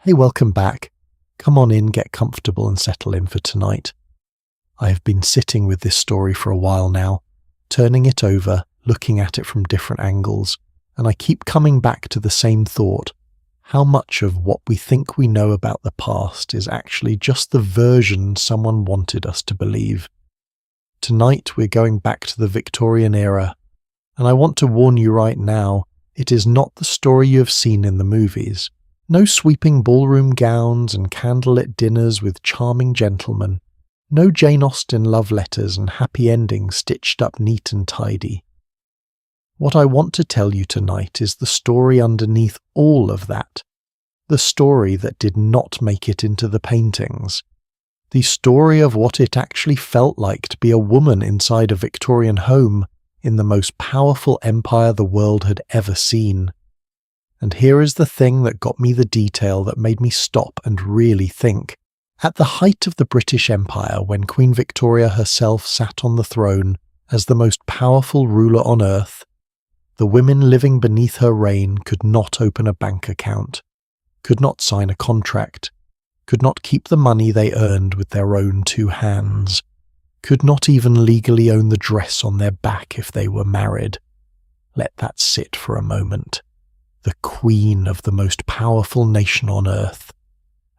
Hey, welcome back. Come on in, get comfortable and settle in for tonight. I have been sitting with this story for a while now, turning it over, looking at it from different angles, and I keep coming back to the same thought. How much of what we think we know about the past is actually just the version someone wanted us to believe? Tonight we're going back to the Victorian era, and I want to warn you right now, it is not the story you have seen in the movies. No sweeping ballroom gowns and candlelit dinners with charming gentlemen. No Jane Austen love letters and happy endings stitched up neat and tidy. What I want to tell you tonight is the story underneath all of that. The story that did not make it into the paintings. The story of what it actually felt like to be a woman inside a Victorian home in the most powerful empire the world had ever seen. And here is the thing that got me the detail that made me stop and really think. At the height of the British Empire, when Queen Victoria herself sat on the throne as the most powerful ruler on earth, the women living beneath her reign could not open a bank account, could not sign a contract, could not keep the money they earned with their own two hands, could not even legally own the dress on their back if they were married. Let that sit for a moment. The queen of the most powerful nation on earth,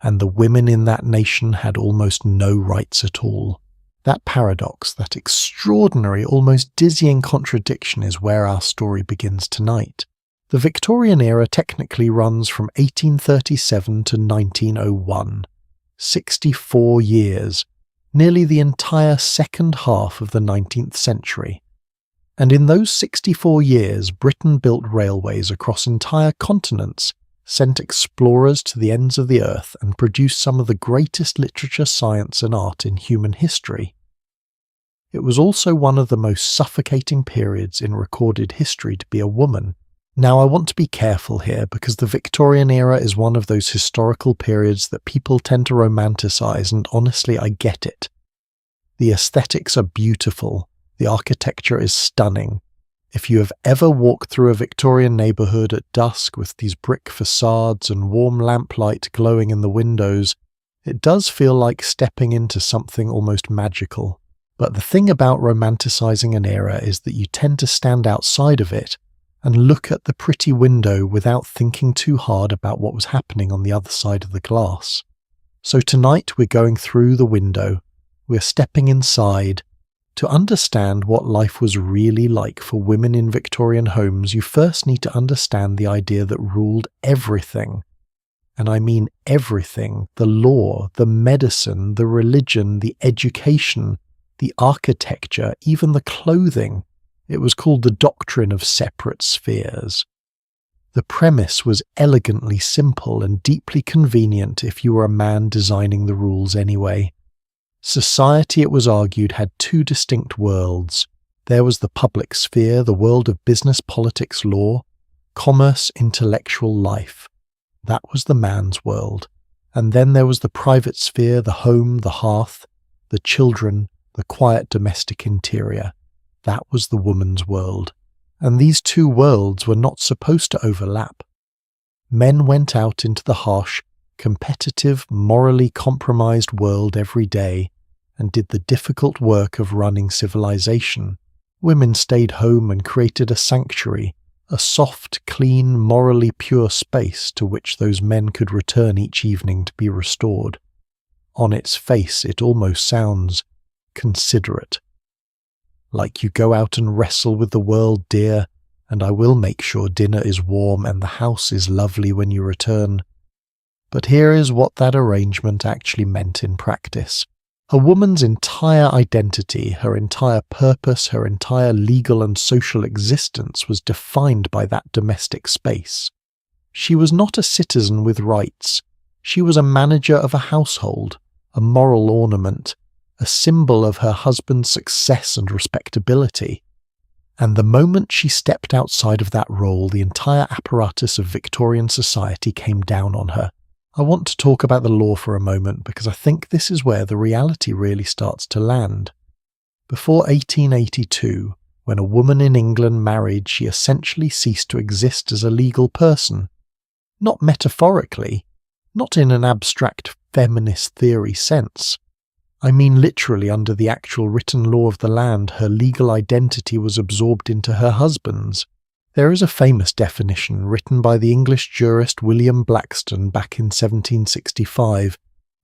and the women in that nation had almost no rights at all. That paradox, that extraordinary, almost dizzying contradiction is where our story begins tonight. The Victorian era technically runs from 1837 to 1901, 64 years, nearly the entire second half of the 19th century. And in those 64 years, Britain built railways across entire continents, sent explorers to the ends of the earth, and produced some of the greatest literature, science, and art in human history. It was also one of the most suffocating periods in recorded history to be a woman. Now, I want to be careful here because the Victorian era is one of those historical periods that people tend to romanticize, and honestly, I get it. The aesthetics are beautiful. The architecture is stunning. If you have ever walked through a Victorian neighbourhood at dusk with these brick facades and warm lamplight glowing in the windows, it does feel like stepping into something almost magical. But the thing about romanticising an era is that you tend to stand outside of it and look at the pretty window without thinking too hard about what was happening on the other side of the glass. So tonight we're going through the window. We're stepping inside. To understand what life was really like for women in Victorian homes, you first need to understand the idea that ruled everything. And I mean everything: the law, the medicine, the religion, the education, the architecture, even the clothing. It was called the doctrine of separate spheres. The premise was elegantly simple and deeply convenient if you were a man designing the rules anyway. Society, it was argued, had two distinct worlds. There was the public sphere, the world of business, politics, law, commerce, intellectual life. That was the man's world. And then there was the private sphere, the home, the hearth, the children, the quiet domestic interior. That was the woman's world. And these two worlds were not supposed to overlap. Men went out into the harsh, competitive, morally compromised world every day and did the difficult work of running civilization. Women stayed home and created a sanctuary, a soft, clean, morally pure space to which those men could return each evening to be restored. On its face, it almost sounds considerate. Like you go out and wrestle with the world, dear, and I will make sure dinner is warm and the house is lovely when you return. But here is what that arrangement actually meant in practice. A woman's entire identity, her entire purpose, her entire legal and social existence was defined by that domestic space. She was not a citizen with rights. She was a manager of a household, a moral ornament, a symbol of her husband's success and respectability. And the moment she stepped outside of that role, the entire apparatus of Victorian society came down on her. I want to talk about the law for a moment because I think this is where the reality really starts to land. Before 1882, when a woman in England married, she essentially ceased to exist as a legal person. Not metaphorically. Not in an abstract feminist theory sense. I mean literally under the actual written law of the land, her legal identity was absorbed into her husband's. There is a famous definition written by the English jurist William Blackstone back in 1765,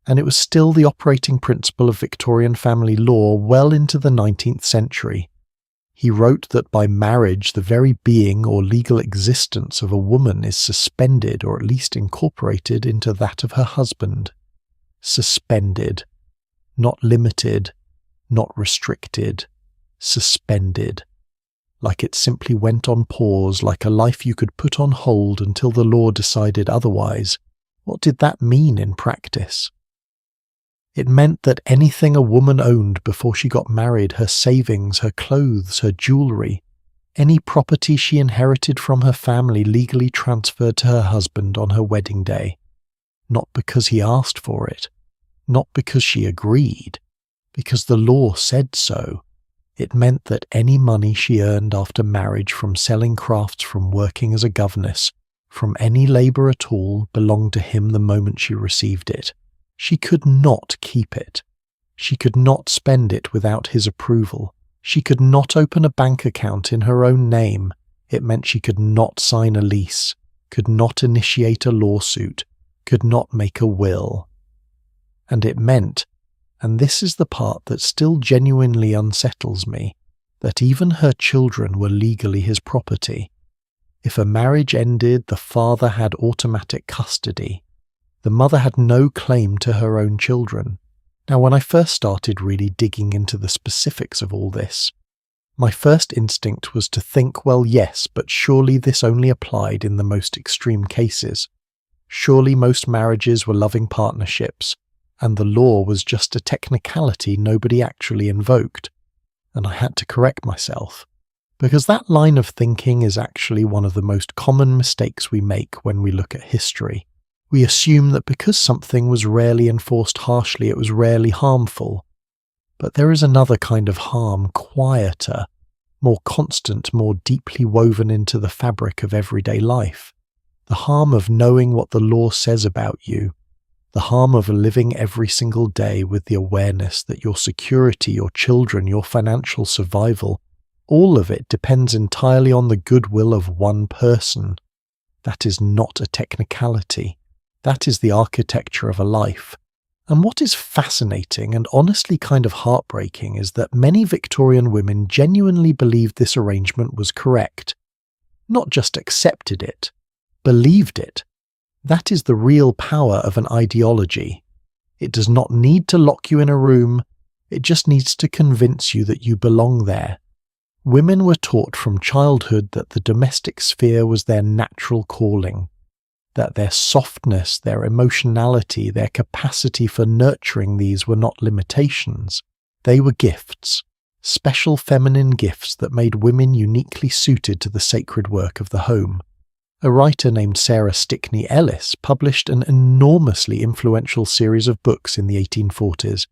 and it was still the operating principle of Victorian family law well into the 19th century. He wrote that by marriage the very being or legal existence of a woman is suspended or at least incorporated into that of her husband. Suspended. Not limited, not restricted. Suspended. Like it simply went on pause, like a life you could put on hold until the law decided otherwise. What did that mean in practice? It meant that anything a woman owned before she got married, her savings, her clothes, her jewellery, any property she inherited from her family legally transferred to her husband on her wedding day. Not because he asked for it, not because she agreed, because the law said so. It meant that any money she earned after marriage from selling crafts, from working as a governess, from any labour at all, belonged to him the moment she received it. She could not keep it. She could not spend it without his approval. She could not open a bank account in her own name. It meant she could not sign a lease, could not initiate a lawsuit, could not make a will. And it meant, and this is the part that still genuinely unsettles me, that even her children were legally his property. If a marriage ended, the father had automatic custody. The mother had no claim to her own children. Now, when I first started really digging into the specifics of all this, my first instinct was to think, well, yes, but surely this only applied in the most extreme cases. Surely most marriages were loving partnerships, and the law was just a technicality nobody actually invoked. And I had to correct myself, because that line of thinking is actually one of the most common mistakes we make when we look at history. We assume that because something was rarely enforced harshly, it was rarely harmful. But there is another kind of harm, quieter, more constant, more deeply woven into the fabric of everyday life. The harm of knowing what the law says about you. The harm of living every single day with the awareness that your security, your children, your financial survival, all of it depends entirely on the goodwill of one person. That is not a technicality. That is the architecture of a life. And what is fascinating and honestly kind of heartbreaking is that many Victorian women genuinely believed this arrangement was correct. Not just accepted it, believed it. That is the real power of an ideology. It does not need to lock you in a room, it just needs to convince you that you belong there. Women were taught from childhood that the domestic sphere was their natural calling, that their softness, their emotionality, their capacity for nurturing these were not limitations. They were gifts, special feminine gifts that made women uniquely suited to the sacred work of the home. A writer named Sarah Stickney Ellis published an enormously influential series of books in the 1840s.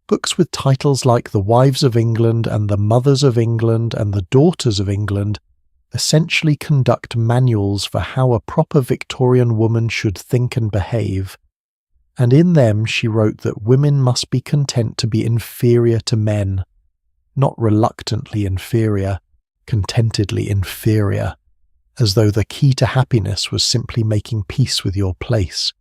Books with titles like The Wives of England and The Mothers of England and The Daughters of England essentially conduct manuals for how a proper Victorian woman should think and behave. And in them she wrote that women must be content to be inferior to men, not reluctantly inferior, contentedly inferior, as though the key to happiness was simply making peace with your place.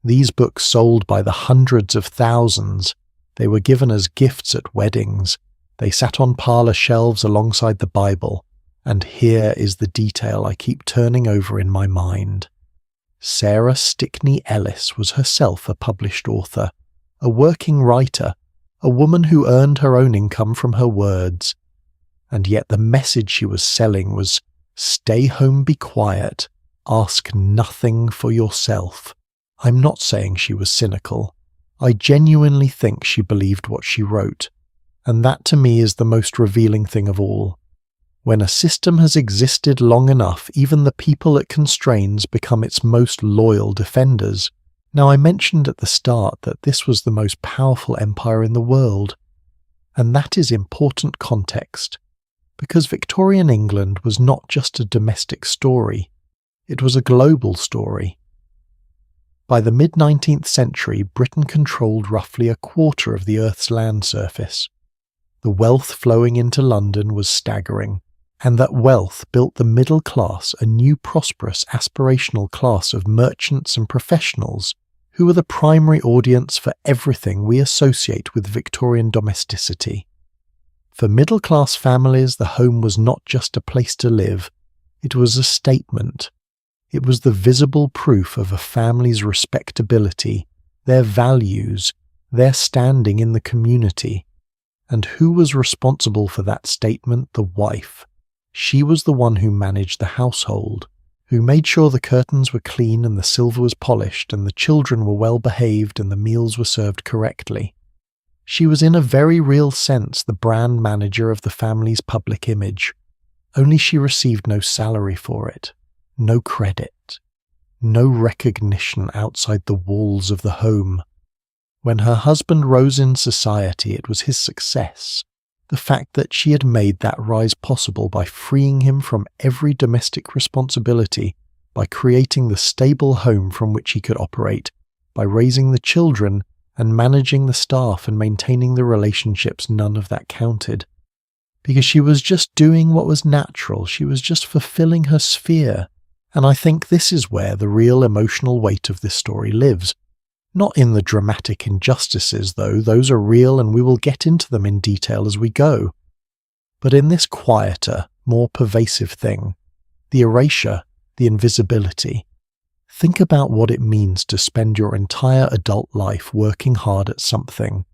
These books sold by the hundreds of thousands. They were given as gifts at weddings. They sat on parlour shelves alongside the Bible. And here is the detail I keep turning over in my mind. Sarah Stickney Ellis was herself a published author, a working writer, a woman who earned her own income from her words. And yet the message she was selling was, stay home, be quiet, ask nothing for yourself. I'm not saying she was cynical. I genuinely think she believed what she wrote. And that to me is the most revealing thing of all. When a system has existed long enough, even the people it constrains become its most loyal defenders. Now, I mentioned at the start that this was the most powerful empire in the world, and that is important context, because Victorian England was not just a domestic story, it was a global story. By the mid-19th century, Britain controlled roughly a quarter of the Earth's land surface. The wealth flowing into London was staggering, and that wealth built the middle class, a new prosperous aspirational class of merchants and professionals who were the primary audience for everything we associate with Victorian domesticity. For middle-class families, the home was not just a place to live, it was a statement. It was the visible proof of a family's respectability, their values, their standing in the community. And who was responsible for that statement? The wife. She was the one who managed the household, who made sure the curtains were clean and the silver was polished and the children were well behaved and the meals were served correctly. She was in a very real sense the brand manager of the family's public image, only she received no salary for it, no credit, no recognition outside the walls of the home. When her husband rose in society, it was his success, the fact that she had made that rise possible by freeing him from every domestic responsibility, by creating the stable home from which he could operate, by raising the children and managing the staff and maintaining the relationships. None of that counted. Because she was just doing what was natural, she was just fulfilling her sphere. And I think this is where the real emotional weight of this story lives. Not in the dramatic injustices, though, those are real and we will get into them in detail as we go. But in this quieter, more pervasive thing, the erasure, the invisibility. Think about what it means to spend your entire adult life working hard at something,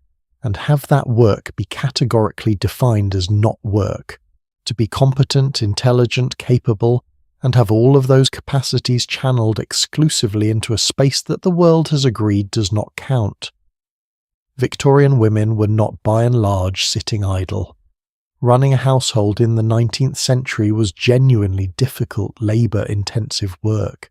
and have that work be categorically defined as not work, to be competent, intelligent, capable, and have all of those capacities channeled exclusively into a space that the world has agreed does not count. Victorian women were not by and large sitting idle. Running a household in the 19th century was genuinely difficult, labour-intensive work.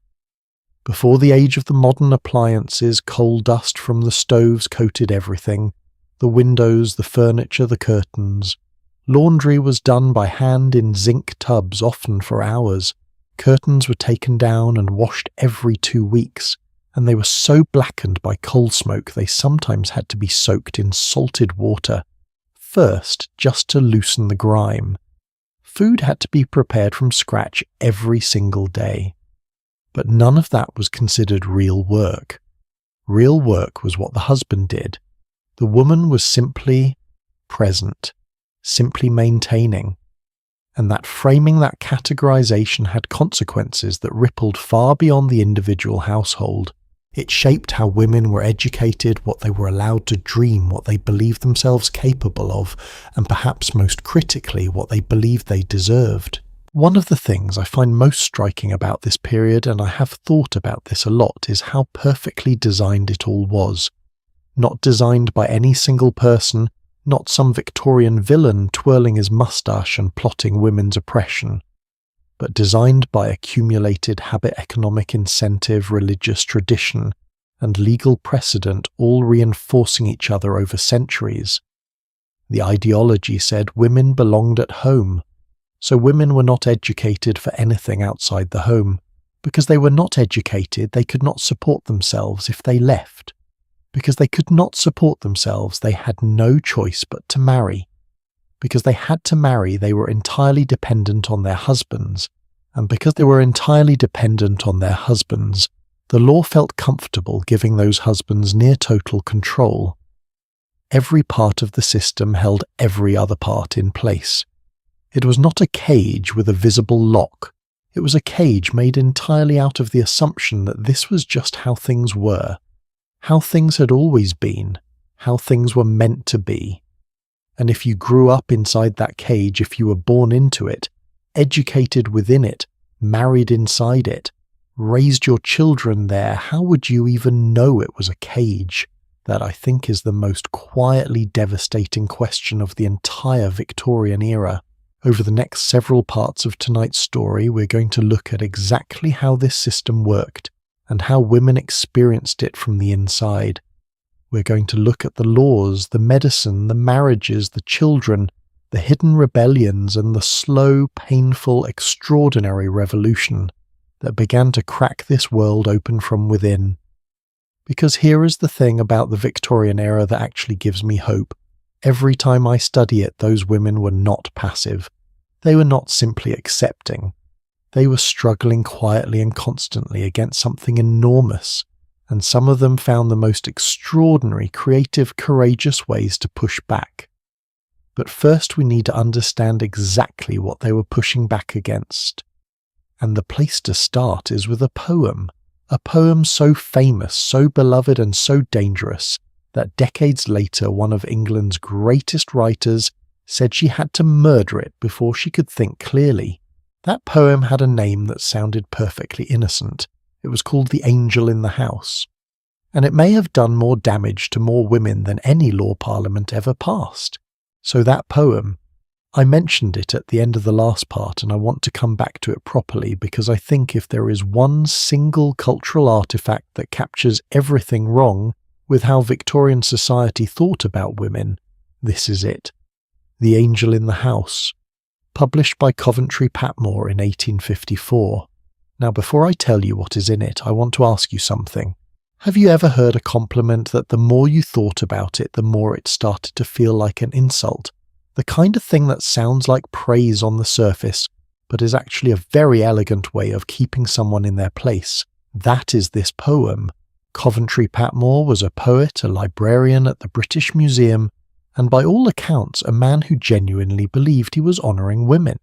Before the age of the modern appliances, coal dust from the stoves coated everything, the windows, the furniture, the curtains. Laundry was done by hand in zinc tubs, often for hours. Curtains were taken down and washed every 2 weeks, and they were so blackened by coal smoke they sometimes had to be soaked in salted water, first just to loosen the grime. Food had to be prepared from scratch every single day. But none of that was considered real work. Real work was what the husband did. The woman was simply present, simply maintaining. And that framing, that categorization had consequences that rippled far beyond the individual household. It shaped how women were educated, what they were allowed to dream, what they believed themselves capable of, and perhaps most critically, what they believed they deserved. One of the things I find most striking about this period, and I have thought about this a lot, is how perfectly designed it all was. Not designed by any single person, not some Victorian villain twirling his moustache and plotting women's oppression, but designed by accumulated habit, economic incentive, religious tradition, and legal precedent, all reinforcing each other over centuries. The ideology said women belonged at home, so women were not educated for anything outside the home. Because they were not educated, they could not support themselves if they left. Because they could not support themselves, they had no choice but to marry. Because they had to marry, they were entirely dependent on their husbands. And because they were entirely dependent on their husbands, the law felt comfortable giving those husbands near total control. Every part of the system held every other part in place. It was not a cage with a visible lock. It was a cage made entirely out of the assumption that this was just how things were. How things had always been, how things were meant to be. And if you grew up inside that cage, if you were born into it, educated within it, married inside it, raised your children there, how would you even know it was a cage? That, I think, is the most quietly devastating question of the entire Victorian era. Over the next several parts of tonight's story, we're going to look at exactly how this system worked, and how women experienced it from the inside. We're going to look at the laws, the medicine, the marriages, the children, the hidden rebellions, and the slow, painful, extraordinary revolution that began to crack this world open from within. Because here is the thing about the Victorian era that actually gives me hope. Every time I study it, those women were not passive. They were not simply accepting. They were struggling quietly and constantly against something enormous, and some of them found the most extraordinary, creative, courageous ways to push back. But first we need to understand exactly what they were pushing back against. And the place to start is with a poem so famous, so beloved and so dangerous that decades later one of England's greatest writers said she had to murder it before she could think clearly. That poem had a name that sounded perfectly innocent. It was called The Angel in the House. And it may have done more damage to more women than any law parliament ever passed. So that poem, I mentioned it at the end of the last part, and I want to come back to it properly because I think if there is one single cultural artifact that captures everything wrong with how Victorian society thought about women, this is it. The Angel in the House, published by Coventry Patmore in 1854. Now, before I tell you what is in it, I want to ask you something. Have you ever heard a compliment that the more you thought about it, the more it started to feel like an insult? The kind of thing that sounds like praise on the surface, but is actually a very elegant way of keeping someone in their place. That is this poem. Coventry Patmore was a poet, a librarian at the British Museum, and by all accounts a man who genuinely believed he was honouring women.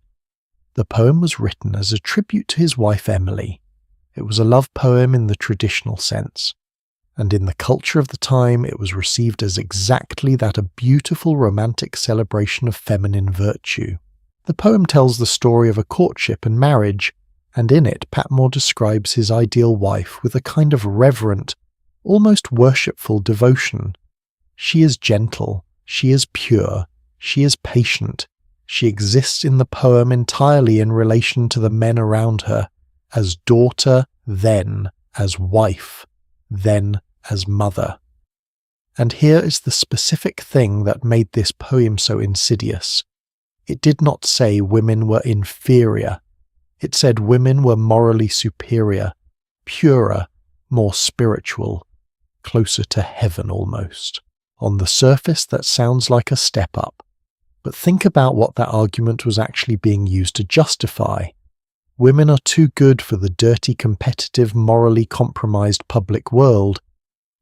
The poem was written as a tribute to his wife Emily. It was a love poem in the traditional sense, and in the culture of the time it was received as exactly that, a beautiful romantic celebration of feminine virtue. The poem tells the story of a courtship and marriage, and in it Patmore describes his ideal wife with a kind of reverent, almost worshipful devotion. She is gentle, she is pure, she is patient. She exists in the poem entirely in relation to the men around her, as daughter, then as wife, then as mother. And here is the specific thing that made this poem so insidious. It did not say women were inferior. It said women were morally superior, purer, more spiritual, closer to heaven almost. On the surface that sounds like a step up. But think about what that argument was actually being used to justify. Women are too good for the dirty, competitive, morally compromised public world.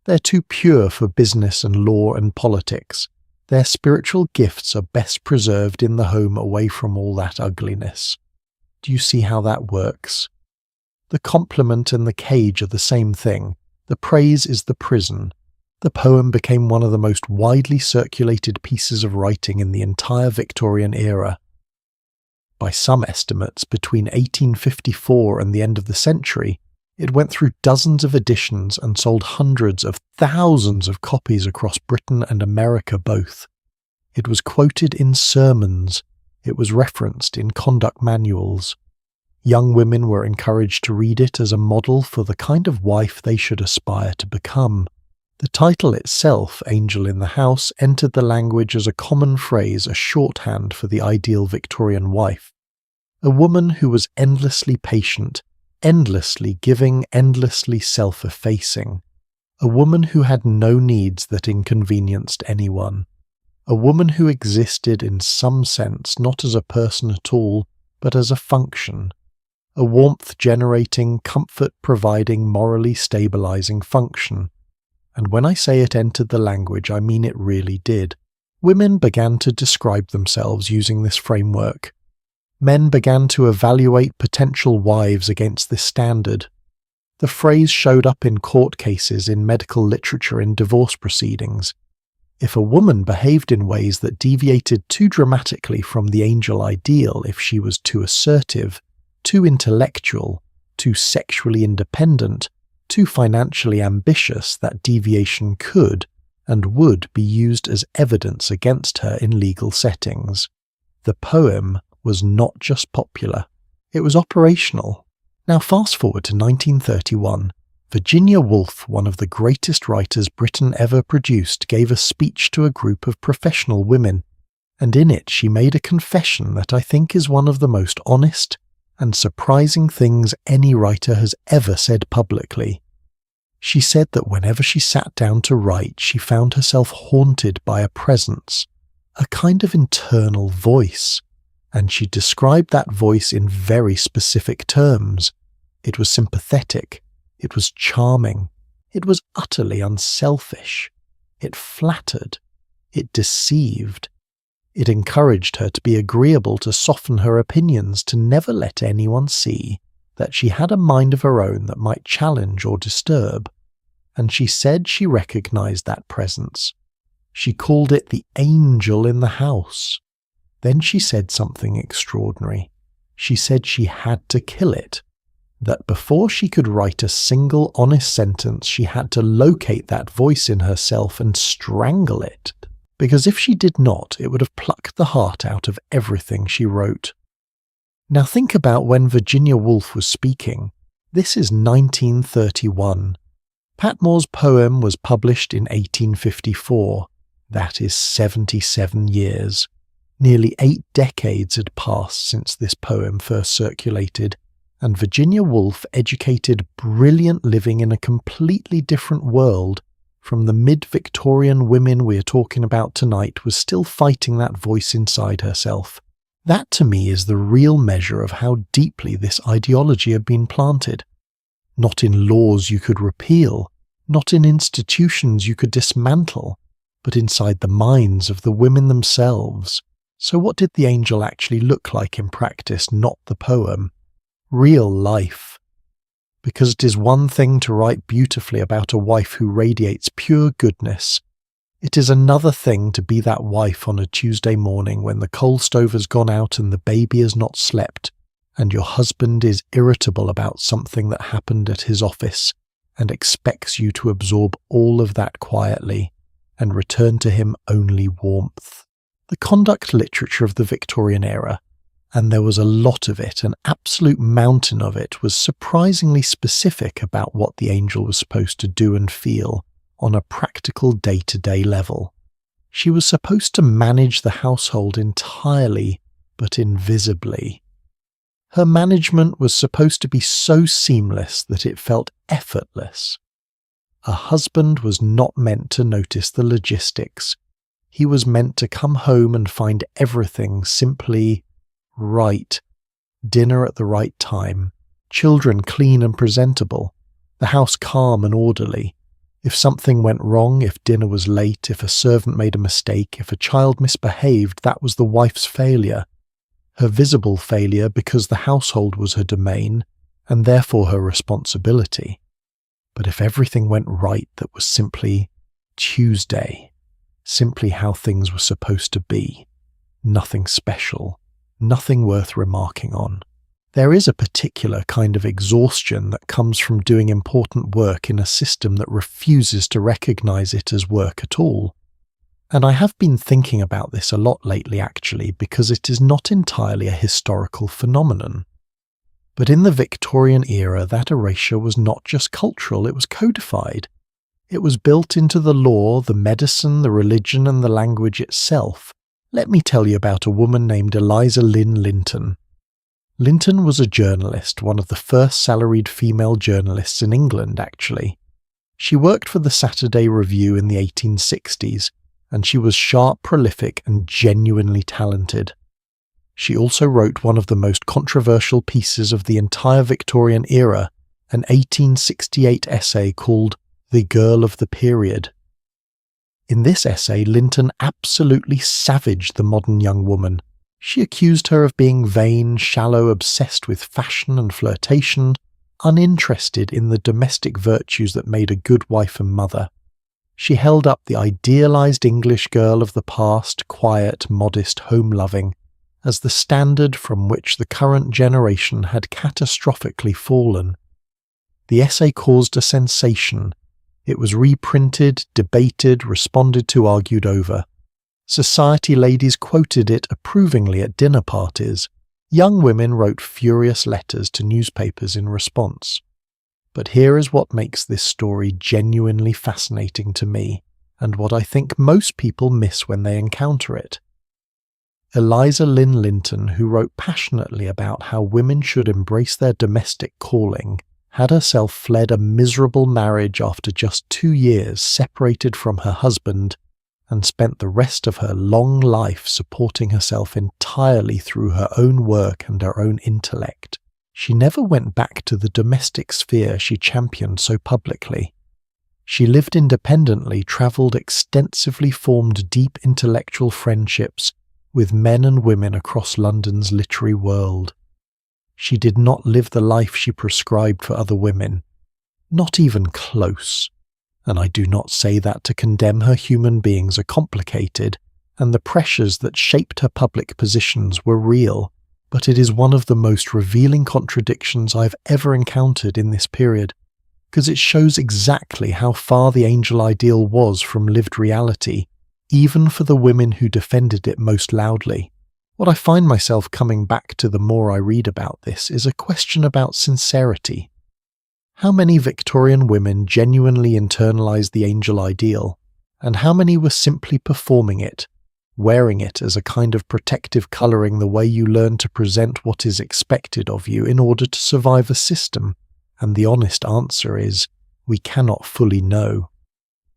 They're too pure for business and law and politics. Their spiritual gifts are best preserved in the home away from all that ugliness. Do you see how that works? The compliment and the cage are the same thing. The praise is the prison. The poem became one of the most widely circulated pieces of writing in the entire Victorian era. By some estimates, between 1854 and the end of the century, it went through dozens of editions and sold hundreds of thousands of copies across Britain and America both. It was quoted in sermons. It was referenced in conduct manuals. Young women were encouraged to read it as a model for the kind of wife they should aspire to become. The title itself, Angel in the House, entered the language as a common phrase, a shorthand for the ideal Victorian wife. A woman who was endlessly patient, endlessly giving, endlessly self-effacing. A woman who had no needs that inconvenienced anyone. A woman who existed in some sense not as a person at all, but as a function. A warmth-generating, comfort-providing, morally stabilizing function. And when I say it entered the language, I mean it really did. Women began to describe themselves using this framework. Men began to evaluate potential wives against this standard. The phrase showed up in court cases, in medical literature, in divorce proceedings. If a woman behaved in ways that deviated too dramatically from the angel ideal, if she was too assertive, too intellectual, too sexually independent, too financially ambitious, that deviation could and would be used as evidence against her in legal settings. The poem was not just popular, it was operational. Now fast forward to 1931. Virginia Woolf, one of the greatest writers Britain ever produced, gave a speech to a group of professional women, and in it she made a confession that I think is one of the most honest and surprising things any writer has ever said publicly. She said that whenever she sat down to write, she found herself haunted by a presence, a kind of internal voice, and she described that voice in very specific terms. It was sympathetic, it was charming, it was utterly unselfish, it flattered, it deceived, it encouraged her to be agreeable, to soften her opinions, to never let anyone see that she had a mind of her own that might challenge or disturb. And she said she recognized that presence. She called it the angel in the house. Then she said something extraordinary. She said she had to kill it, that before she could write a single honest sentence, she had to locate that voice in herself and strangle it, because if she did not, it would have plucked the heart out of everything she wrote. Now think about when Virginia Woolf was speaking. This is 1931. Patmore's poem was published in 1854. That is 77 years. Nearly 8 decades had passed since this poem first circulated, and Virginia Woolf, educated, brilliant, living in a completely different world from the mid-Victorian women we are talking about tonight, was still fighting that voice inside herself. That to me is the real measure of how deeply this ideology had been planted. Not in laws you could repeal, not in institutions you could dismantle, but inside the minds of the women themselves. So what did the angel actually look like in practice, not the poem? Real life. Because it is one thing to write beautifully about a wife who radiates pure goodness. It is another thing to be that wife on a Tuesday morning when the coal stove has gone out and the baby has not slept, and your husband is irritable about something that happened at his office and expects you to absorb all of that quietly and return to him only warmth. The conduct literature of the Victorian era, and there was a lot of it, an absolute mountain of it, was surprisingly specific about what the angel was supposed to do and feel on a practical day-to-day level. She was supposed to manage the household entirely, but invisibly. Her management was supposed to be so seamless that it felt effortless. A husband was not meant to notice the logistics. He was meant to come home and find everything simply right. Dinner at the right time, children clean and presentable, the house calm and orderly. If something went wrong, if dinner was late, if a servant made a mistake, if a child misbehaved, that was the wife's failure. Her visible failure because the household was her domain, and therefore her responsibility. But if everything went right, that was simply Tuesday, simply how things were supposed to be. Nothing special, nothing worth remarking on. There is a particular kind of exhaustion that comes from doing important work in a system that refuses to recognize it as work at all. And I have been thinking about this a lot lately actually, because it is not entirely a historical phenomenon. But in the Victorian era, that erasure was not just cultural, it was codified. It was built into the law, the medicine, the religion, and the language itself. Let me tell you about a woman named Eliza Lynn Linton. Linton was a journalist, one of the first salaried female journalists in England, actually. She worked for the Saturday Review in the 1860s, and she was sharp, prolific, and genuinely talented. She also wrote one of the most controversial pieces of the entire Victorian era, an 1868 essay called The Girl of the Period. In this essay, Linton absolutely savaged the modern young woman. She accused her of being vain, shallow, obsessed with fashion and flirtation, uninterested in the domestic virtues that made a good wife and mother. She held up the idealized English girl of the past, quiet, modest, home-loving, as the standard from which the current generation had catastrophically fallen. The essay caused a sensation. It was reprinted, debated, responded to, argued over. Society ladies quoted it approvingly at dinner parties. Young women wrote furious letters to newspapers in response. But here is what makes this story genuinely fascinating to me, and what I think most people miss when they encounter it. Eliza Lynn Linton, who wrote passionately about how women should embrace their domestic calling, had herself fled a miserable marriage after just 2 years separated from her husband, and spent the rest of her long life supporting herself entirely through her own work and her own intellect. She never went back to the domestic sphere she championed so publicly. She lived independently, travelled extensively, formed deep intellectual friendships with men and women across London's literary world. She did not live the life she prescribed for other women, not even close. And I do not say that to condemn her. Human beings are complicated, and the pressures that shaped her public positions were real, but it is one of the most revealing contradictions I've ever encountered in this period, because it shows exactly how far the angel ideal was from lived reality, even for the women who defended it most loudly. What I find myself coming back to the more I read about this is a question about sincerity. How many Victorian women genuinely internalized the angel ideal, and how many were simply performing it, wearing it as a kind of protective colouring the way you learn to present what is expected of you in order to survive a system? And the honest answer is, we cannot fully know.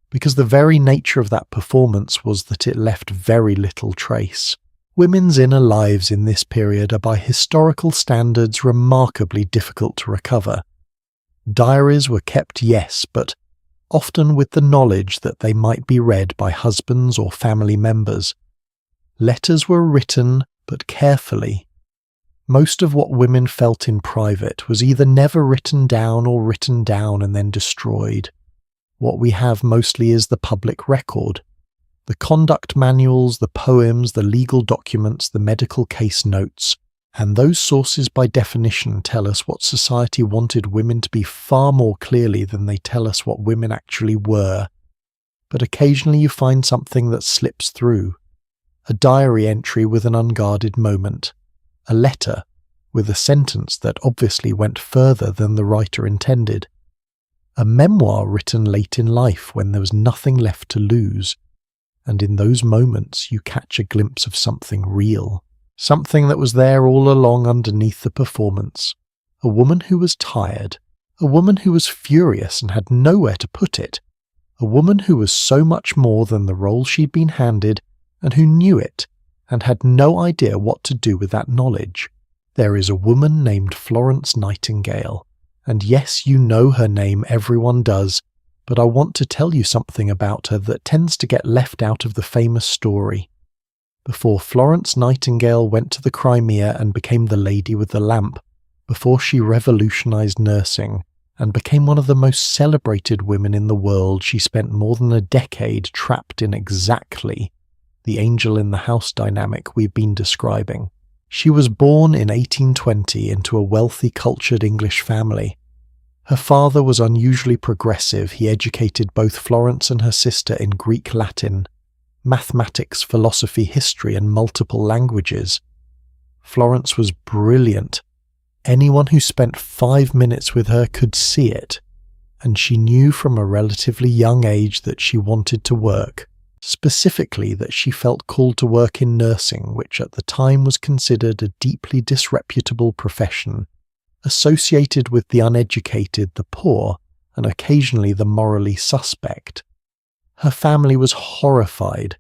Because the very nature of that performance was that it left very little trace. Women's inner lives in this period are by historical standards remarkably difficult to recover. Diaries were kept, yes, but often with the knowledge that they might be read by husbands or family members. Letters were written, but carefully. Most of what women felt in private was either never written down or written down and then destroyed. What we have mostly is the public record. The conduct manuals, the poems, the legal documents, the medical case notes, and those sources by definition tell us what society wanted women to be far more clearly than they tell us what women actually were. But occasionally you find something that slips through. A diary entry with an unguarded moment. A letter with a sentence that obviously went further than the writer intended. A memoir written late in life when there was nothing left to lose. And in those moments you catch a glimpse of something real. Something that was there all along underneath the performance. A woman who was tired. A woman who was furious and had nowhere to put it. A woman who was so much more than the role she'd been handed, and who knew it, and had no idea what to do with that knowledge. There is a woman named Florence Nightingale. And yes, you know her name, everyone does, but I want to tell you something about her that tends to get left out of the famous story. Before Florence Nightingale went to the Crimea and became the lady with the lamp, before she revolutionized nursing and became one of the most celebrated women in the world, she spent more than a decade trapped in exactly the angel in the house dynamic we've been describing. She was born in 1820 into a wealthy, cultured English family. Her father was unusually progressive. He educated both Florence and her sister in Greek, Latin, mathematics, philosophy, history, and multiple languages. Florence was brilliant. Anyone who spent 5 minutes with her could see it, and she knew from a relatively young age that she wanted to work, specifically that she felt called to work in nursing, which at the time was considered a deeply disreputable profession, associated with the uneducated, the poor, and occasionally the morally suspect. Her family was horrified.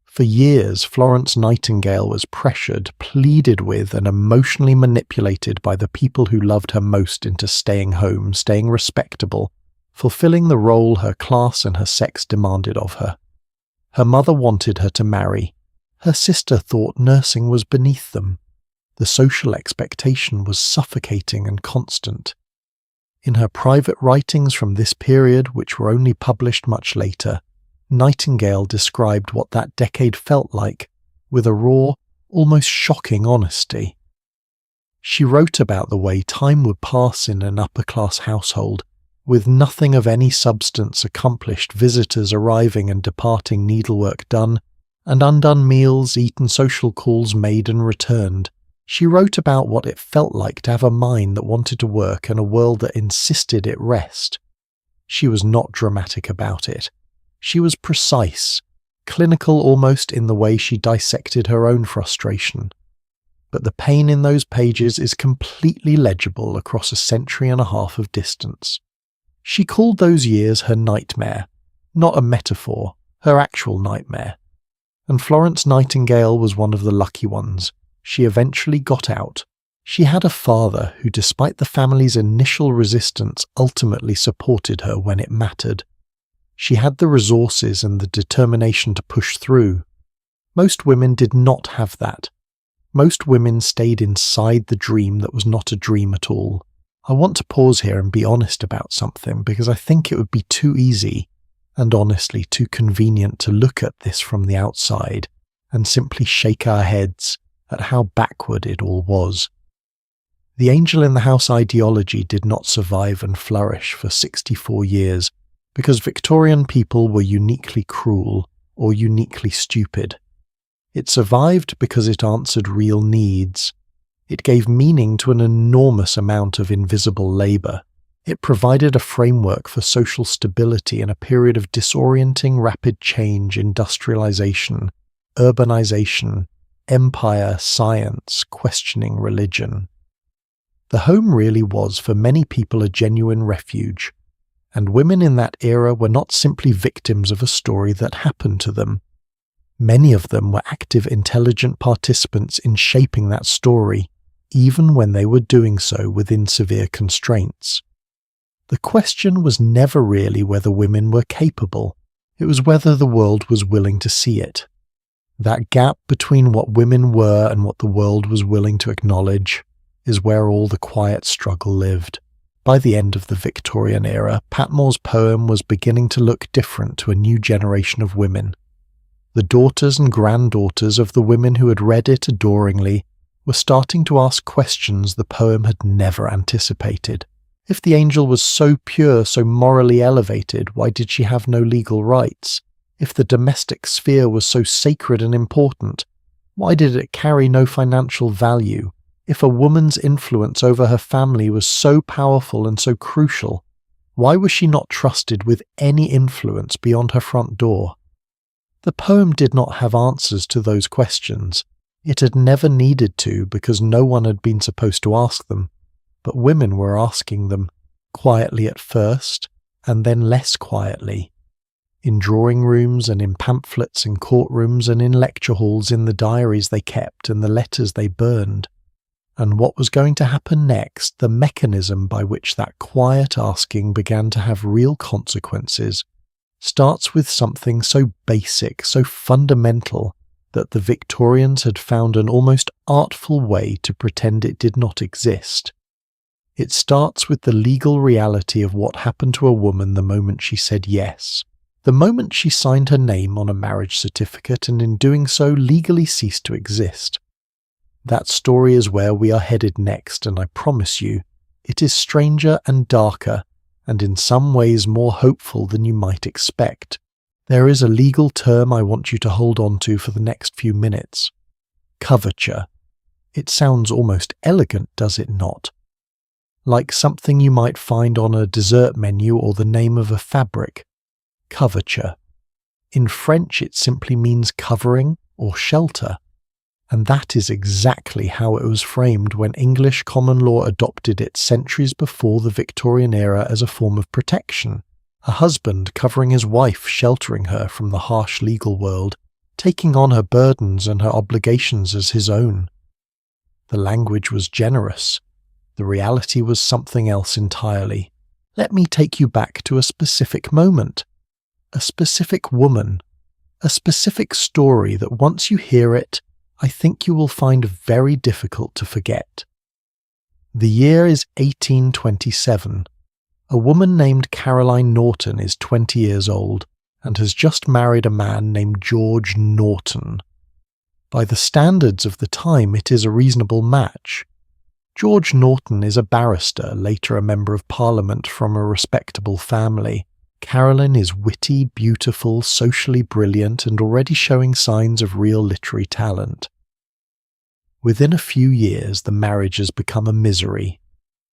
For years, Florence Nightingale was pressured, pleaded with, and emotionally manipulated by the people who loved her most into staying home, staying respectable, fulfilling the role her class and her sex demanded of her. Her mother wanted her to marry. Her sister thought nursing was beneath them. The social expectation was suffocating and constant. In her private writings from this period, which were only published much later, Nightingale described what that decade felt like with a raw, almost shocking honesty. She wrote about the way time would pass in an upper-class household, with nothing of any substance accomplished, visitors arriving and departing, needlework done, and undone meals eaten, social calls made and returned. She wrote about what it felt like to have a mind that wanted to work and a world that insisted it rest. She was not dramatic about it. She was precise, clinical almost in the way she dissected her own frustration. but the pain in those pages is completely legible across a century and a half of distance. She called those years her nightmare, not a metaphor, her actual nightmare. And Florence Nightingale was one of the lucky ones. She eventually got out. She had a father who, despite the family's initial resistance, ultimately supported her when it mattered. She had the resources and the determination to push through. Most women did not have that. Most women stayed inside the dream that was not a dream at all. I want to pause here and be honest about something, because I think it would be too easy, and honestly too convenient, to look at this from the outside and simply shake our heads at how backward it all was. The angel in the house ideology did not survive and flourish for 64 years because Victorian people were uniquely cruel or uniquely stupid. It survived because it answered real needs. It gave meaning to an enormous amount of invisible labour. It provided a framework for social stability in a period of disorienting rapid change, industrialisation, urbanisation, empire, science, questioning religion. The home really was for many people a genuine refuge, and women in that era were not simply victims of a story that happened to them. Many of them were active, intelligent participants in shaping that story, even when they were doing so within severe constraints. The question was never really whether women were capable, it was whether the world was willing to see it. That gap between what women were and what the world was willing to acknowledge is where all the quiet struggle lived. By the end of the Victorian era, Patmore's poem was beginning to look different to a new generation of women. The daughters and granddaughters of the women who had read it adoringly were starting to ask questions the poem had never anticipated. If the angel was so pure, so morally elevated, why did she have no legal rights? If the domestic sphere was so sacred and important, why did it carry no financial value? If a woman's influence over her family was so powerful and so crucial, why was she not trusted with any influence beyond her front door? The poem did not have answers to those questions. It had never needed to, because no one had been supposed to ask them. But women were asking them, quietly at first, and then less quietly. In drawing rooms and in pamphlets in courtrooms and in lecture halls, in the diaries they kept and the letters they burned. And what was going to happen next, the mechanism by which that quiet asking began to have real consequences, starts with something so basic, so fundamental, that the Victorians had found an almost artful way to pretend it did not exist. It starts with the legal reality of what happened to a woman the moment she said yes, the moment she signed her name on a marriage certificate and in doing so legally ceased to exist. That story is where we are headed next, and I promise you, it is stranger and darker, and in some ways more hopeful than you might expect. There is a legal term I want you to hold on to for the next few minutes. Coverture. It sounds almost elegant, does it not? Like something you might find on a dessert menu or the name of a fabric. Coverture. In French it simply means covering or shelter. And that is exactly how it was framed when English common law adopted it centuries before the Victorian era as a form of protection. A husband covering his wife, sheltering her from the harsh legal world, taking on her burdens and her obligations as his own. The language was generous. The reality was something else entirely. Let me take you back to a specific moment. A specific woman. A specific story that once you hear it, I think you will find very difficult to forget. The year is 1827. A woman named Caroline Norton is 20 years old and has just married a man named George Norton. By the standards of the time, it is a reasonable match. George Norton is a barrister, later a member of Parliament from a respectable family. Caroline is witty, beautiful, socially brilliant, and already showing signs of real literary talent. Within a few years, the marriage has become a misery.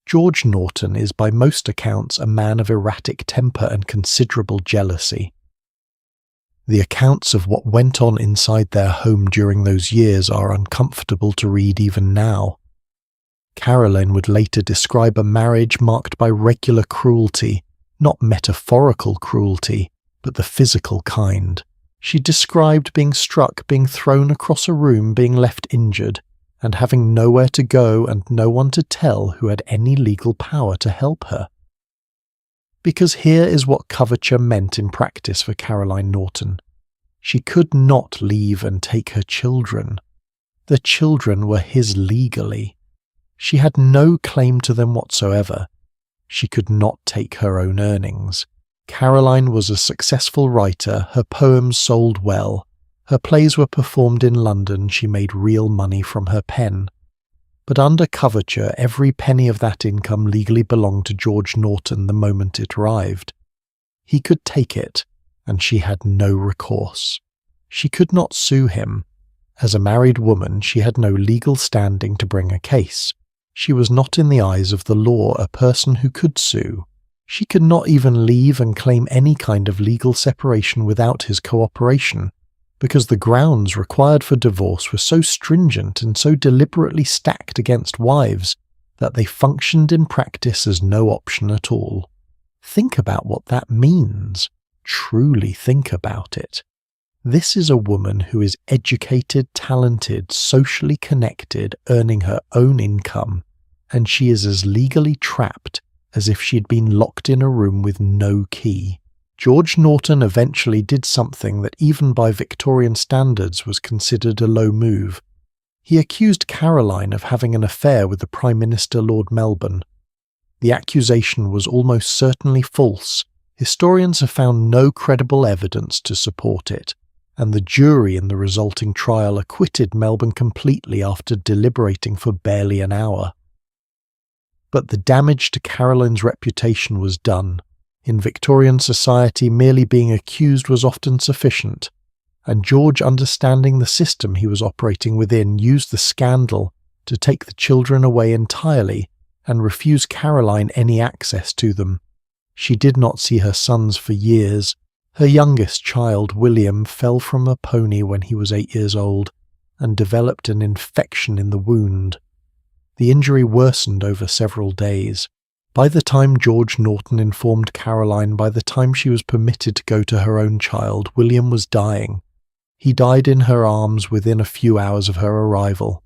George Norton is by most accounts a man of erratic temper and considerable jealousy. The accounts of what went on inside their home during those years are uncomfortable to read even now. Caroline would later describe a marriage marked by regular cruelty, not metaphorical cruelty, but the physical kind. She described being struck, being thrown across a room, being left injured, and having nowhere to go and no one to tell who had any legal power to help her. Because here is what coverture meant in practice for Caroline Norton. She could not leave and take her children. The children were his legally. She had no claim to them whatsoever. She could not take her own earnings. Caroline was a successful writer, her poems sold well, her plays were performed in London, she made real money from her pen. But under coverture, every penny of that income legally belonged to George Norton the moment it arrived. He could take it, and she had no recourse. She could not sue him. As a married woman, she had no legal standing to bring a case. She was not in the eyes of the law a person who could sue. She could not even leave and claim any kind of legal separation without his cooperation, because the grounds required for divorce were so stringent and so deliberately stacked against wives that they functioned in practice as no option at all. Think about what that means. Truly think about it. This is a woman who is educated, talented, socially connected, earning her own income, and she is as legally trapped as if she had been locked in a room with no key. George Norton eventually did something that even by Victorian standards was considered a low move. He accused Caroline of having an affair with the Prime Minister Lord Melbourne. The accusation was almost certainly false. Historians have found no credible evidence to support it, and the jury in the resulting trial acquitted Melbourne completely after deliberating for barely an hour. But the damage to Caroline's reputation was done. In Victorian society, merely being accused was often sufficient, and George, understanding the system he was operating within, used the scandal to take the children away entirely and refuse Caroline any access to them. She did not see her sons for years. Her youngest child, William, fell from a pony when he was 8 years old and developed an infection in the wound. The injury worsened over several days. By the time George Norton informed Caroline, by the time she was permitted to go to her own child, William was dying. He died in her arms within a few hours of her arrival.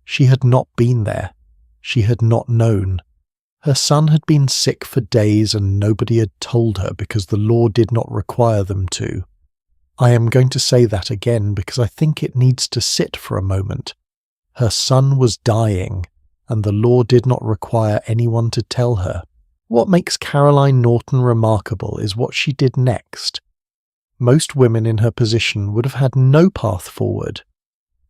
She had not been there. She had not known. Her son had been sick for days and nobody had told her because the law did not require them to. I am going to say that again because I think it needs to sit for a moment. Her son was dying, and the law did not require anyone to tell her. What makes Caroline Norton remarkable is what she did next. Most women in her position would have had no path forward.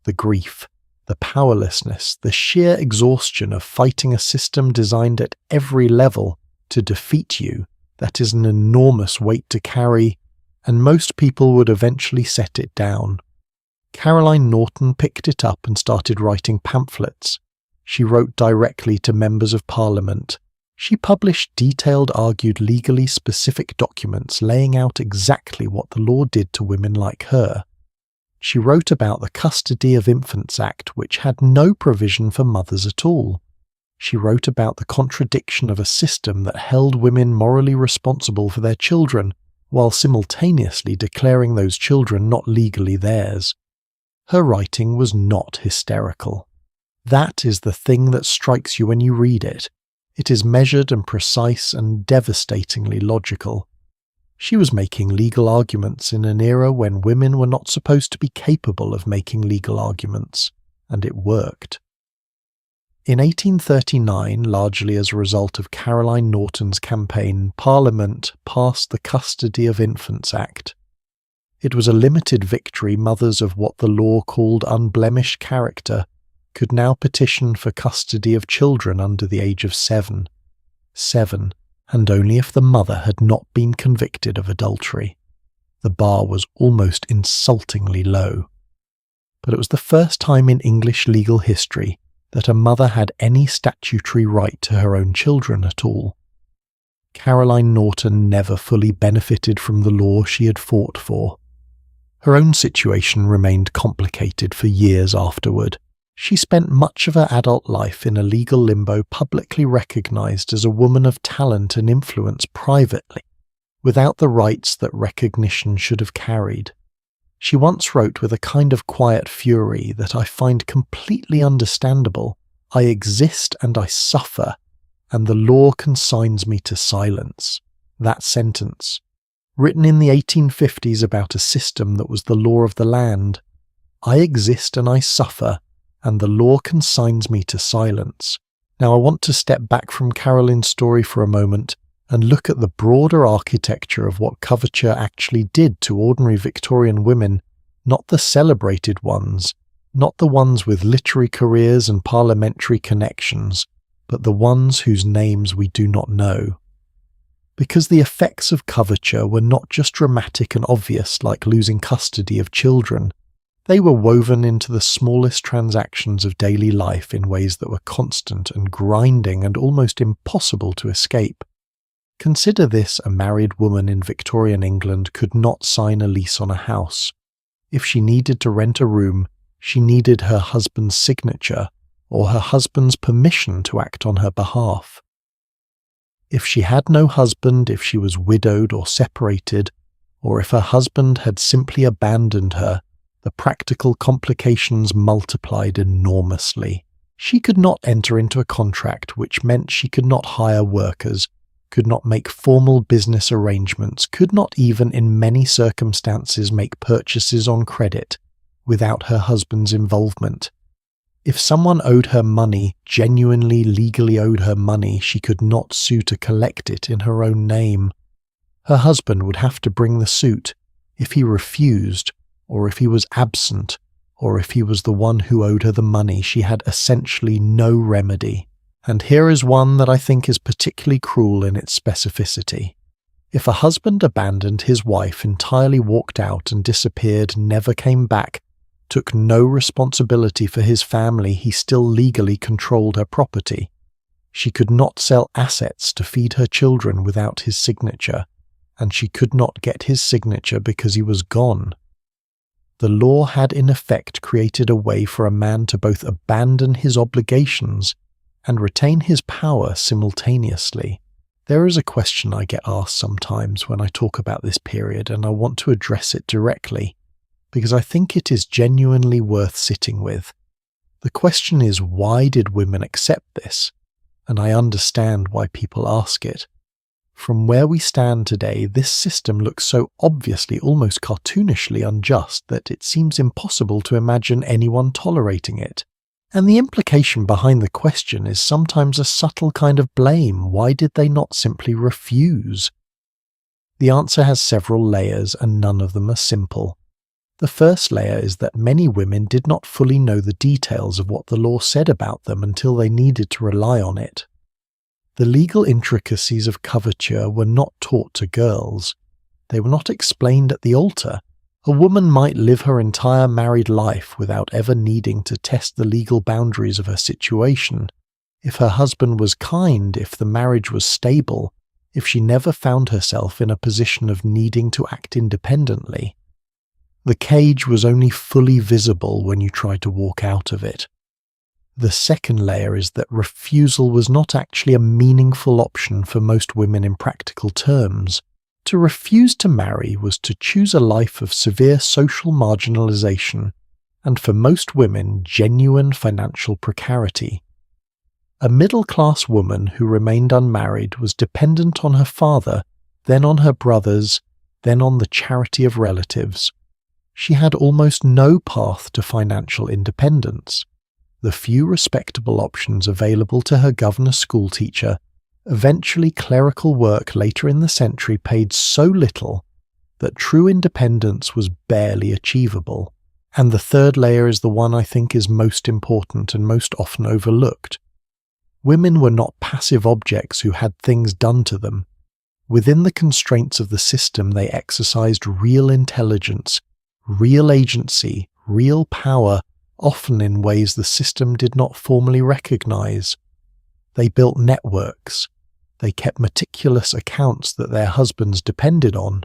The grief, the powerlessness, the sheer exhaustion of fighting a system designed at every level to defeat you, that is an enormous weight to carry, and most people would eventually set it down. Caroline Norton picked it up and started writing pamphlets. She wrote directly to members of Parliament. She published detailed, argued legally specific documents laying out exactly what the law did to women like her. She wrote about the Custody of Infants Act, which had no provision for mothers at all. She wrote about the contradiction of a system that held women morally responsible for their children, while simultaneously declaring those children not legally theirs. Her writing was not hysterical. That is the thing that strikes you when you read it. It is measured and precise and devastatingly logical. She was making legal arguments in an era when women were not supposed to be capable of making legal arguments, and it worked. In 1839, largely as a result of Caroline Norton's campaign, Parliament passed the Custody of Infants Act. It was a limited victory. Mothers of what the law called unblemished character could now petition for custody of children under the age of 7. 7, and only if the mother had not been convicted of adultery. The bar was almost insultingly low. But it was the first time in English legal history that a mother had any statutory right to her own children at all. Caroline Norton never fully benefited from the law she had fought for. Her own situation remained complicated for years afterward. She spent much of her adult life in a legal limbo, publicly recognized as a woman of talent and influence privately, without the rights that recognition should have carried. She once wrote with a kind of quiet fury that I find completely understandable, "I exist and I suffer, and the law consigns me to silence." That sentence, written in the 1850s about a system that was the law of the land. I exist and I suffer, and the law consigns me to silence. Now I want to step back from Carolyn's story for a moment and look at the broader architecture of what coverture actually did to ordinary Victorian women, not the celebrated ones, not the ones with literary careers and parliamentary connections, but the ones whose names we do not know. Because the effects of coverture were not just dramatic and obvious like losing custody of children, they were woven into the smallest transactions of daily life in ways that were constant and grinding and almost impossible to escape. Consider this: a married woman in Victorian England could not sign a lease on a house. If she needed to rent a room, she needed her husband's signature or her husband's permission to act on her behalf. If she had no husband, if she was widowed or separated, or if her husband had simply abandoned her, the practical complications multiplied enormously. She could not enter into a contract, which meant she could not hire workers, could not make formal business arrangements, could not even in many circumstances make purchases on credit without her husband's involvement. If someone owed her money, genuinely legally owed her money, she could not sue to collect it in her own name. Her husband would have to bring the suit. If he refused, or if he was absent, or if he was the one who owed her the money, she had essentially no remedy. And here is one that I think is particularly cruel in its specificity. If a husband abandoned his wife, entirely walked out and disappeared, never came back, took no responsibility for his family, he still legally controlled her property. She could not sell assets to feed her children without his signature, and she could not get his signature because he was gone. The law had in effect created a way for a man to both abandon his obligations and retain his power simultaneously. There is a question I get asked sometimes when I talk about this period, and I want to address it directly, because I think it is genuinely worth sitting with. The question is, why did women accept this? And I understand why people ask it. From where we stand today, this system looks so obviously, almost cartoonishly unjust that it seems impossible to imagine anyone tolerating it. And the implication behind the question is sometimes a subtle kind of blame. Why did they not simply refuse? The answer has several layers, and none of them are simple. The first layer is that many women did not fully know the details of what the law said about them until they needed to rely on it. The legal intricacies of coverture were not taught to girls. They were not explained at the altar. A woman might live her entire married life without ever needing to test the legal boundaries of her situation. If her husband was kind, if the marriage was stable, if she never found herself in a position of needing to act independently. The cage was only fully visible when you tried to walk out of it. The second layer is that refusal was not actually a meaningful option for most women in practical terms. To refuse to marry was to choose a life of severe social marginalization, and for most women, genuine financial precarity. A middle-class woman who remained unmarried was dependent on her father, then on her brothers, then on the charity of relatives. She had almost no path to financial independence. The few respectable options available to her governess schoolteacher, eventually clerical work later in the century, paid so little that true independence was barely achievable. And the third layer is the one I think is most important and most often overlooked. Women were not passive objects who had things done to them. Within the constraints of the system, they exercised real intelligence, real agency, real power, often in ways the system did not formally recognize. They built networks. They kept meticulous accounts that their husbands depended on.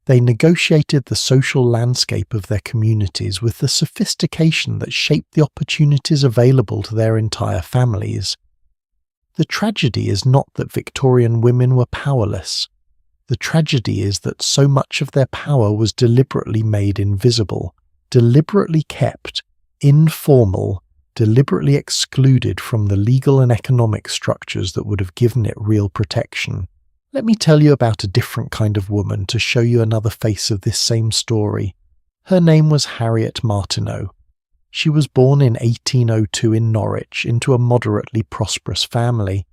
They negotiated the social landscape of their communities with the sophistication that shaped the opportunities available to their entire families. The tragedy is not that Victorian women were powerless. The tragedy is that so much of their power was deliberately made invisible, deliberately kept, informal, deliberately excluded from the legal and economic structures that would have given it real protection. Let me tell you about a different kind of woman to show you another face of this same story. Her name was Harriet Martineau. She was born in 1802 in Norwich into a moderately prosperous family.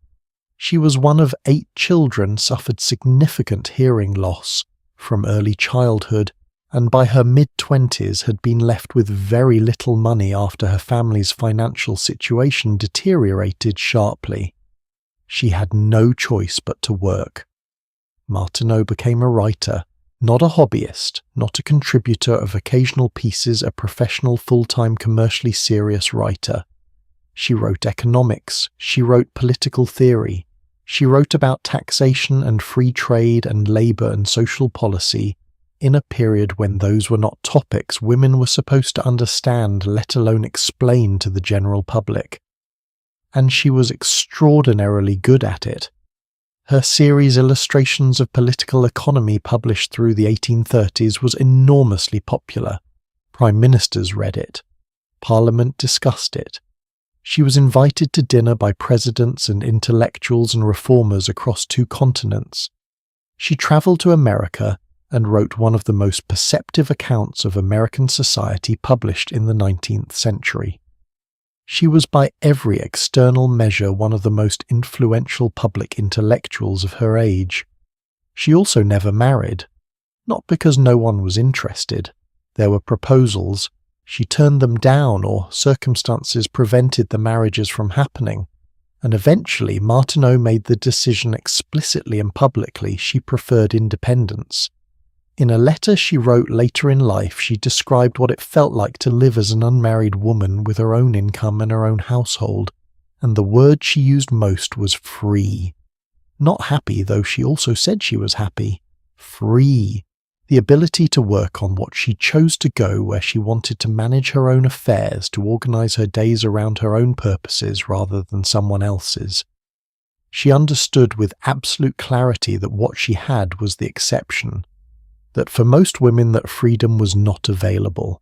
She was one of 8 children, suffered significant hearing loss from early childhood, and by her mid-20s had been left with very little money after her family's financial situation deteriorated sharply. She had no choice but to work. Martineau became a writer, not a hobbyist, not a contributor of occasional pieces, a professional, full-time, commercially serious writer. She wrote economics, she wrote political theory, she wrote about taxation and free trade and labour and social policy in a period when those were not topics women were supposed to understand, let alone explain to the general public. And she was extraordinarily good at it. Her series Illustrations of Political Economy, published through the 1830s, was enormously popular. Prime ministers read it. Parliament discussed it. She was invited to dinner by presidents and intellectuals and reformers across 2 continents. She travelled to America and wrote one of the most perceptive accounts of American society published in the 19th century. She was by every external measure one of the most influential public intellectuals of her age. She also never married, not because no one was interested. There were proposals. She turned them down, or circumstances prevented the marriages from happening, and eventually Martineau made the decision explicitly and publicly she preferred independence. In a letter she wrote later in life, she described what it felt like to live as an unmarried woman with her own income and her own household, and the word she used most was free. Not happy, though she also said she was happy. Free. The ability to work on what she chose, to go where she wanted, to manage her own affairs, to organise her days around her own purposes rather than someone else's. She understood with absolute clarity that what she had was the exception, that for most women that freedom was not available.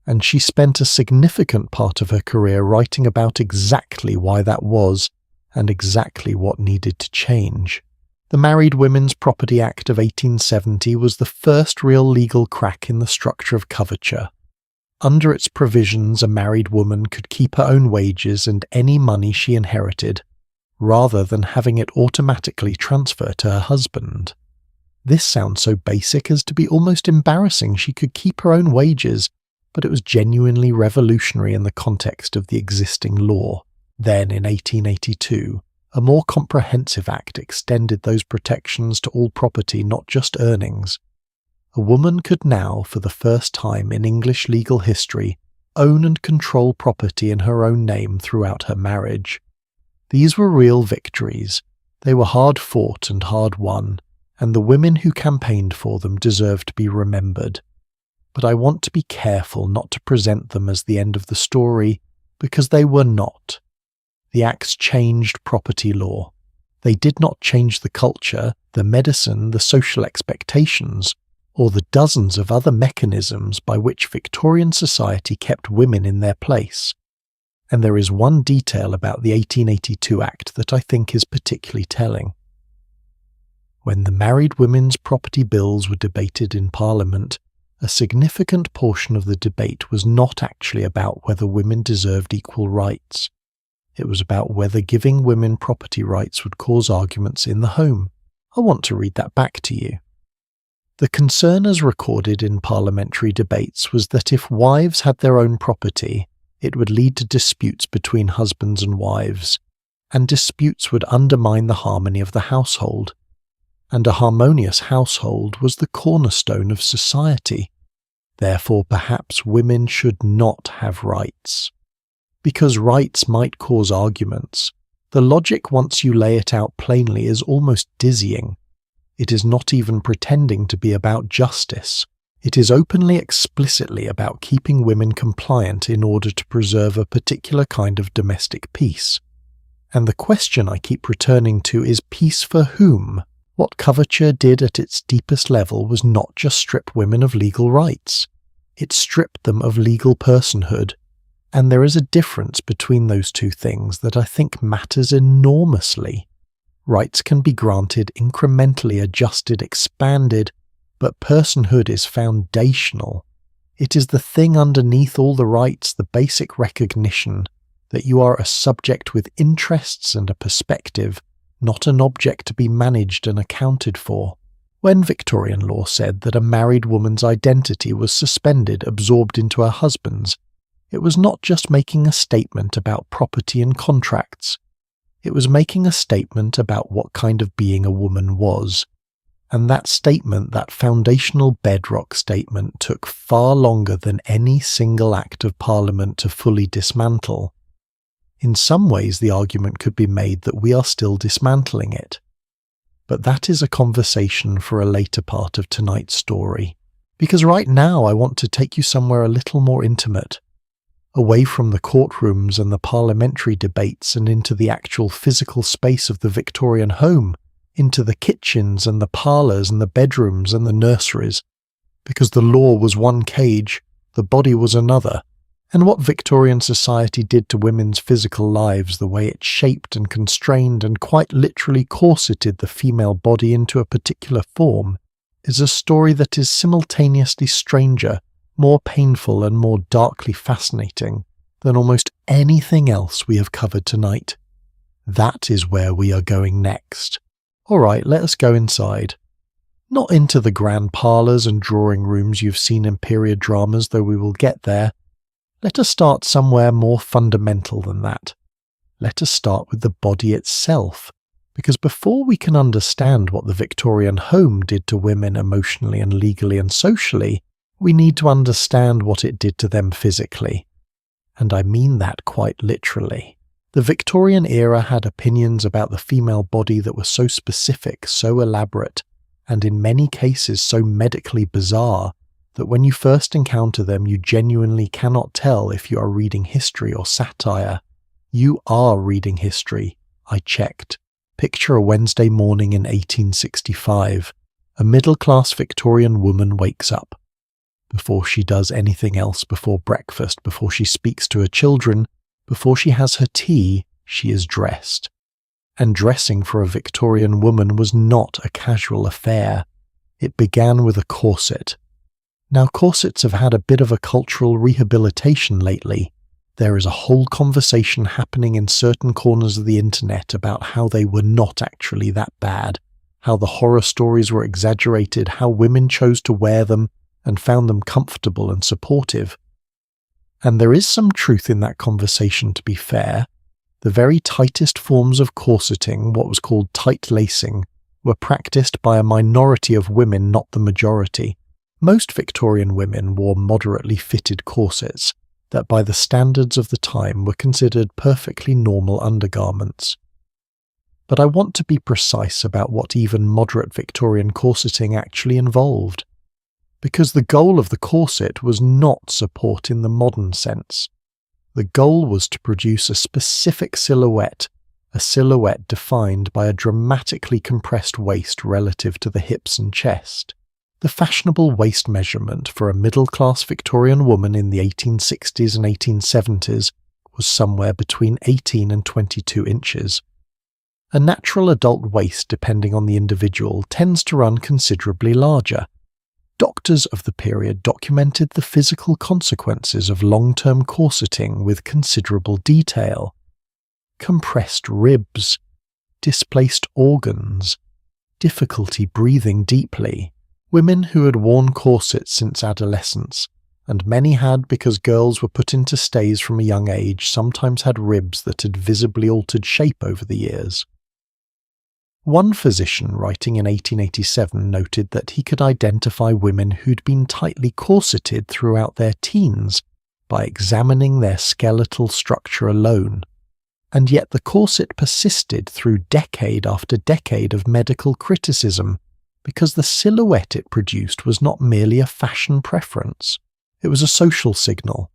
And she spent a significant part of her career writing about exactly why that was and exactly what needed to change. The Married Women's Property Act of 1870 was the first real legal crack in the structure of coverture. Under its provisions, a married woman could keep her own wages and any money she inherited, rather than having it automatically transfer to her husband. This sounds so basic as to be almost embarrassing. She could keep her own wages, but it was genuinely revolutionary in the context of the existing law. Then, in 1882, a more comprehensive act extended those protections to all property, not just earnings. A woman could now, for the first time in English legal history, own and control property in her own name throughout her marriage. These were real victories. They were hard fought and hard won, and the women who campaigned for them deserve to be remembered. But I want to be careful not to present them as the end of the story, because they were not. The acts changed property law. They did not change the culture, the medicine, the social expectations, or the dozens of other mechanisms by which Victorian society kept women in their place. And there is one detail about the 1882 Act that I think is particularly telling. When the Married Women's Property Bills were debated in Parliament, a significant portion of the debate was not actually about whether women deserved equal rights. It was about whether giving women property rights would cause arguments in the home. I want to read that back to you. The concern as recorded in parliamentary debates was that if wives had their own property, it would lead to disputes between husbands and wives, and disputes would undermine the harmony of the household. And a harmonious household was the cornerstone of society. Therefore, perhaps women should not have rights. Because rights might cause arguments, the logic, once you lay it out plainly, is almost dizzying. It is not even pretending to be about justice. It is openly, explicitly about keeping women compliant in order to preserve a particular kind of domestic peace. And the question I keep returning to is peace for whom? What coverture did at its deepest level was not just strip women of legal rights. It stripped them of legal personhood. And there is a difference between those two things that I think matters enormously. Rights can be granted, incrementally adjusted, expanded, but personhood is foundational. It is the thing underneath all the rights, the basic recognition that you are a subject with interests and a perspective, not an object to be managed and accounted for. When Victorian law said that a married woman's identity was suspended, absorbed into her husband's, it was not just making a statement about property and contracts. It was making a statement about what kind of being a woman was. And that statement, that foundational bedrock statement, took far longer than any single act of Parliament to fully dismantle. In some ways, the argument could be made that we are still dismantling it. But that is a conversation for a later part of tonight's story. Because right now I want to take you somewhere a little more intimate, away from the courtrooms and the parliamentary debates and into the actual physical space of the Victorian home, into the kitchens and the parlors and the bedrooms and the nurseries. Because the law was one cage, the body was another. And what Victorian society did to women's physical lives, the way it shaped and constrained and quite literally corseted the female body into a particular form, is a story that is simultaneously stranger, more painful and more darkly fascinating than almost anything else we have covered tonight. That is where we are going next. Alright, let us go inside. Not into the grand parlours and drawing rooms you've seen in period dramas, though we will get there. Let us start somewhere more fundamental than that. Let us start with the body itself, because before we can understand what the Victorian home did to women emotionally and legally and socially, we need to understand what it did to them physically. And I mean that quite literally. The Victorian era had opinions about the female body that were so specific, so elaborate, and in many cases so medically bizarre, that when you first encounter them you genuinely cannot tell if you are reading history or satire. You are reading history. I checked. Picture a Wednesday morning in 1865. A middle-class Victorian woman wakes up. Before she does anything else, before breakfast, before she speaks to her children, before she has her tea, she is dressed. And dressing for a Victorian woman was not a casual affair. It began with a corset. Now, corsets have had a bit of a cultural rehabilitation lately. There is a whole conversation happening in certain corners of the internet about how they were not actually that bad, how the horror stories were exaggerated, how women chose to wear them and found them comfortable and supportive. And there is some truth in that conversation, to be fair. The very tightest forms of corseting, what was called tight lacing, were practiced by a minority of women, not the majority. Most Victorian women wore moderately fitted corsets that by the standards of the time were considered perfectly normal undergarments. But I want to be precise about what even moderate Victorian corseting actually involved, because the goal of the corset was not support in the modern sense. The goal was to produce a specific silhouette, a silhouette defined by a dramatically compressed waist relative to the hips and chest. The fashionable waist measurement for a middle-class Victorian woman in the 1860s and 1870s was somewhere between 18 and 22 inches. A natural adult waist, depending on the individual, tends to run considerably larger. Doctors of the period documented the physical consequences of long-term corseting with considerable detail. Compressed ribs, displaced organs, difficulty breathing deeply. Women who had worn corsets since adolescence, and many had because girls were put into stays from a young age, sometimes had ribs that had visibly altered shape over the years. One physician writing in 1887 noted that he could identify women who'd been tightly corseted throughout their teens by examining their skeletal structure alone, and yet the corset persisted through decade after decade of medical criticism because the silhouette it produced was not merely a fashion preference. It was a social signal.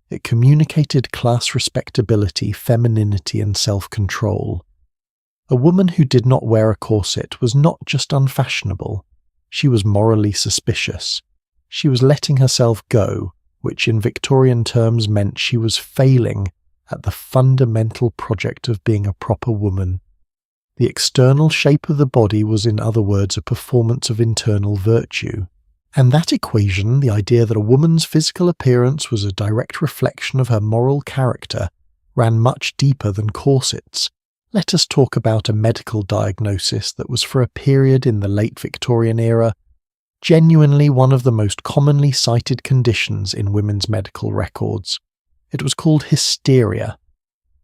It communicated class respectability, femininity, and self-control. A woman who did not wear a corset was not just unfashionable. She was morally suspicious. She was letting herself go, which in Victorian terms meant she was failing at the fundamental project of being a proper woman. The external shape of the body was, in other words, a performance of internal virtue. And that equation, the idea that a woman's physical appearance was a direct reflection of her moral character, ran much deeper than corsets. Let us talk about a medical diagnosis that was, for a period in the late Victorian era, genuinely one of the most commonly cited conditions in women's medical records. It was called hysteria.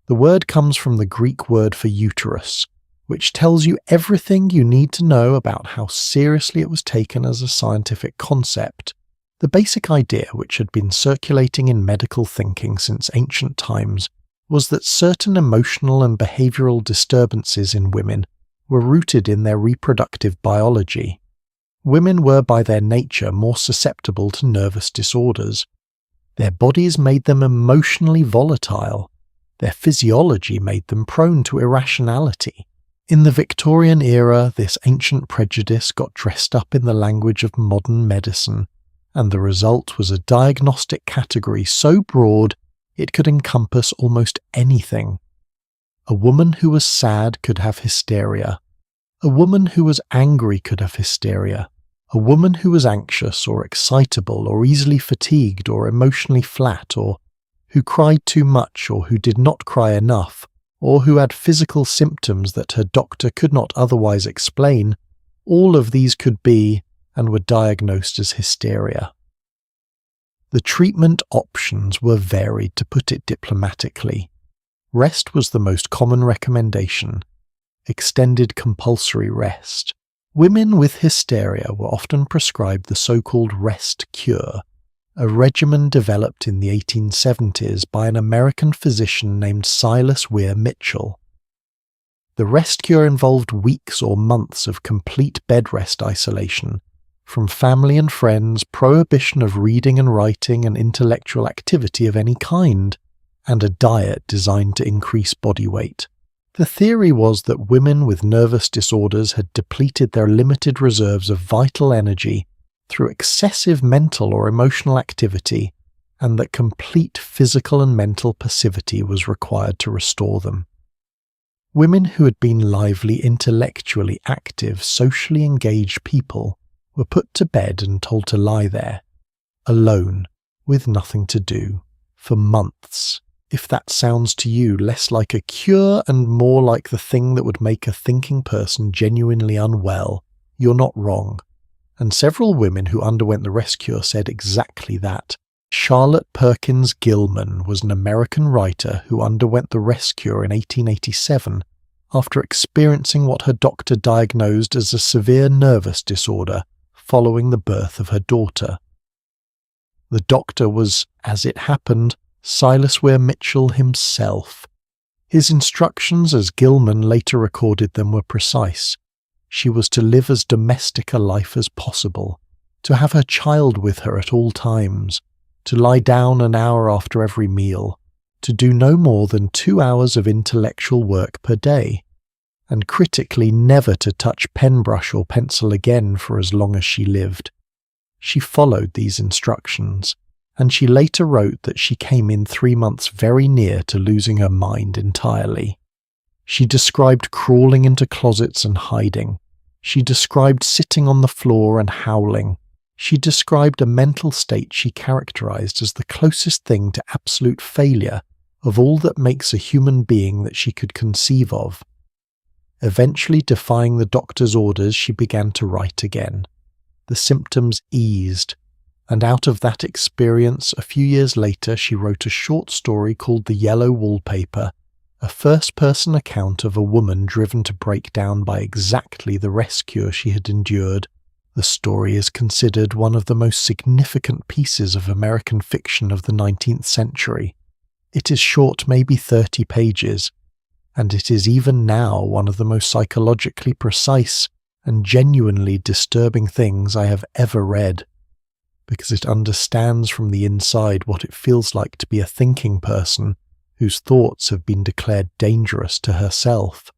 The word comes from the Greek word for uterus, which tells you everything you need to know about how seriously it was taken as a scientific concept. The basic idea, which had been circulating in medical thinking since ancient times, was that certain emotional and behavioral disturbances in women were rooted in their reproductive biology. Women were by their nature more susceptible to nervous disorders. Their bodies made them emotionally volatile. Their physiology made them prone to irrationality. In the Victorian era, this ancient prejudice got dressed up in the language of modern medicine, and the result was a diagnostic category so broad it could encompass almost anything. A woman who was sad could have hysteria. A woman who was angry could have hysteria. A woman who was anxious or excitable or easily fatigued or emotionally flat, or who cried too much or who did not cry enough, or who had physical symptoms that her doctor could not otherwise explain, all of these could be and were diagnosed as hysteria. The treatment options were varied, to put it diplomatically. Rest was the most common recommendation. Extended compulsory rest. Women with hysteria were often prescribed the so-called rest cure, a regimen developed in the 1870s by an American physician named Silas Weir Mitchell. The rest cure involved weeks or months of complete bed rest isolation from family and friends, prohibition of reading and writing and intellectual activity of any kind, and a diet designed to increase body weight. The theory was that women with nervous disorders had depleted their limited reserves of vital energy through excessive mental or emotional activity, and that complete physical and mental passivity was required to restore them. Women who had been lively, intellectually active, socially engaged people were put to bed and told to lie there, alone, with nothing to do, for months. If that sounds to you less like a cure and more like the thing that would make a thinking person genuinely unwell, you're not wrong. And several women who underwent the rest cure said exactly that. Charlotte Perkins Gilman was an American writer who underwent the rest cure in 1887 after experiencing what her doctor diagnosed as a severe nervous disorder following the birth of her daughter. The doctor was, as it happened, Silas Weir Mitchell himself. His instructions, as Gilman later recorded them, were precise. She was to live as domestic a life as possible, to have her child with her at all times, to lie down an hour after every meal, to do no more than 2 hours of intellectual work per day, and critically never to touch pen brush or pencil again for as long as she lived. She followed these instructions, and she later wrote that she came in 3 months very near to losing her mind entirely. She described crawling into closets and hiding. She described sitting on the floor and howling. She described a mental state she characterized as the closest thing to absolute failure of all that makes a human being that she could conceive of. Eventually defying the doctor's orders, she began to write again. The symptoms eased, and out of that experience, a few years later, she wrote a short story called The Yellow Wallpaper, a first-person account of a woman driven to break down by exactly the rest cure she had endured. The story is considered one of the most significant pieces of American fiction of the 19th century. It is short, maybe 30 pages, and it is even now one of the most psychologically precise and genuinely disturbing things I have ever read, because it understands from the inside what it feels like to be a thinking person whose thoughts have been declared dangerous to herself.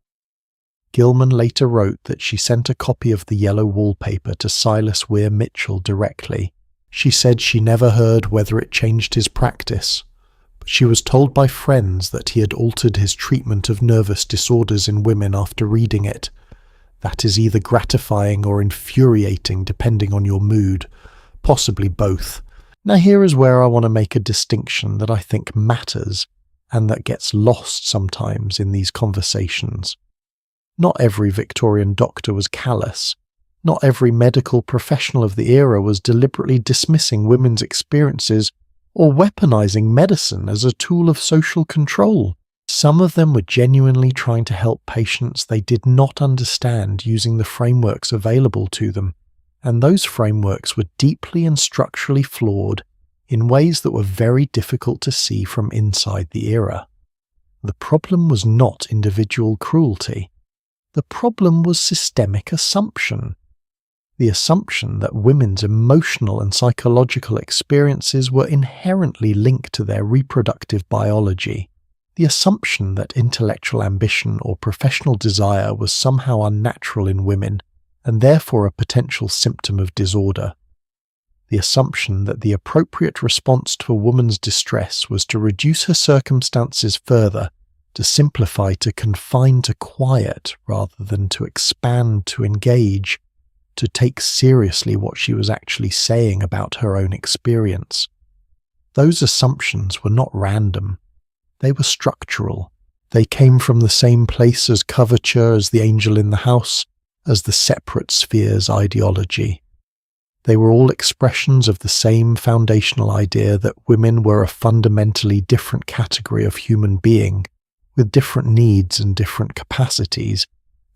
Gilman later wrote that she sent a copy of the yellow wallpaper to Silas Weir Mitchell directly. She said she never heard whether it changed his practice, but she was told by friends that he had altered his treatment of nervous disorders in women after reading it. That is either gratifying or infuriating depending on your mood, possibly both. Now here is where I want to make a distinction that I think matters and that gets lost sometimes in these conversations. Not every Victorian doctor was callous. Not every medical professional of the era was deliberately dismissing women's experiences or weaponizing medicine as a tool of social control. Some of them were genuinely trying to help patients they did not understand using the frameworks available to them, and those frameworks were deeply and structurally flawed in ways that were very difficult to see from inside the era. The problem was not individual cruelty. The problem was systemic assumption. The assumption that women's emotional and psychological experiences were inherently linked to their reproductive biology. The assumption that intellectual ambition or professional desire was somehow unnatural in women and therefore a potential symptom of disorder. The assumption that the appropriate response to a woman's distress was to reduce her circumstances further, to simplify, to confine, to quiet, rather than to expand, to engage, to take seriously what she was actually saying about her own experience. Those assumptions were not random. They were structural. They came from the same place as coverture, as the angel in the house, as the separate spheres ideology. They were all expressions of the same foundational idea that women were a fundamentally different category of human being, with different needs and different capacities,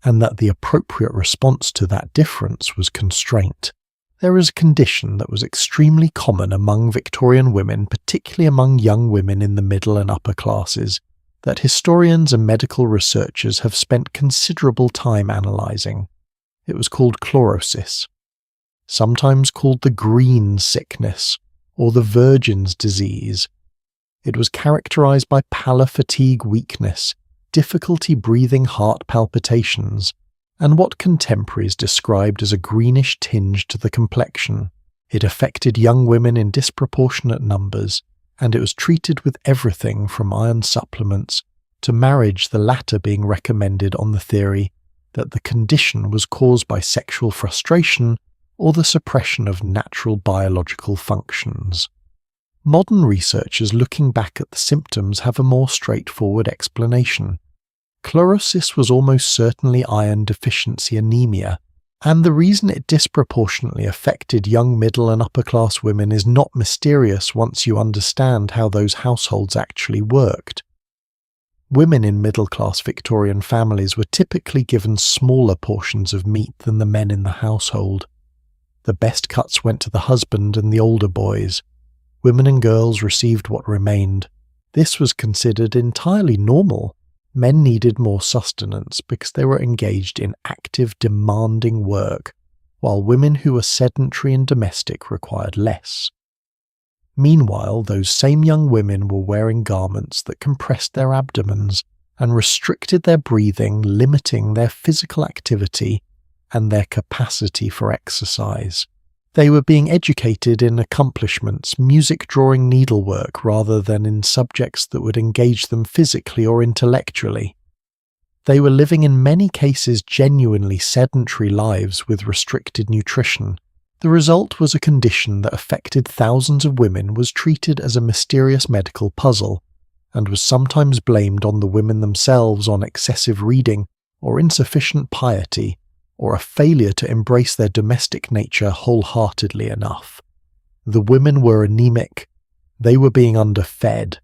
and that the appropriate response to that difference was constraint. There is a condition that was extremely common among Victorian women, particularly among young women in the middle and upper classes, that historians and medical researchers have spent considerable time analysing. It was called chlorosis, sometimes called the green sickness or the virgin's disease. It was characterized by pallor, fatigue, weakness, difficulty breathing, heart palpitations, and what contemporaries described as a greenish tinge to the complexion. It affected young women in disproportionate numbers, and it was treated with everything from iron supplements to marriage, the latter being recommended on the theory that the condition was caused by sexual frustration or the suppression of natural biological functions. Modern researchers looking back at the symptoms have a more straightforward explanation. Chlorosis was almost certainly iron deficiency anemia, and the reason it disproportionately affected young middle and upper class women is not mysterious once you understand how those households actually worked. Women in middle-class Victorian families were typically given smaller portions of meat than the men in the household. The best cuts went to the husband and the older boys. Women and girls received what remained. This was considered entirely normal. Men needed more sustenance because they were engaged in active, demanding work, while women who were sedentary and domestic required less. Meanwhile, those same young women were wearing garments that compressed their abdomens and restricted their breathing, limiting their physical activity and their capacity for exercise. They were being educated in accomplishments, music, drawing, needlework, rather than in subjects that would engage them physically or intellectually. They were living in many cases genuinely sedentary lives with restricted nutrition. The result was a condition that affected thousands of women, was treated as a mysterious medical puzzle, and was sometimes blamed on the women themselves, on excessive reading or insufficient piety, or a failure to embrace their domestic nature wholeheartedly enough. The women were anemic, they were being underfed,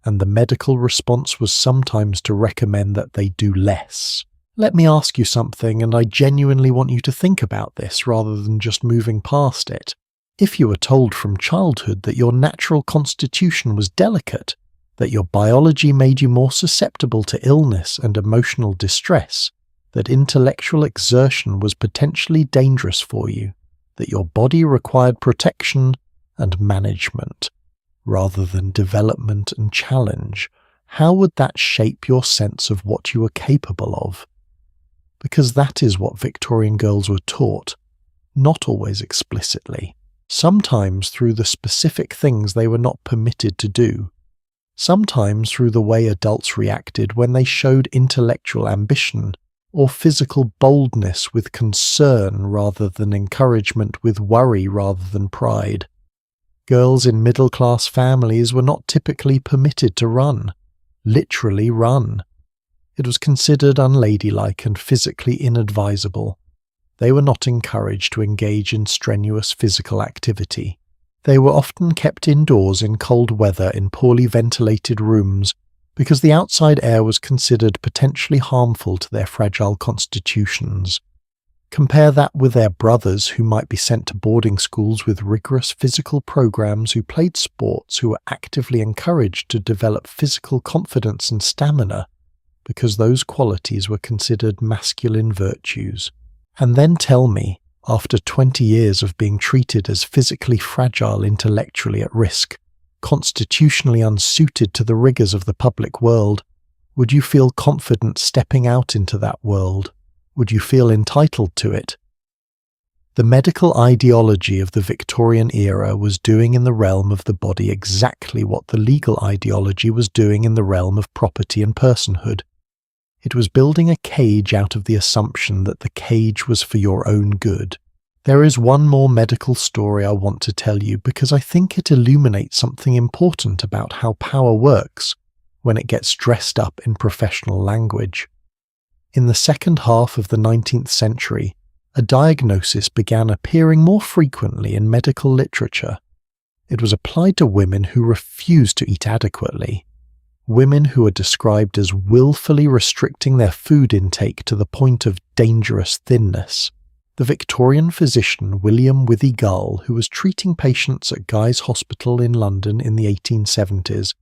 and the medical response was sometimes to recommend that they do less. Let me ask you something, and I genuinely want you to think about this rather than just moving past it. If you were told from childhood that your natural constitution was delicate, that your biology made you more susceptible to illness and emotional distress, that intellectual exertion was potentially dangerous for you, that your body required protection and management, rather than development and challenge, how would that shape your sense of what you were capable of? Because that is what Victorian girls were taught, not always explicitly, sometimes through the specific things they were not permitted to do, sometimes through the way adults reacted when they showed intellectual ambition or physical boldness with concern rather than encouragement, with worry rather than pride. Girls in middle-class families were not typically permitted to run, literally run. It was considered unladylike and physically inadvisable. They were not encouraged to engage in strenuous physical activity. They were often kept indoors in cold weather in poorly ventilated rooms because the outside air was considered potentially harmful to their fragile constitutions. Compare that with their brothers who might be sent to boarding schools with rigorous physical programs, who played sports, who were actively encouraged to develop physical confidence and stamina because those qualities were considered masculine virtues. And then tell me, after 20 years of being treated as physically fragile, intellectually at risk, constitutionally unsuited to the rigours of the public world, would you feel confident stepping out into that world? Would you feel entitled to it? The medical ideology of the Victorian era was doing in the realm of the body exactly what the legal ideology was doing in the realm of property and personhood. It was building a cage out of the assumption that the cage was for your own good. There is one more medical story I want to tell you because I think it illuminates something important about how power works when it gets dressed up in professional language. In the second half of the 19th century, a diagnosis began appearing more frequently in medical literature. It was applied to women who refused to eat adequately, women who are described as willfully restricting their food intake to the point of dangerous thinness. The Victorian physician William Withy Gull, who was treating patients at Guy's Hospital in London in the 1870s,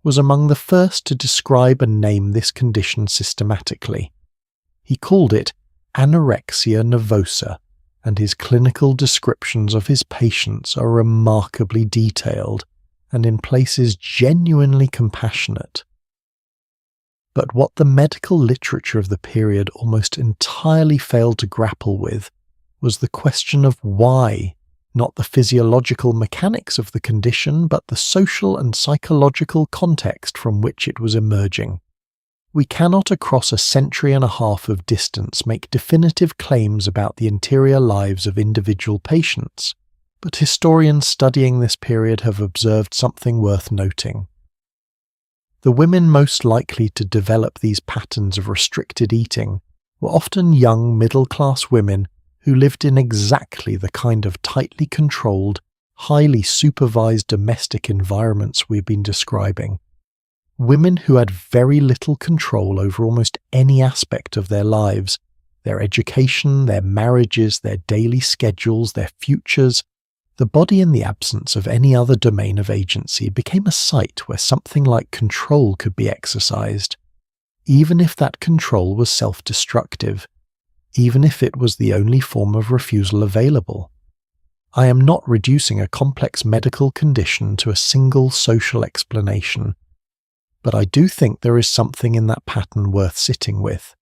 was among the first to describe and name this condition systematically. He called it anorexia nervosa, and his clinical descriptions of his patients are remarkably detailed and in places genuinely compassionate. But what the medical literature of the period almost entirely failed to grapple with was the question of why, not the physiological mechanics of the condition, but the social and psychological context from which it was emerging. We cannot across a century and a half of distance make definitive claims about the interior lives of individual patients, but historians studying this period have observed something worth noting. The women most likely to develop these patterns of restricted eating were often young middle-class women who lived in exactly the kind of tightly controlled, highly supervised domestic environments we've been describing. Women who had very little control over almost any aspect of their lives, their education, their marriages, their daily schedules, their futures. The body, in the absence of any other domain of agency, became a site where something like control could be exercised, even if that control was self-destructive, even if it was the only form of refusal available. I am not reducing a complex medical condition to a single social explanation, but I do think there is something in that pattern worth sitting with.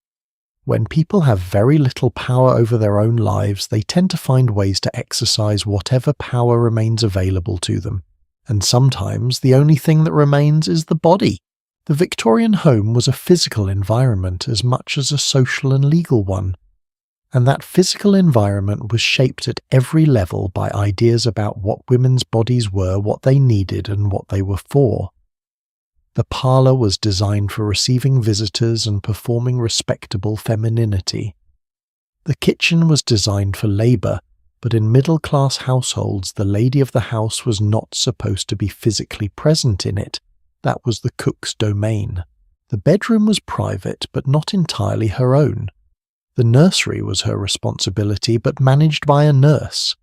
When people have very little power over their own lives, they tend to find ways to exercise whatever power remains available to them, and sometimes the only thing that remains is the body. The Victorian home was a physical environment as much as a social and legal one, and that physical environment was shaped at every level by ideas about what women's bodies were, what they needed, and what they were for. The parlour was designed for receiving visitors and performing respectable femininity. The kitchen was designed for labour, but in middle-class households the lady of the house was not supposed to be physically present in it. That was the cook's domain. The bedroom was private, but not entirely her own. The nursery was her responsibility, but managed by a nurse.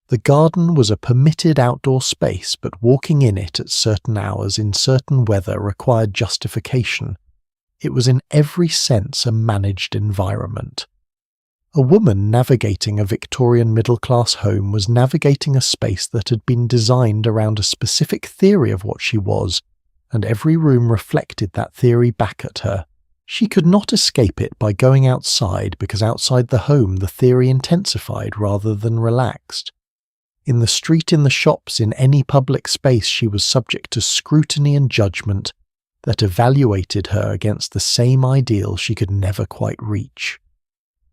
The garden was a permitted outdoor space, but walking in it at certain hours in certain weather required justification. It was in every sense a managed environment. A woman navigating a Victorian middle-class home was navigating a space that had been designed around a specific theory of what she was, and every room reflected that theory back at her. She could not escape it by going outside, because outside the home the theory intensified rather than relaxed. In the street, in the shops, in any public space, she was subject to scrutiny and judgment that evaluated her against the same ideal she could never quite reach.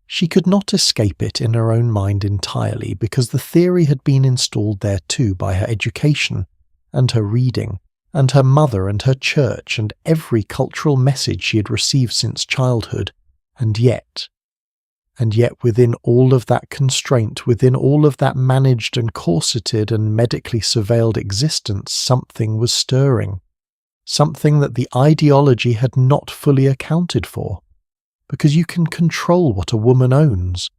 She could not escape it in her own mind entirely, because the theory had been installed there too by her education and her reading, and her mother and her church and every cultural message she had received since childhood, and yet within all of that constraint, within all of that managed and corseted and medically surveilled existence, something was stirring, something that the ideology had not fully accounted for. Because you can control what a woman owns,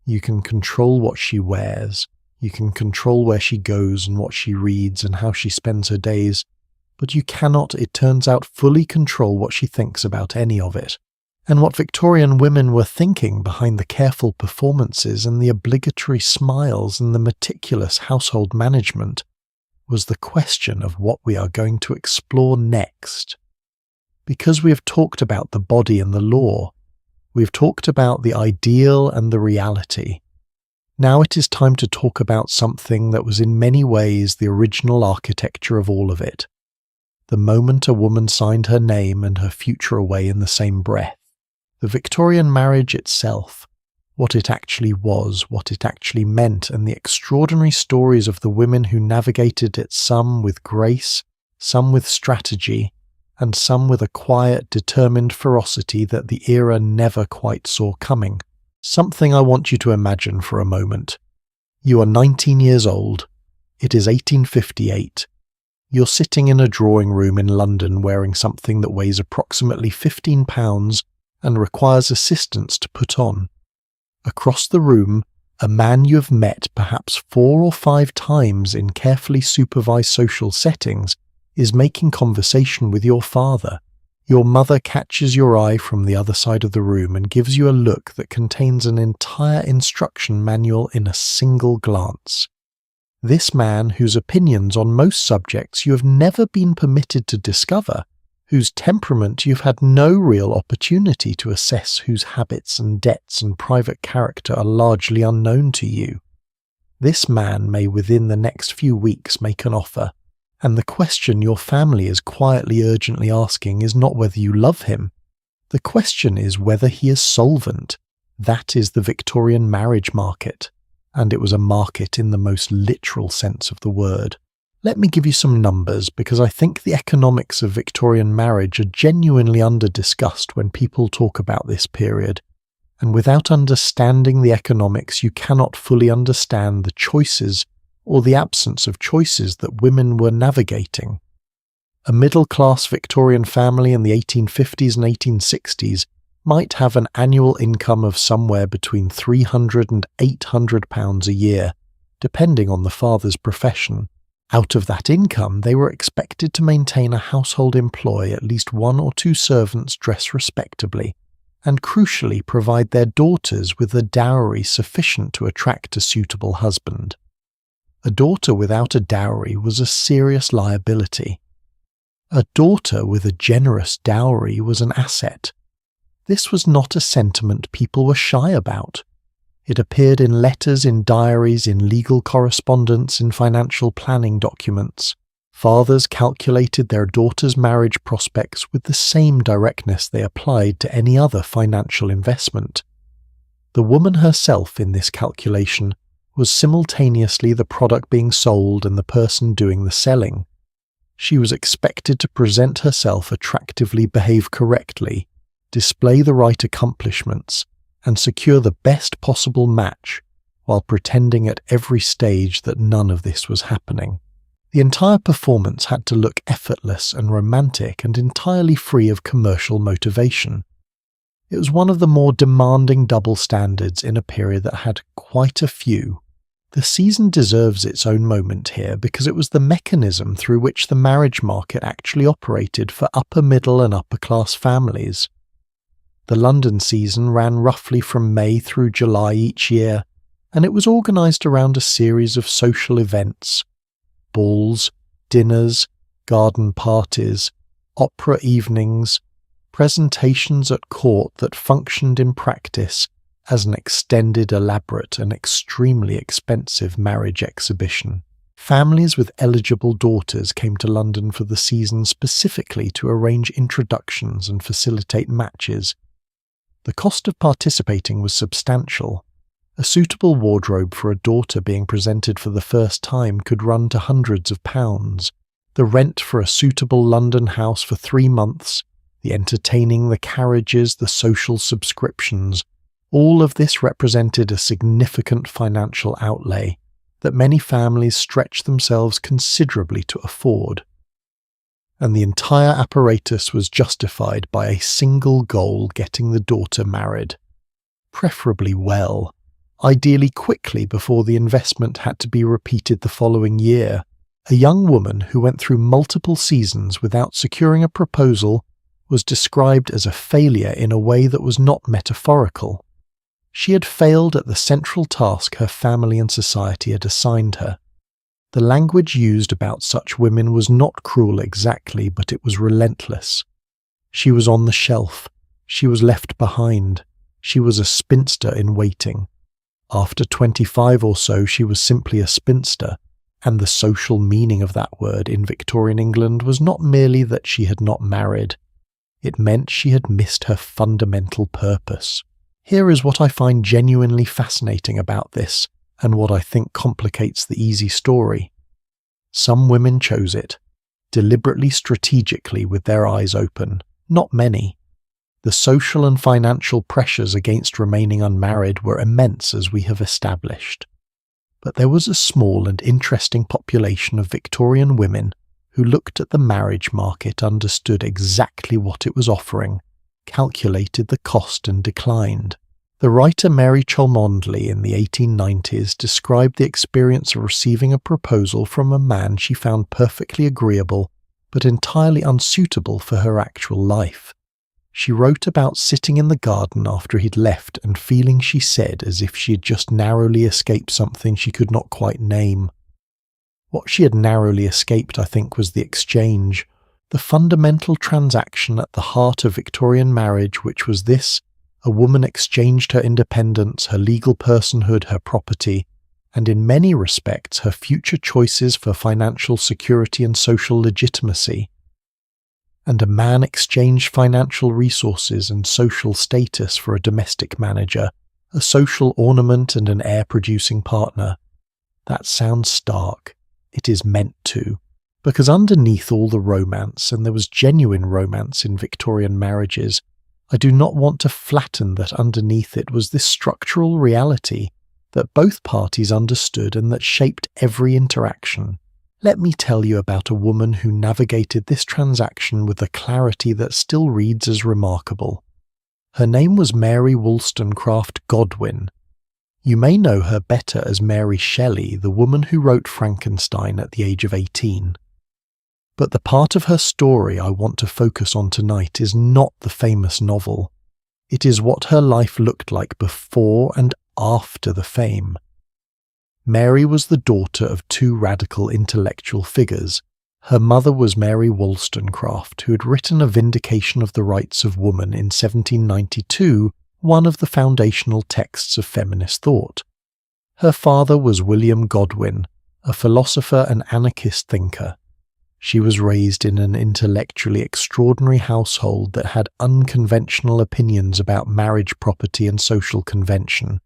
you can control what she wears, you can control where she goes and what she reads and how she spends her days, but you cannot, it turns out, fully control what she thinks about any of it. And what Victorian women were thinking behind the careful performances and the obligatory smiles and the meticulous household management was the question of what we are going to explore next. Because we have talked about the body and the law, we've talked about the ideal and the reality. Now it is time to talk about something that was in many ways the original architecture of all of it. The moment a woman signed her name and her future away in the same breath. The Victorian marriage itself, what it actually was, what it actually meant, and the extraordinary stories of the women who navigated it, some with grace, some with strategy, and some with a quiet, determined ferocity that the era never quite saw coming. Something I want you to imagine for a moment. You are 19 years old. It is 1858. You're sitting in a drawing room in London wearing something that weighs approximately 15 pounds and requires assistance to put on. Across the room, a man you have met perhaps 4 or 5 times in carefully supervised social settings is making conversation with your father. Your mother catches your eye from the other side of the room and gives you a look that contains an entire instruction manual in a single glance. This man, whose opinions on most subjects you have never been permitted to discover, whose temperament you've had no real opportunity to assess, whose habits and debts and private character are largely unknown to you. This man may within the next few weeks make an offer, and the question your family is quietly urgently asking is not whether you love him. The question is whether he is solvent. That is the Victorian marriage market, and it was a market in the most literal sense of the word. Let me give you some numbers, because I think the economics of Victorian marriage are genuinely under-discussed when people talk about this period, and without understanding the economics you cannot fully understand the choices or the absence of choices that women were navigating. A middle-class Victorian family in the 1850s and 1860s might have an annual income of somewhere between £300 and £800 a year, depending on the father's profession. Out of that income, they were expected to maintain a household, employ at least 1 or 2 servants, dress respectably, and crucially provide their daughters with a dowry sufficient to attract a suitable husband. A daughter without a dowry was a serious liability. A daughter with a generous dowry was an asset. This was not a sentiment people were shy about. It appeared in letters, in diaries, in legal correspondence, in financial planning documents. Fathers calculated their daughters' marriage prospects with the same directness they applied to any other financial investment. The woman herself in this calculation was simultaneously the product being sold and the person doing the selling. She was expected to present herself attractively, behave correctly, display the right accomplishments, and secure the best possible match, while pretending at every stage that none of this was happening. The entire performance had to look effortless and romantic and entirely free of commercial motivation. It was one of the more demanding double standards in a period that had quite a few. The season deserves its own moment here because it was the mechanism through which the marriage market actually operated for upper middle and upper class families. The London season ran roughly from May through July each year, and it was organised around a series of social events: balls, dinners, garden parties, opera evenings, presentations at court that functioned in practice as an extended, elaborate and extremely expensive marriage exhibition. Families with eligible daughters came to London for the season specifically to arrange introductions and facilitate matches. The cost of participating was substantial. A suitable wardrobe for a daughter being presented for the first time could run to hundreds of pounds. The rent for a suitable London house for 3 months, the entertaining, the carriages, the social subscriptions, all of this represented a significant financial outlay that many families stretched themselves considerably to afford. And the entire apparatus was justified by a single goal: getting the daughter married. Preferably well, ideally quickly before the investment had to be repeated the following year. A young woman who went through multiple seasons without securing a proposal was described as a failure in a way that was not metaphorical. She had failed at the central task her family and society had assigned her. The language used about such women was not cruel exactly, but it was relentless. She was on the shelf. She was left behind. She was a spinster in waiting. After 25 or so, she was simply a spinster, and the social meaning of that word in Victorian England was not merely that she had not married. It meant she had missed her fundamental purpose. Here is what I find genuinely fascinating about this, and what I think complicates the easy story. Some women chose it, deliberately, strategically, with their eyes open. Not many. The social and financial pressures against remaining unmarried were immense, as we have established. But there was a small and interesting population of Victorian women who looked at the marriage market, understood exactly what it was offering, calculated the cost and declined. The writer Mary Cholmondeley in the 1890s described the experience of receiving a proposal from a man she found perfectly agreeable but entirely unsuitable for her actual life. She wrote about sitting in the garden after he'd left and feeling, she said, as if she had just narrowly escaped something she could not quite name. What she had narrowly escaped, I think, was the exchange, the fundamental transaction at the heart of Victorian marriage, which was this: a woman exchanged her independence, her legal personhood, her property, and in many respects her future choices for financial security and social legitimacy. And a man exchanged financial resources and social status for a domestic manager, a social ornament and an heir-producing partner. That sounds stark. It is meant to. Because underneath all the romance, and there was genuine romance in Victorian marriages, I do not want to flatten that underneath it was this structural reality that both parties understood and that shaped every interaction. Let me tell you about a woman who navigated this transaction with a clarity that still reads as remarkable. Her name was Mary Wollstonecraft Godwin. You may know her better as Mary Shelley, the woman who wrote Frankenstein at the age of 18. But the part of her story I want to focus on tonight is not the famous novel. It is what her life looked like before and after the fame. Mary was the daughter of two radical intellectual figures. Her mother was Mary Wollstonecraft, who had written A Vindication of the Rights of Woman in 1792, one of the foundational texts of feminist thought. Her father was William Godwin, a philosopher and anarchist thinker. She was raised in an intellectually extraordinary household that had unconventional opinions about marriage, property, and social convention.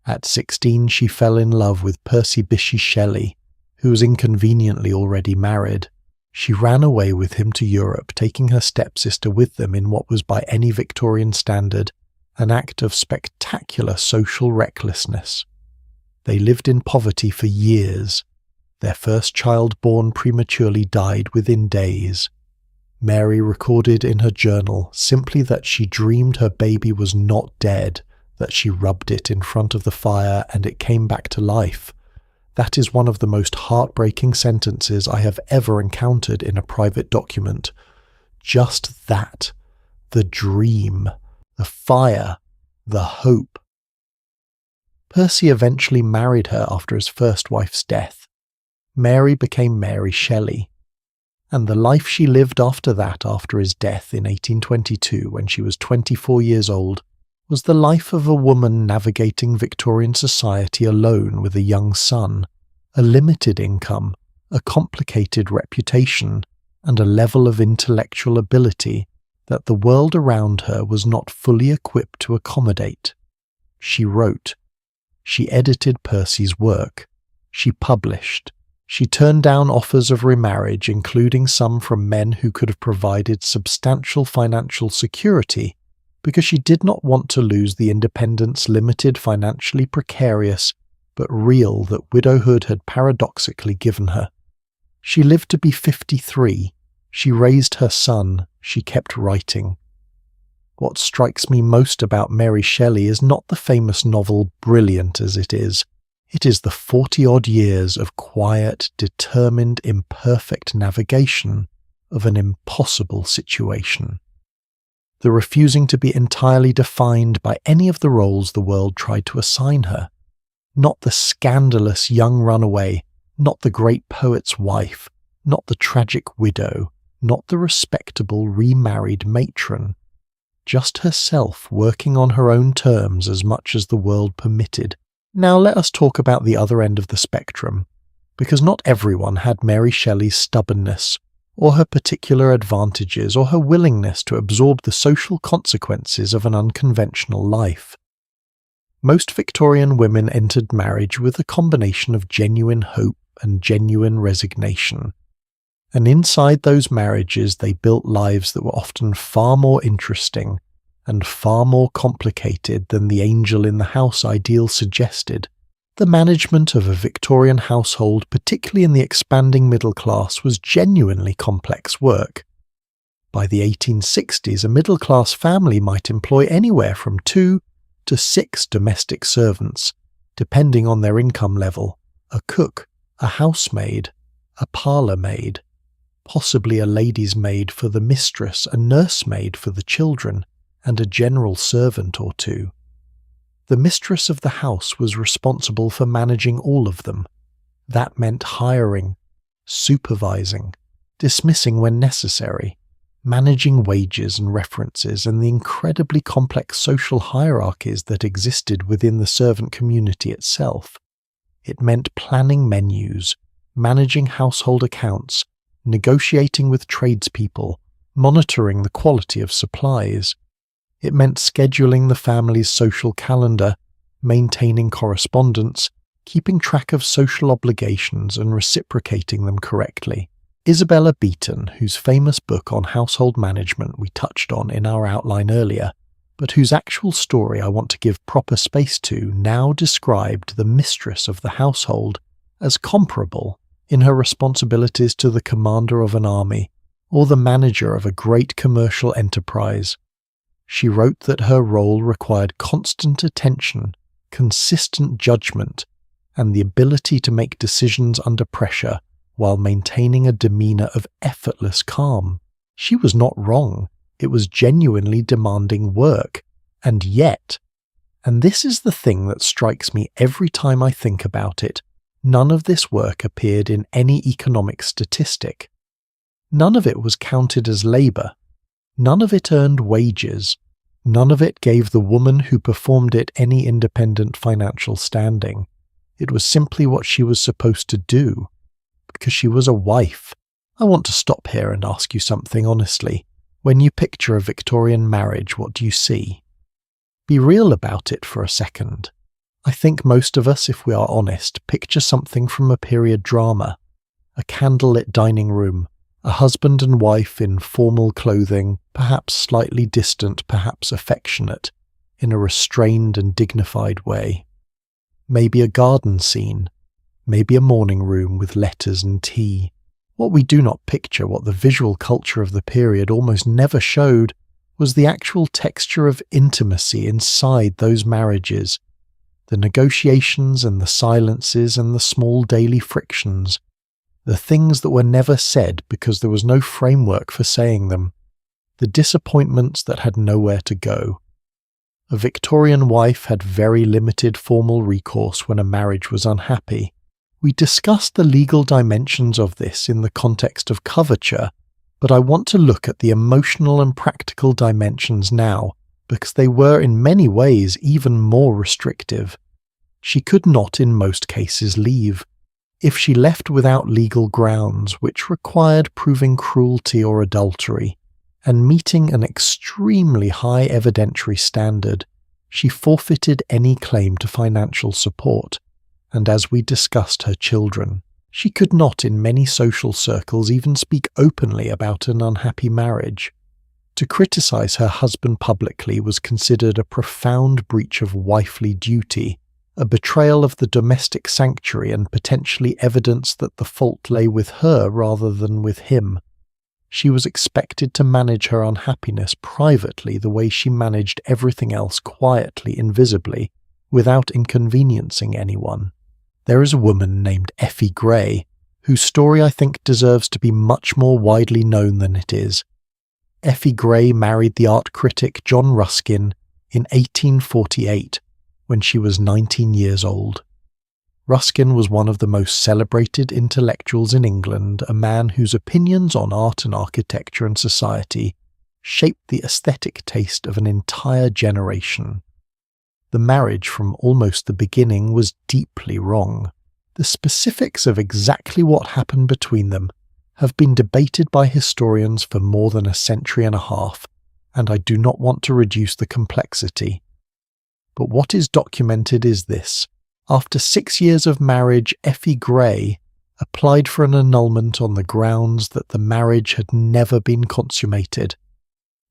At 16, she fell in love with Percy Bysshe Shelley, who was inconveniently already married. She ran away with him to Europe, taking her stepsister with them in what was by any Victorian standard an act of spectacular social recklessness. They lived in poverty for years. Their first child, born prematurely, died within days. Mary recorded in her journal simply that she dreamed her baby was not dead, that she rubbed it in front of the fire and it came back to life. That is one of the most heartbreaking sentences I have ever encountered in a private document. Just that. The dream. the fire, the hope. Percy eventually married her after his first wife's death. Mary became Mary Shelley, and the life she lived after that, after his death in 1822 when she was 24 years old, was the life of a woman navigating Victorian society alone with a young son, a limited income, a complicated reputation, and a level of intellectual ability that the world around her was not fully equipped to accommodate. She wrote. She edited Percy's work. She published. She turned down offers of remarriage, including some from men who could have provided substantial financial security, because she did not want to lose the independence limited, financially precarious, but real that widowhood had paradoxically given her. She lived to be 53. She raised her son. She kept writing. What strikes me most about Mary Shelley is not the famous novel, brilliant as it is. It is the 40-odd years of quiet, determined, imperfect navigation of an impossible situation. The refusing to be entirely defined by any of the roles the world tried to assign her. Not the scandalous young runaway, not the great poet's wife, not the tragic widow, not the respectable remarried matron. Just herself working on her own terms as much as the world permitted. Now let us talk about the other end of the spectrum, because not everyone had Mary Shelley's stubbornness, or her particular advantages, or her willingness to absorb the social consequences of an unconventional life. Most Victorian women entered marriage with a combination of genuine hope and genuine resignation. And inside those marriages they built lives that were often far more interesting and far more complicated than the angel in the house ideal suggested. The management of a Victorian household, particularly in the expanding middle class, was genuinely complex work. By the 1860s, a middle-class family might employ anywhere from 2 to 6 domestic servants, depending on their income level, a cook, a housemaid, a parlour maid, possibly a lady's maid for the mistress, a nursemaid for the children, and a general servant or 2. The mistress of the house was responsible for managing all of them. That meant hiring, supervising, dismissing when necessary, managing wages and references and the incredibly complex social hierarchies that existed within the servant community itself. It meant planning menus, managing household accounts, negotiating with tradespeople, monitoring the quality of supplies. It meant scheduling the family's social calendar, maintaining correspondence, keeping track of social obligations and reciprocating them correctly. Isabella Beeton, whose famous book on household management we touched on in our outline earlier, but whose actual story I want to give proper space to, now described the mistress of the household as comparable in her responsibilities to the commander of an army or the manager of a great commercial enterprise. She wrote that her role required constant attention, consistent judgment, and the ability to make decisions under pressure while maintaining a demeanour of effortless calm. She was not wrong. It was genuinely demanding work. And yet, and this is the thing that strikes me every time I think about it, none of this work appeared in any economic statistic. None of it was counted as labour. None of it earned wages. None of it gave the woman who performed it any independent financial standing. It was simply what she was supposed to do, because she was a wife. I want to stop here and ask you something honestly. When you picture a Victorian marriage, what do you see? Be real about it for a second. I think most of us, if we are honest, picture something from a period drama. A candlelit dining room, a husband and wife in formal clothing, perhaps slightly distant, perhaps affectionate, in a restrained and dignified way. Maybe a garden scene, maybe a morning room with letters and tea. What we do not picture, what the visual culture of the period almost never showed, was the actual texture of intimacy inside those marriages, the negotiations and the silences and the small daily frictions, the things that were never said because there was no framework for saying them, the disappointments that had nowhere to go, A Victorian wife had very limited formal recourse when a marriage was unhappy. We discussed the legal dimensions of this in the context of coverture, but I want to look at the emotional and practical dimensions now, because they were in many ways even more restrictive. She could not in most cases leave. If she left without legal grounds, which required proving cruelty or adultery, and meeting an extremely high evidentiary standard, she forfeited any claim to financial support, and as we discussed her children, she could not in many social circles even speak openly about an unhappy marriage. To criticize her husband publicly was considered a profound breach of wifely duty, a betrayal of the domestic sanctuary and potentially evidence that the fault lay with her rather than with him. She was expected to manage her unhappiness privately the way she managed everything else quietly, invisibly, without inconveniencing anyone. There is a woman named Effie Gray, whose story I think deserves to be much more widely known than it is. Effie Gray married the art critic John Ruskin in 1848, when she was 19 years old. Ruskin was one of the most celebrated intellectuals in England, a man whose opinions on art and architecture and society shaped the aesthetic taste of an entire generation. The marriage from almost the beginning was deeply wrong. The specifics of exactly what happened between them have been debated by historians for more than a century and a half, and I do not want to reduce the complexity. But what is documented is this. After 6 years of marriage, Effie Gray applied for an annulment on the grounds that the marriage had never been consummated.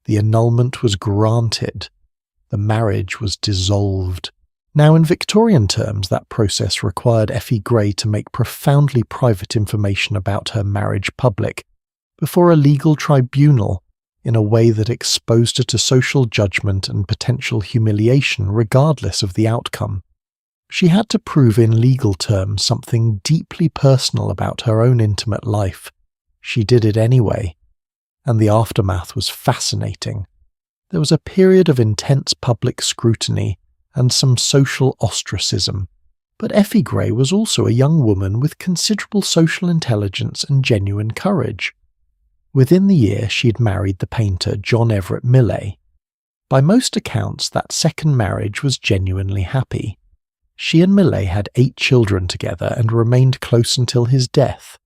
The annulment was granted. The marriage was dissolved. Now, in Victorian terms, that process required Effie Gray to make profoundly private information about her marriage public before a legal tribunal in a way that exposed her to social judgment and potential humiliation regardless of the outcome. She had to prove in legal terms something deeply personal about her own intimate life. She did it anyway, and the aftermath was fascinating. There was a period of intense public scrutiny and some social ostracism, but Effie Gray was also a young woman with considerable social intelligence and genuine courage. Within the year, she'd married the painter John Everett Millais. By most accounts, that second marriage was genuinely happy. She and Millais had 8 children together and remained close until his death.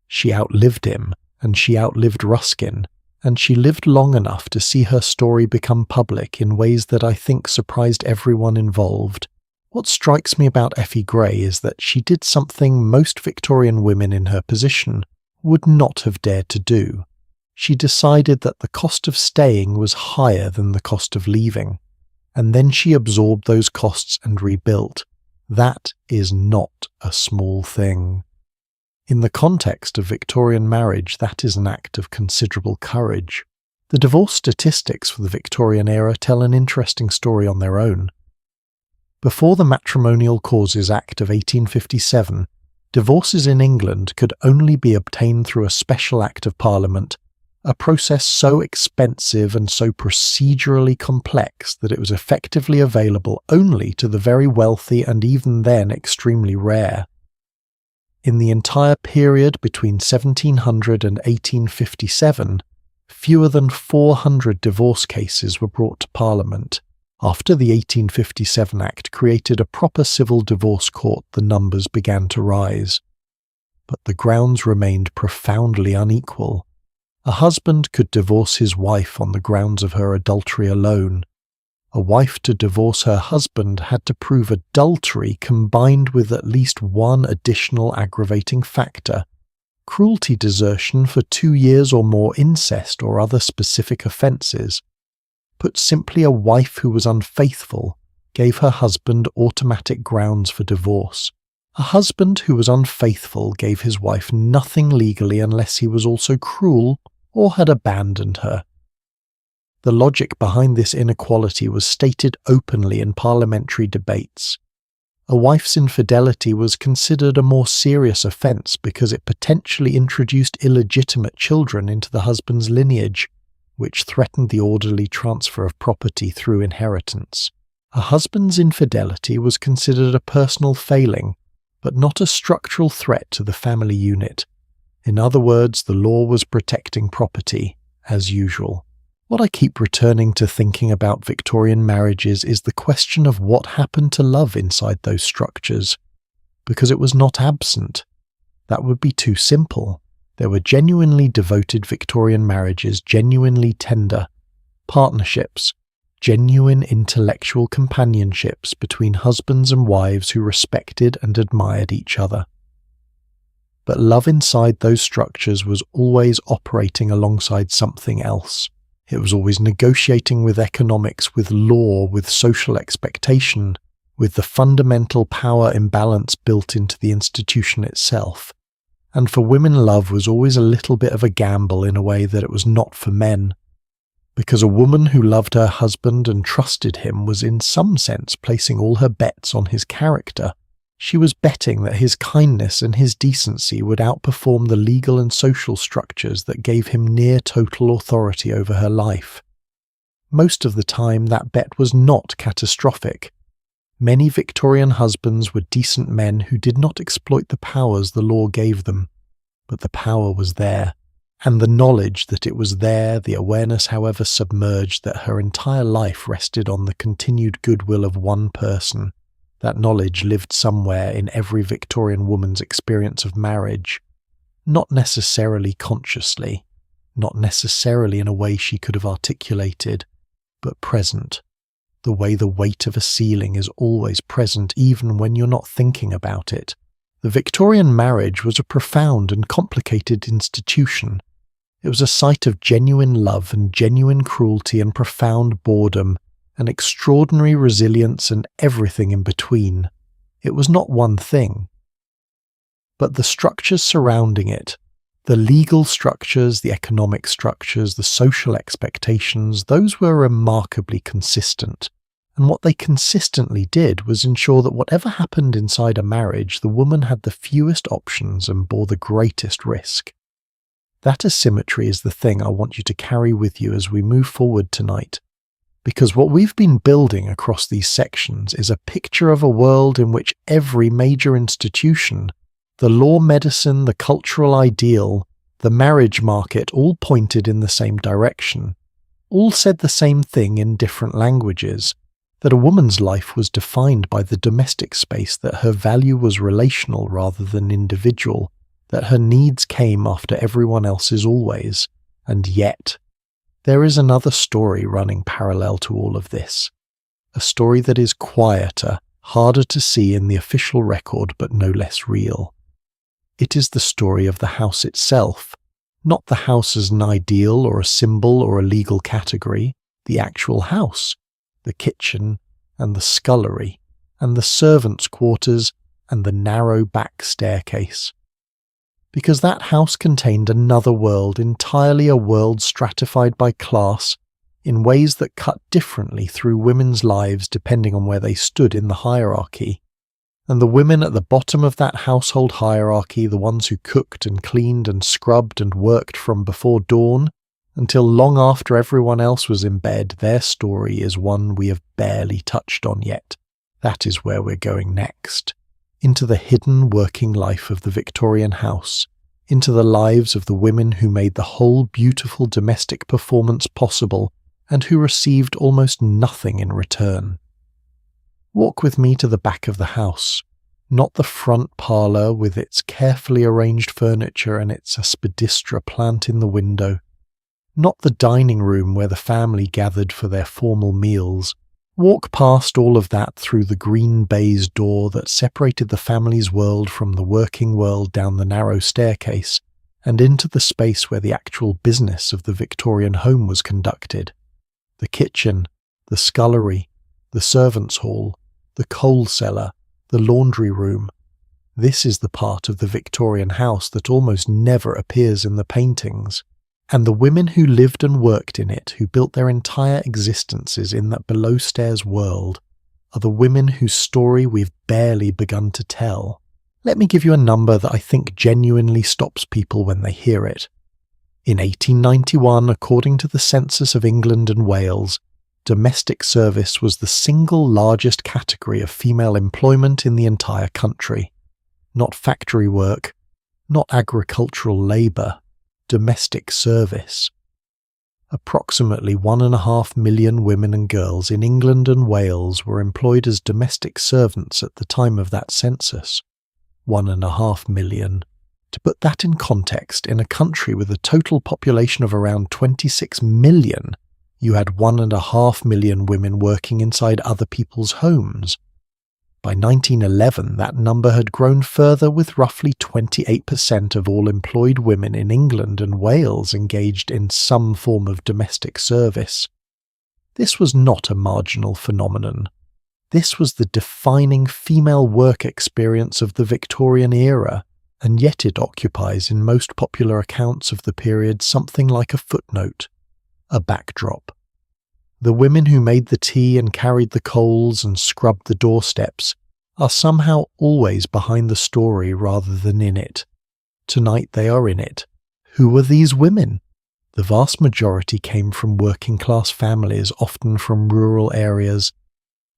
She outlived him, and she outlived Ruskin, and she lived long enough to see her story become public in ways that I think surprised everyone involved. What strikes me about Effie Gray is that she did something most Victorian women in her position would not have dared to do. She decided that the cost of staying was higher than the cost of leaving, and then she absorbed those costs and rebuilt. That is not a small thing. In the context of Victorian marriage, that is an act of considerable courage. The divorce statistics for the Victorian era tell an interesting story on their own. Before the Matrimonial Causes Act of 1857, divorces in England could only be obtained through a special Act of Parliament, a process so expensive and so procedurally complex that it was effectively available only to the very wealthy and even then extremely rare. In the entire period between 1700 and 1857, fewer than 400 divorce cases were brought to Parliament. After the 1857 Act created a proper civil divorce court, the numbers began to rise. But the grounds remained profoundly unequal. A husband could divorce his wife on the grounds of her adultery alone. A wife to divorce her husband had to prove adultery combined with at least one additional aggravating factor: cruelty desertion for 2 years or more, incest or other specific offences. Put simply, a wife who was unfaithful gave her husband automatic grounds for divorce. A husband who was unfaithful gave his wife nothing legally unless he was also cruel or had abandoned her. The logic behind this inequality was stated openly in parliamentary debates. A wife's infidelity was considered a more serious offence because it potentially introduced illegitimate children into the husband's lineage, which threatened the orderly transfer of property through inheritance. A husband's infidelity was considered a personal failing, but not a structural threat to the family unit. In other words, the law was protecting property, as usual. What I keep returning to thinking about Victorian marriages is the question of what happened to love inside those structures, because it was not absent. That would be too simple. There were genuinely devoted Victorian marriages, genuinely tender partnerships, genuine intellectual companionships between husbands and wives who respected and admired each other. But love inside those structures was always operating alongside something else. It was always negotiating with economics, with law, with social expectation, with the fundamental power imbalance built into the institution itself. And for women, love was always a little bit of a gamble in a way that it was not for men. Because a woman who loved her husband and trusted him was in some sense placing all her bets on his character. She was betting that his kindness and his decency would outperform the legal and social structures that gave him near total authority over her life. Most of the time, that bet was not catastrophic. Many Victorian husbands were decent men who did not exploit the powers the law gave them. But the power was there, and the knowledge that it was there, the awareness however submerged that her entire life rested on the continued goodwill of one person. That knowledge lived somewhere in every Victorian woman's experience of marriage, not necessarily consciously, not necessarily in a way she could have articulated, but present, the way the weight of a ceiling is always present even when you're not thinking about it. The Victorian marriage was a profound and complicated institution. It was a site of genuine love and genuine cruelty and profound boredom, and extraordinary resilience and everything in between. It was not one thing. But the structures surrounding it, the legal structures, the economic structures, the social expectations, those were remarkably consistent. And what they consistently did was ensure that whatever happened inside a marriage, the woman had the fewest options and bore the greatest risk. That asymmetry is the thing I want you to carry with you as we move forward tonight. Because what we've been building across these sections is a picture of a world in which every major institution, the law, medicine, the cultural ideal, the marriage market, all pointed in the same direction, all said the same thing in different languages, that a woman's life was defined by the domestic space, that her value was relational rather than individual, that her needs came after everyone else's always, and yet there is another story running parallel to all of this, a story that is quieter, harder to see in the official record, but no less real. It is the story of the house itself, not the house as an ideal or a symbol or a legal category, the actual house, the kitchen and the scullery and the servants' quarters and the narrow back staircase. Because that house contained another world, entirely a world stratified by class, in ways that cut differently through women's lives depending on where they stood in the hierarchy. And the women at the bottom of that household hierarchy, the ones who cooked and cleaned and scrubbed and worked from before dawn until long after everyone else was in bed, their story is one we have barely touched on yet. That is where we're going next. Into the hidden working life of the Victorian house, into the lives of the women who made the whole beautiful domestic performance possible and who received almost nothing in return. Walk with me to the back of the house, not the front parlour with its carefully arranged furniture and its aspidistra plant in the window, not the dining room where the family gathered for their formal meals. Walk past all of that through the green baize door that separated the family's world from the working world down the narrow staircase, and into the space where the actual business of the Victorian home was conducted. The kitchen, the scullery, the servants' hall, the coal cellar, the laundry room. This is the part of the Victorian house that almost never appears in the paintings. And the women who lived and worked in it, who built their entire existences in that below-stairs world, are the women whose story we've barely begun to tell. Let me give you a number that I think genuinely stops people when they hear it. In 1891, according to the Census of England and Wales, domestic service was the single largest category of female employment in the entire country. Not factory work, not agricultural labour, domestic service. Approximately 1.5 million women and girls in England and Wales were employed as domestic servants at the time of that census. 1.5 million. To put that in context, in a country with a total population of around 26 million, you had 1.5 million women working inside other people's homes. By 1911, that number had grown further, with roughly 28% of all employed women in England and Wales engaged in some form of domestic service. This was not a marginal phenomenon. This was the defining female work experience of the Victorian era, and yet it occupies in most popular accounts of the period something like a footnote, a backdrop. The women who made the tea and carried the coals and scrubbed the doorsteps are somehow always behind the story rather than in it. Tonight they are in it. Who were these women? The vast majority came from working-class families, often from rural areas.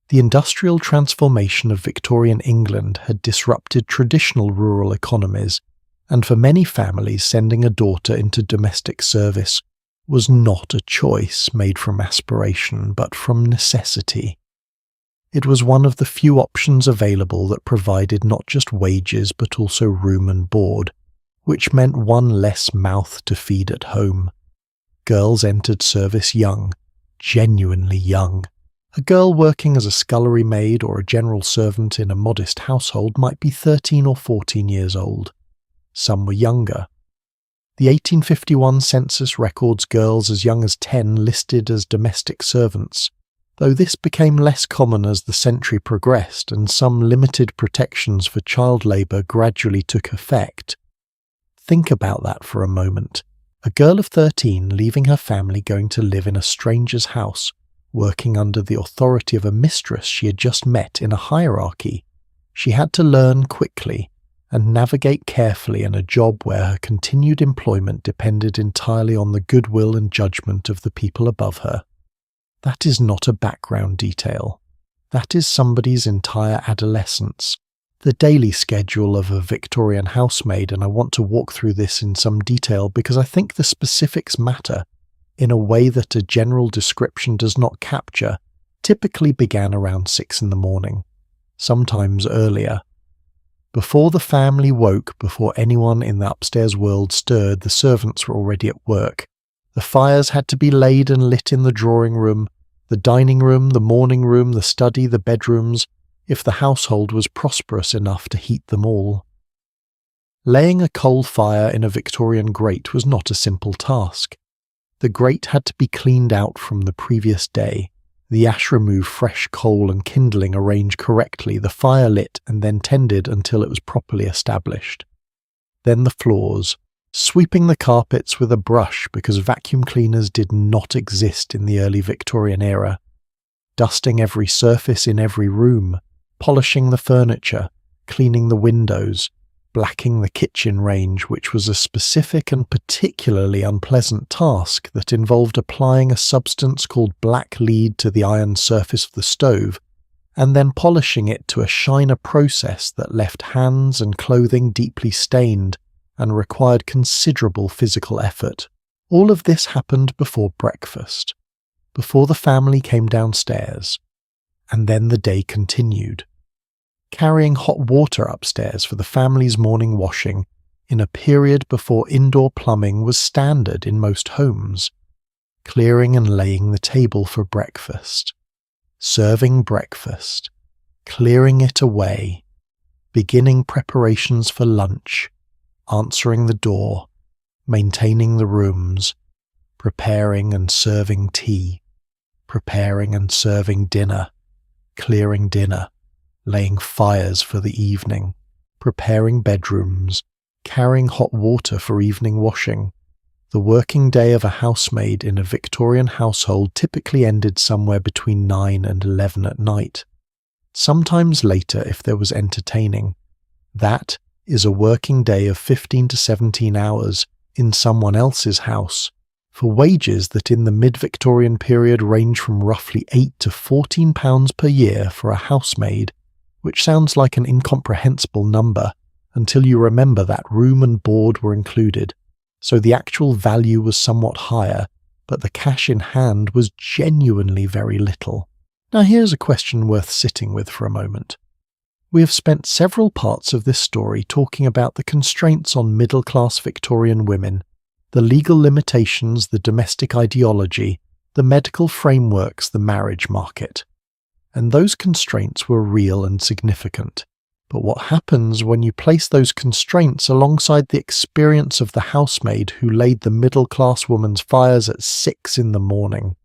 The industrial transformation of Victorian England had disrupted traditional rural economies, and for many families sending a daughter into domestic service was not a choice made from aspiration but from necessity. It was one of the few options available that provided not just wages but also room and board, which meant one less mouth to feed at home. Girls entered service young, genuinely young. A girl working as a scullery maid or a general servant in a modest household might be 13 or 14 years old. Some were younger. The 1851 census records girls as young as 10 listed as domestic servants, though this became less common as the century progressed and some limited protections for child labour gradually took effect. Think about that for a moment. A girl of 13 leaving her family going to live in a stranger's house, working under the authority of a mistress she had just met in a hierarchy. She had to learn quickly and navigate carefully in a job where her continued employment depended entirely on the goodwill and judgment of the people above her. That is not a background detail. That is somebody's entire adolescence. The daily schedule of a Victorian housemaid, and I want to walk through this in some detail because I think the specifics matter in a way that a general description does not capture, typically began around 6 in the morning, sometimes earlier. Before the family woke, before anyone in the upstairs world stirred, the servants were already at work. The fires had to be laid and lit in the drawing room, the dining room, the morning room, the study, the bedrooms, if the household was prosperous enough to heat them all. Laying a coal fire in a Victorian grate was not a simple task. The grate had to be cleaned out from the previous day, the ash removed, fresh coal and kindling arranged correctly, the fire lit and then tended until it was properly established. Then the floors, sweeping the carpets with a brush because vacuum cleaners did not exist in the early Victorian era, dusting every surface in every room, polishing the furniture, cleaning the windows, blacking the kitchen range, which was a specific and particularly unpleasant task that involved applying a substance called black lead to the iron surface of the stove, and then polishing it to a shiner process that left hands and clothing deeply stained and required considerable physical effort. All of this happened before breakfast, before the family came downstairs, and then the day continued. Carrying hot water upstairs for the family's morning washing in a period before indoor plumbing was standard in most homes, clearing and laying the table for breakfast, serving breakfast, clearing it away, beginning preparations for lunch, answering the door, maintaining the rooms, preparing and serving tea, preparing and serving dinner, clearing dinner, laying fires for the evening, preparing bedrooms, carrying hot water for evening washing. The working day of a housemaid in a Victorian household typically ended somewhere between 9 and 11 at night, sometimes later if there was entertaining. That is a working day of 15 to 17 hours, in someone else's house, for wages that in the mid-Victorian period range from roughly £8 to £14 per year for a housemaid, which sounds like an incomprehensible number until you remember that room and board were included, so the actual value was somewhat higher, but the cash in hand was genuinely very little. Now here's a question worth sitting with for a moment. We have spent several parts of this story talking about the constraints on middle-class Victorian women, the legal limitations, the domestic ideology, the medical frameworks, the marriage market. And those constraints were real and significant. But what happens when you place those constraints alongside the experience of the housemaid who laid the middle-class woman's fires at 6 in the morning?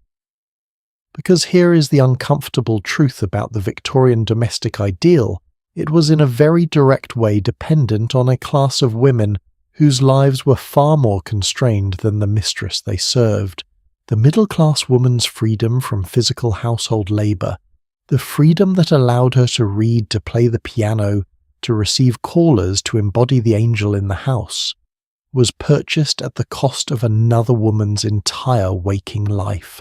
Because here is the uncomfortable truth about the Victorian domestic ideal. It was in a very direct way dependent on a class of women whose lives were far more constrained than the mistress they served. The middle-class woman's freedom from physical household labour, the freedom that allowed her to read, to play the piano, to receive callers, to embody the angel in the house, was purchased at the cost of another woman's entire waking life.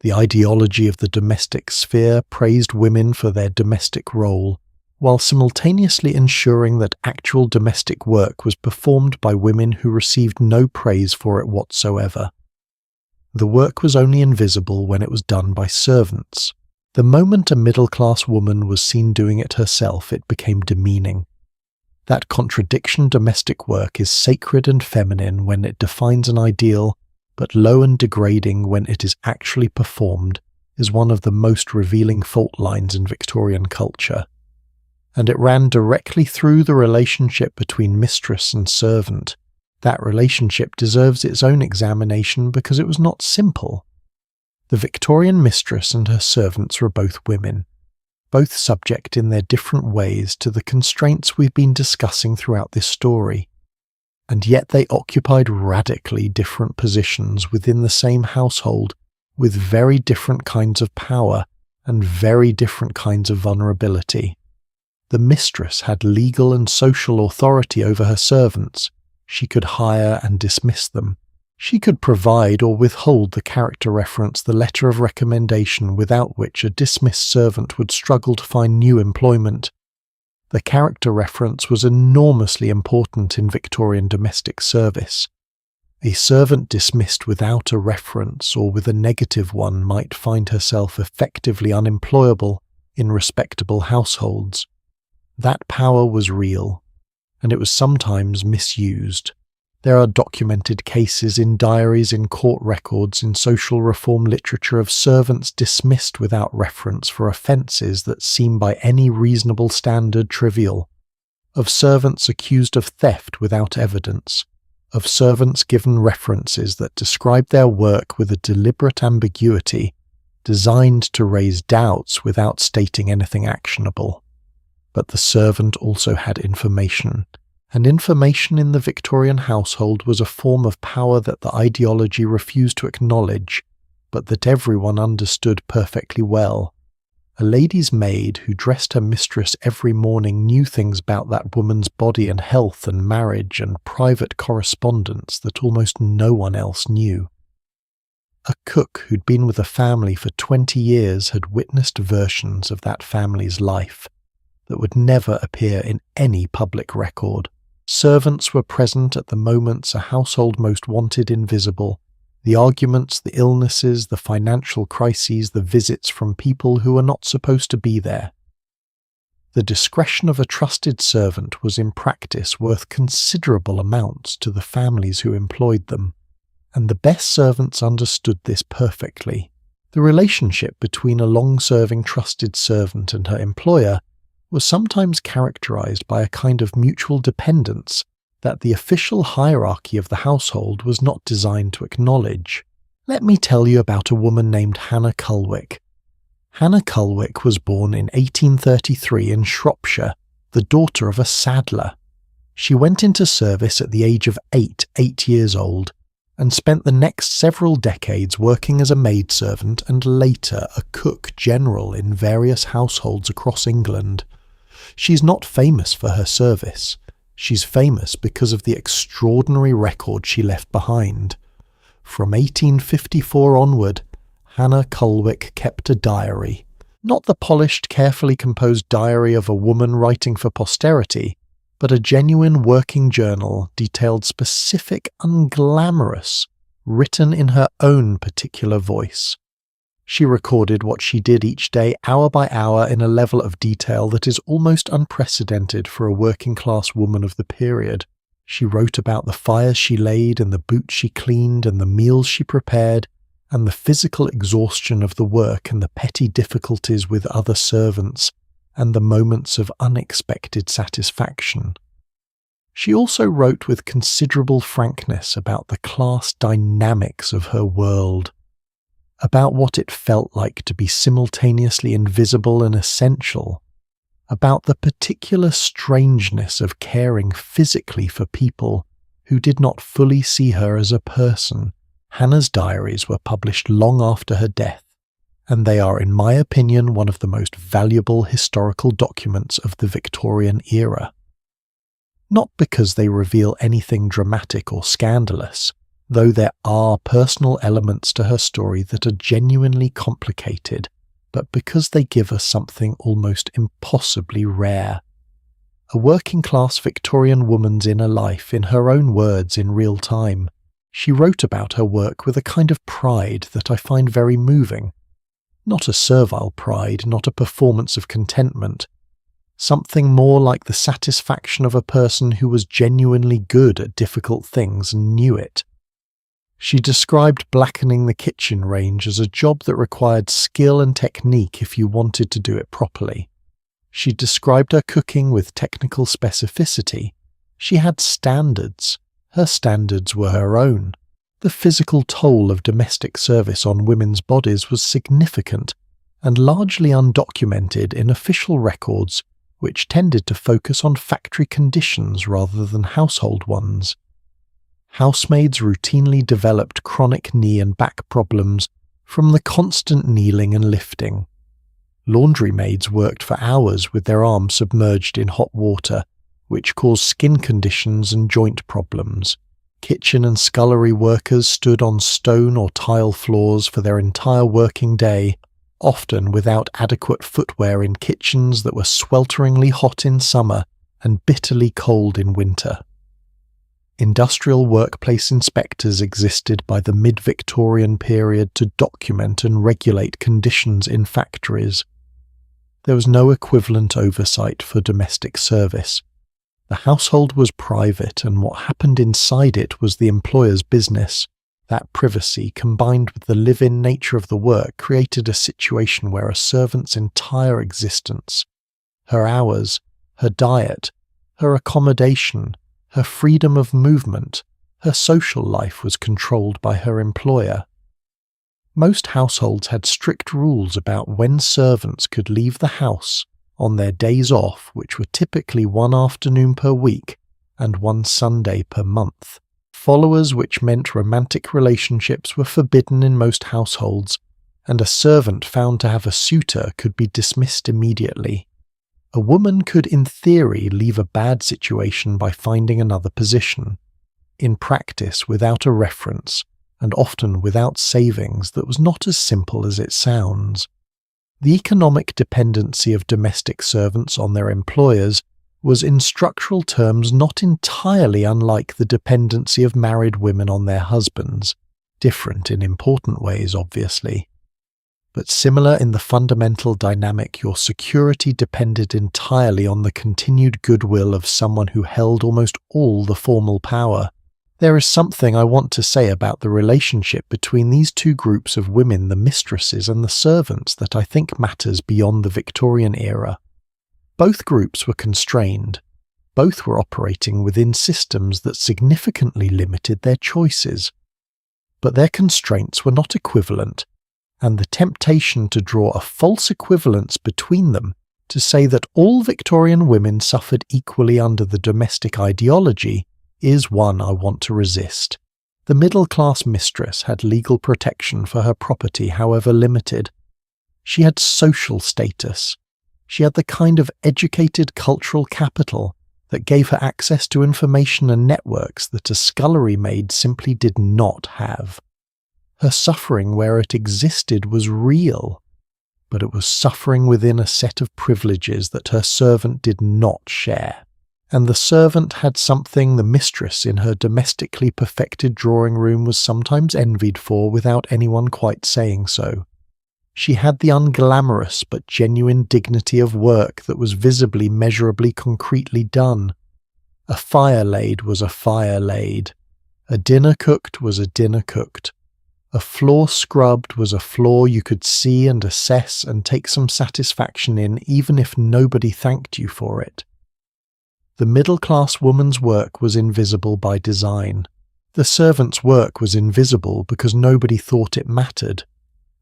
The ideology of the domestic sphere praised women for their domestic role, while simultaneously ensuring that actual domestic work was performed by women who received no praise for it whatsoever. The work was only invisible when it was done by servants. The moment a middle-class woman was seen doing it herself, it became demeaning. That contradiction, domestic work is sacred and feminine when it defines an ideal, but low and degrading when it is actually performed, is one of the most revealing fault lines in Victorian culture. And it ran directly through the relationship between mistress and servant. That relationship deserves its own examination because it was not simple. The Victorian mistress and her servants were both women, both subject in their different ways to the constraints we've been discussing throughout this story. And yet they occupied radically different positions within the same household, with very different kinds of power and very different kinds of vulnerability. The mistress had legal and social authority over her servants. She could hire and dismiss them. She could provide or withhold the character reference, the letter of recommendation without which a dismissed servant would struggle to find new employment. The character reference was enormously important in Victorian domestic service. A servant dismissed without a reference or with a negative one might find herself effectively unemployable in respectable households. That power was real, and it was sometimes misused. There are documented cases in diaries, in court records, in social reform literature of servants dismissed without reference for offences that seem by any reasonable standard trivial, of servants accused of theft without evidence, of servants given references that describe their work with a deliberate ambiguity, designed to raise doubts without stating anything actionable. But the servant also had information, and information in the Victorian household was a form of power that the ideology refused to acknowledge, but that everyone understood perfectly well. A lady's maid who dressed her mistress every morning knew things about that woman's body and health and marriage and private correspondence that almost no one else knew. A cook who'd been with a family for 20 years had witnessed versions of that family's life that would never appear in any public record. Servants were present at the moments a household most wanted invisible, the arguments, the illnesses, the financial crises, the visits from people who were not supposed to be there. The discretion of a trusted servant was in practice worth considerable amounts to the families who employed them, and the best servants understood this perfectly. The relationship between a long-serving trusted servant and her employer was sometimes characterized by a kind of mutual dependence that the official hierarchy of the household was not designed to acknowledge. Let me tell you about a woman named Hannah Culwick. Hannah Culwick was born in 1833 in Shropshire, the daughter of a saddler. She went into service at the age of 8 years old, and spent the next several decades working as a maidservant and later a cook general in various households across England. She's not famous for her service. She's famous because of the extraordinary record she left behind. From 1854 onward, Hannah Cullwick kept a diary. Not the polished, carefully composed diary of a woman writing for posterity, but a genuine working journal detailed specific, unglamorous, written in her own particular voice. She recorded what she did each day, hour by hour, in a level of detail that is almost unprecedented for a working-class woman of the period. She wrote about the fires she laid and the boots she cleaned and the meals she prepared and the physical exhaustion of the work and the petty difficulties with other servants and the moments of unexpected satisfaction. She also wrote with considerable frankness about the class dynamics of her world, about what it felt like to be simultaneously invisible and essential, about the particular strangeness of caring physically for people who did not fully see her as a person. Hannah's diaries were published long after her death, and they are, in my opinion, one of the most valuable historical documents of the Victorian era. Not because they reveal anything dramatic or scandalous, though there are personal elements to her story that are genuinely complicated, but because they give us something almost impossibly rare. A working-class Victorian woman's inner life in her own words in real time. She wrote about her work with a kind of pride that I find very moving. Not a servile pride, not a performance of contentment. Something more like the satisfaction of a person who was genuinely good at difficult things and knew it. She described blackening the kitchen range as a job that required skill and technique if you wanted to do it properly. She described her cooking with technical specificity. She had standards. Her standards were her own. The physical toll of domestic service on women's bodies was significant and largely undocumented in official records, which tended to focus on factory conditions rather than household ones. Housemaids routinely developed chronic knee and back problems from the constant kneeling and lifting. Laundry maids worked for hours with their arms submerged in hot water, which caused skin conditions and joint problems. Kitchen and scullery workers stood on stone or tile floors for their entire working day, often without adequate footwear in kitchens that were swelteringly hot in summer and bitterly cold in winter. Industrial workplace inspectors existed by the mid-Victorian period to document and regulate conditions in factories. There was no equivalent oversight for domestic service. The household was private, and what happened inside it was the employer's business. That privacy, combined with the live-in nature of the work, created a situation where a servant's entire existence, her hours, her diet, her accommodation, her freedom of movement, her social life was controlled by her employer. Most households had strict rules about when servants could leave the house on their days off, which were typically one afternoon per week and one Sunday per month. Followers, which meant romantic relationships, were forbidden in most households, and a servant found to have a suitor could be dismissed immediately. A woman could, in theory, leave a bad situation by finding another position. In practice, without a reference, and often without savings, that was not as simple as it sounds. The economic dependency of domestic servants on their employers was in structural terms not entirely unlike the dependency of married women on their husbands, different in important ways, obviously. But similar in the fundamental dynamic, your security depended entirely on the continued goodwill of someone who held almost all the formal power. There is something I want to say about the relationship between these two groups of women, the mistresses and the servants, that I think matters beyond the Victorian era. Both groups were constrained. Both were operating within systems that significantly limited their choices. But their constraints were not equivalent, and the temptation to draw a false equivalence between them, to say that all Victorian women suffered equally under the domestic ideology, is one I want to resist. The middle-class mistress had legal protection for her property, however limited. She had social status. She had the kind of educated cultural capital that gave her access to information and networks that a scullery maid simply did not have. Her suffering where it existed was real, but it was suffering within a set of privileges that her servant did not share. And the servant had something the mistress in her domestically perfected drawing room was sometimes envied for without anyone quite saying so. She had the unglamorous but genuine dignity of work that was visibly, measurably, concretely done. A fire laid was a fire laid. A dinner cooked was a dinner cooked. A floor scrubbed was a floor you could see and assess and take some satisfaction in, even if nobody thanked you for it. The middle-class woman's work was invisible by design. The servant's work was invisible because nobody thought it mattered.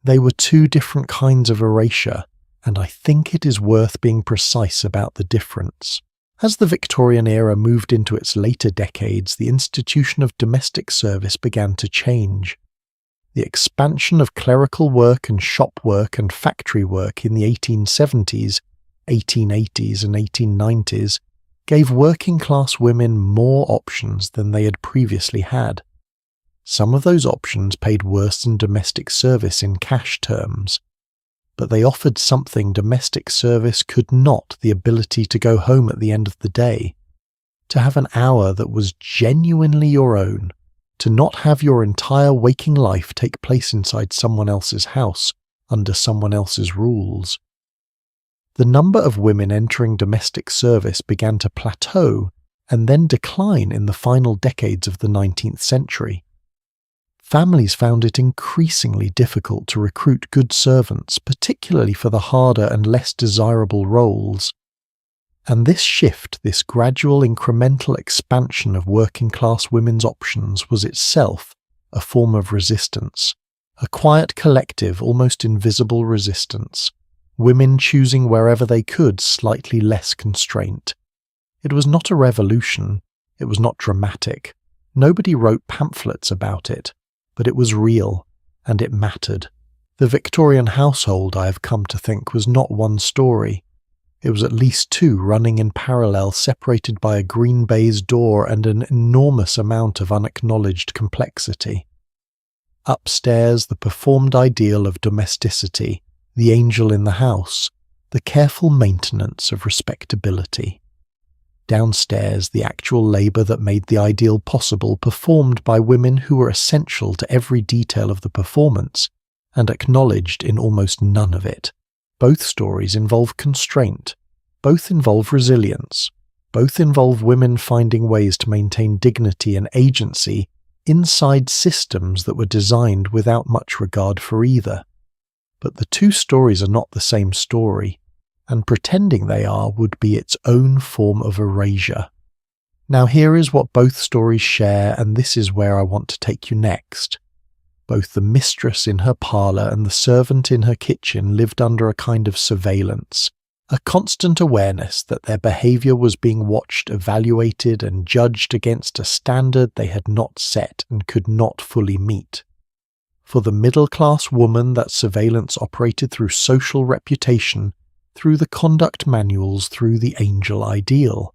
They were two different kinds of erasure, and I think it is worth being precise about the difference. As the Victorian era moved into its later decades, the institution of domestic service began to change. The expansion of clerical work and shop work and factory work in the 1870s, 1880s and 1890s gave working-class women more options than they had previously had. Some of those options paid worse than domestic service in cash terms, but they offered something domestic service could not: the ability to go home at the end of the day, to have an hour that was genuinely your own, to not have your entire waking life take place inside someone else's house, under someone else's rules. The number of women entering domestic service began to plateau and then decline in the final decades of the 19th century. Families found it increasingly difficult to recruit good servants, particularly for the harder and less desirable roles. And this shift, this gradual incremental expansion of working-class women's options, was itself a form of resistance, a quiet collective, almost invisible resistance, women choosing wherever they could slightly less constraint. It was not a revolution, it was not dramatic, nobody wrote pamphlets about it, but it was real, and it mattered. The Victorian household, I have come to think, was not one story. It was at least two running in parallel, separated by a green baize door and an enormous amount of unacknowledged complexity. Upstairs, the performed ideal of domesticity, the angel in the house, the careful maintenance of respectability. Downstairs, the actual labour that made the ideal possible, performed by women who were essential to every detail of the performance, and acknowledged in almost none of it. Both stories involve constraint, both involve resilience, both involve women finding ways to maintain dignity and agency inside systems that were designed without much regard for either. But the two stories are not the same story, and pretending they are would be its own form of erasure. Now here is what both stories share, and this is where I want to take you next. Both the mistress in her parlour and the servant in her kitchen lived under a kind of surveillance, a constant awareness that their behaviour was being watched, evaluated and judged against a standard they had not set and could not fully meet. For the middle-class woman, that surveillance operated through social reputation, through the conduct manuals, through the angel ideal.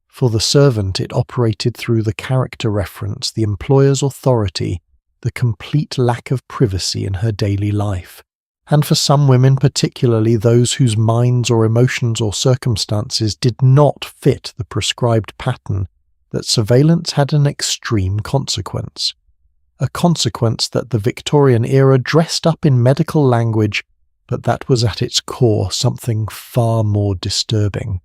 For the servant, it operated through the character reference, the employer's authority, the complete lack of privacy in her daily life. And for some women, particularly those whose minds or emotions or circumstances did not fit the prescribed pattern, that surveillance had an extreme consequence. A consequence that the Victorian era dressed up in medical language, but that was at its core something far more disturbing.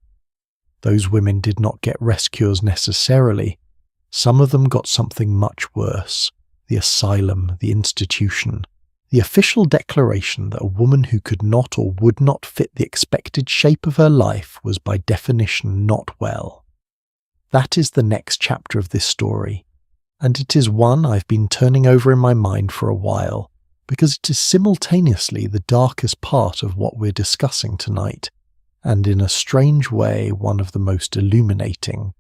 Those women did not get rescuers necessarily. Some of them got something much worse: the asylum, the institution, the official declaration that a woman who could not or would not fit the expected shape of her life was by definition not well. That is the next chapter of this story, and it is one I've been turning over in my mind for a while, because it is simultaneously the darkest part of what we're discussing tonight, and in a strange way one of the most illuminating.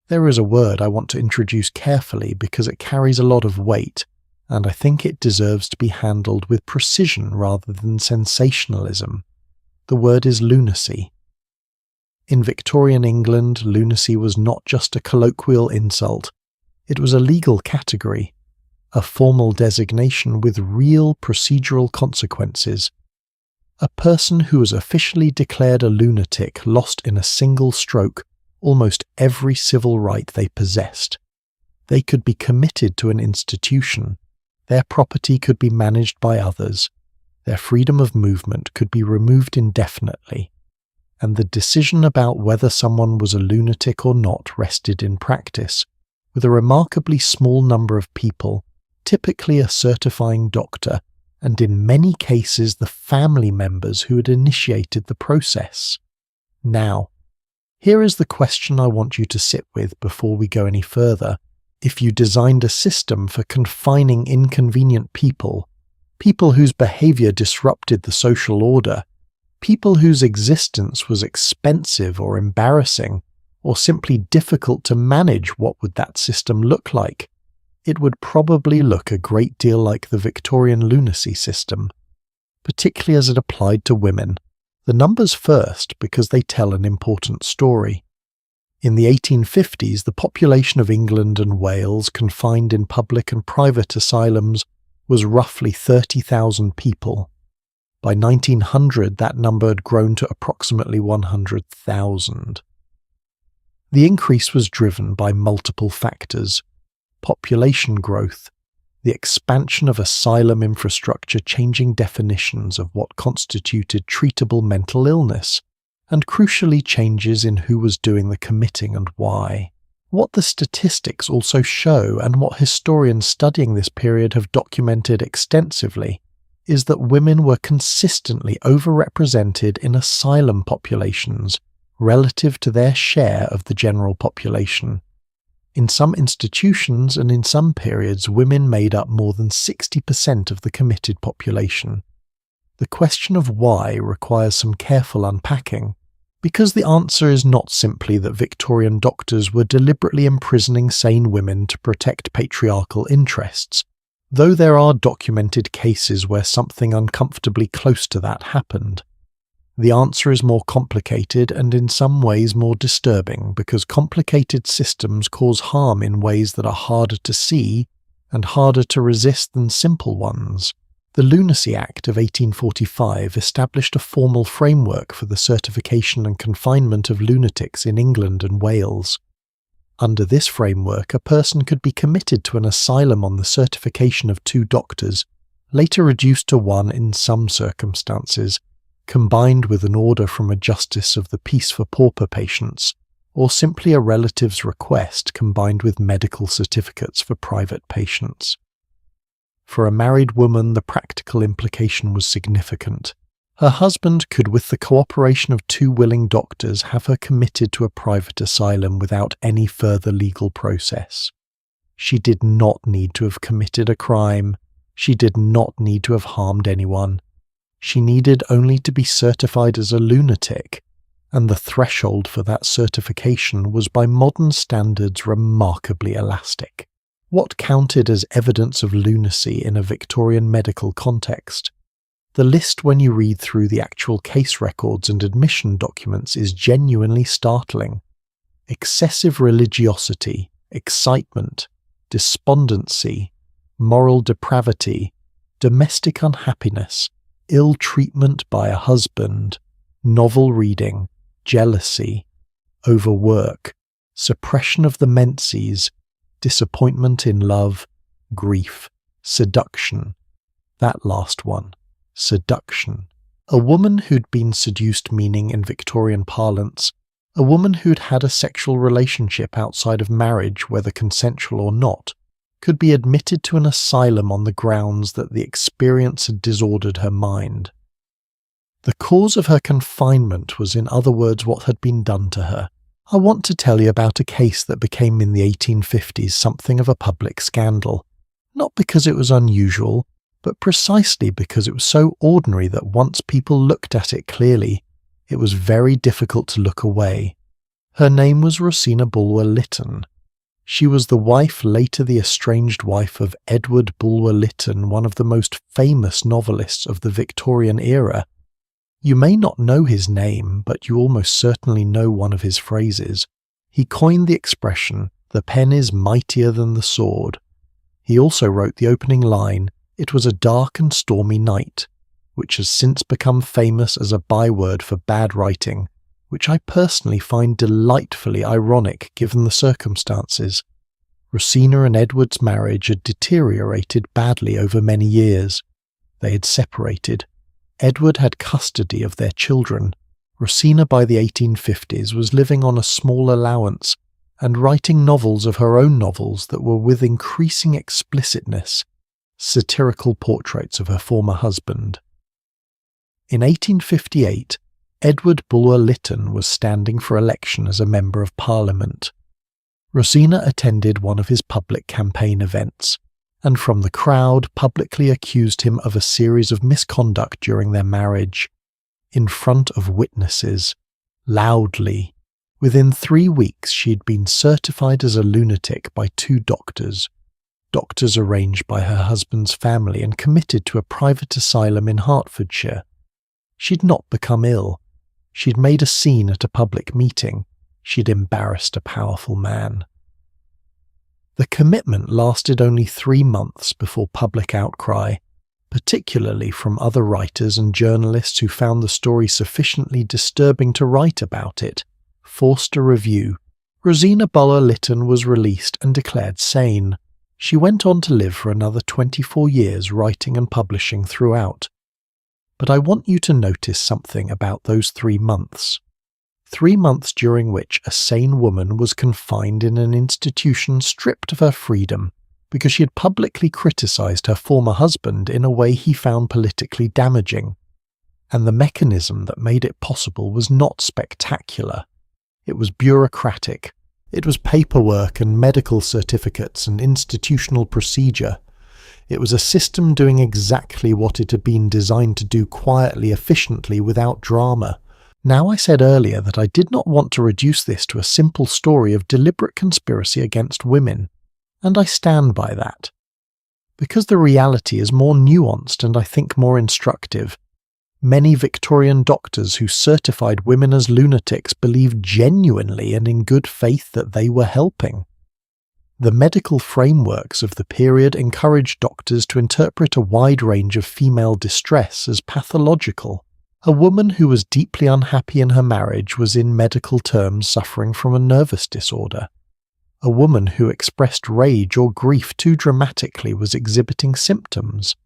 There is a word I want to introduce carefully because it carries a lot of weight, and I think it deserves to be handled with precision rather than sensationalism. The word is lunacy. In Victorian England, lunacy was not just a colloquial insult. It was a legal category, a formal designation with real procedural consequences. A person who was officially declared a lunatic lost in a single stroke almost every civil right they possessed. They could be committed to an institution, their property could be managed by others, their freedom of movement could be removed indefinitely, and the decision about whether someone was a lunatic or not rested in practice, with a remarkably small number of people, typically a certifying doctor, and in many cases the family members who had initiated the process. Now, here is the question I want you to sit with before we go any further. If you designed a system for confining inconvenient people, people whose behavior disrupted the social order, people whose existence was expensive or embarrassing, or simply difficult to manage, what would that system look like? It would probably look a great deal like the Victorian lunacy system, particularly as it applied to women. The numbers first, because they tell an important story. In the 1850s, the population of England and Wales confined in public and private asylums was roughly 30,000 people. By 1900, that number had grown to approximately 100,000. The increase was driven by multiple factors: population growth, the expansion of asylum infrastructure changing definitions of what constituted treatable mental illness, and crucially changes in who was doing the committing and why. What the statistics also show, and what historians studying this period have documented extensively, is that women were consistently overrepresented in asylum populations relative to their share of the general population. In some institutions and in some periods, women made up more than 60% of the committed population. The question of why requires some careful unpacking, because the answer is not simply that Victorian doctors were deliberately imprisoning sane women to protect patriarchal interests, though there are documented cases where something uncomfortably close to that happened. The answer is more complicated and in some ways more disturbing, because complicated systems cause harm in ways that are harder to see and harder to resist than simple ones. The Lunacy Act of 1845 established a formal framework for the certification and confinement of lunatics in England and Wales. Under this framework, a person could be committed to an asylum on the certification of 2 doctors, later reduced to 1 in some circumstances, combined with an order from a justice of the peace for pauper patients, or simply a relative's request combined with medical certificates for private patients. For a married woman, the practical implication was significant. Her husband could, with the cooperation of 2 willing doctors, have her committed to a private asylum without any further legal process. She did not need to have committed a crime. She did not need to have harmed anyone. She needed only to be certified as a lunatic, and the threshold for that certification was by modern standards remarkably elastic. What counted as evidence of lunacy in a Victorian medical context? The list, when you read through the actual case records and admission documents, is genuinely startling. Excessive religiosity, excitement, despondency, moral depravity, domestic unhappiness, ill treatment by a husband, novel reading, jealousy, overwork, suppression of the menses, disappointment in love, grief, seduction. That last one, seduction. A woman who'd been seduced, meaning in Victorian parlance, a woman who'd had a sexual relationship outside of marriage, whether consensual or not, could be admitted to an asylum on the grounds that the experience had disordered her mind. The cause of her confinement was, in other words, what had been done to her. I want to tell you about a case that became in the 1850s something of a public scandal, not because it was unusual, but precisely because it was so ordinary that once people looked at it clearly, it was very difficult to look away. Her name was Rosina Bulwer-Lytton. She was the wife, later the estranged wife, of Edward Bulwer-Lytton, one of the most famous novelists of the Victorian era. You may not know his name, but you almost certainly know one of his phrases. He coined the expression, "The pen is mightier than the sword." He also wrote the opening line, "It was a dark and stormy night," which has since become famous as a byword for bad writing, which I personally find delightfully ironic given the circumstances. Rosina and Edward's marriage had deteriorated badly over many years. They had separated. Edward had custody of their children. Rosina by the 1850s was living on a small allowance and writing novels of her own novels that were with increasing explicitness, satirical portraits of her former husband. In 1858, Edward Bulwer-Lytton was standing for election as a Member of Parliament. Rosina attended one of his public campaign events, and from the crowd publicly accused him of a series of misconduct during their marriage, in front of witnesses, loudly. Within 3 weeks she'd been certified as a lunatic by 2 doctors arranged by her husband's family and committed to a private asylum in Hertfordshire. She'd not become ill. She'd made a scene at a public meeting. She'd embarrassed a powerful man. The commitment lasted only 3 months before public outcry, particularly from other writers and journalists who found the story sufficiently disturbing to write about it, forced a review. Rosina Bulwer-Lytton was released and declared sane. She went on to live for another 24 years writing and publishing throughout. But I want you to notice something about those 3 months. 3 months during which a sane woman was confined in an institution stripped of her freedom because she had publicly criticised her former husband in a way he found politically damaging. And the mechanism that made it possible was not spectacular. It was bureaucratic. It was paperwork and medical certificates and institutional procedure. It was a system doing exactly what it had been designed to do quietly, efficiently, without drama. Now, I said earlier that I did not want to reduce this to a simple story of deliberate conspiracy against women, and I stand by that. Because the reality is more nuanced and I think more instructive. Many Victorian doctors who certified women as lunatics believed genuinely and in good faith that they were helping. The medical frameworks of the period encouraged doctors to interpret a wide range of female distress as pathological. A woman who was deeply unhappy in her marriage was in medical terms suffering from a nervous disorder. A woman who expressed rage or grief too dramatically was exhibiting symptoms.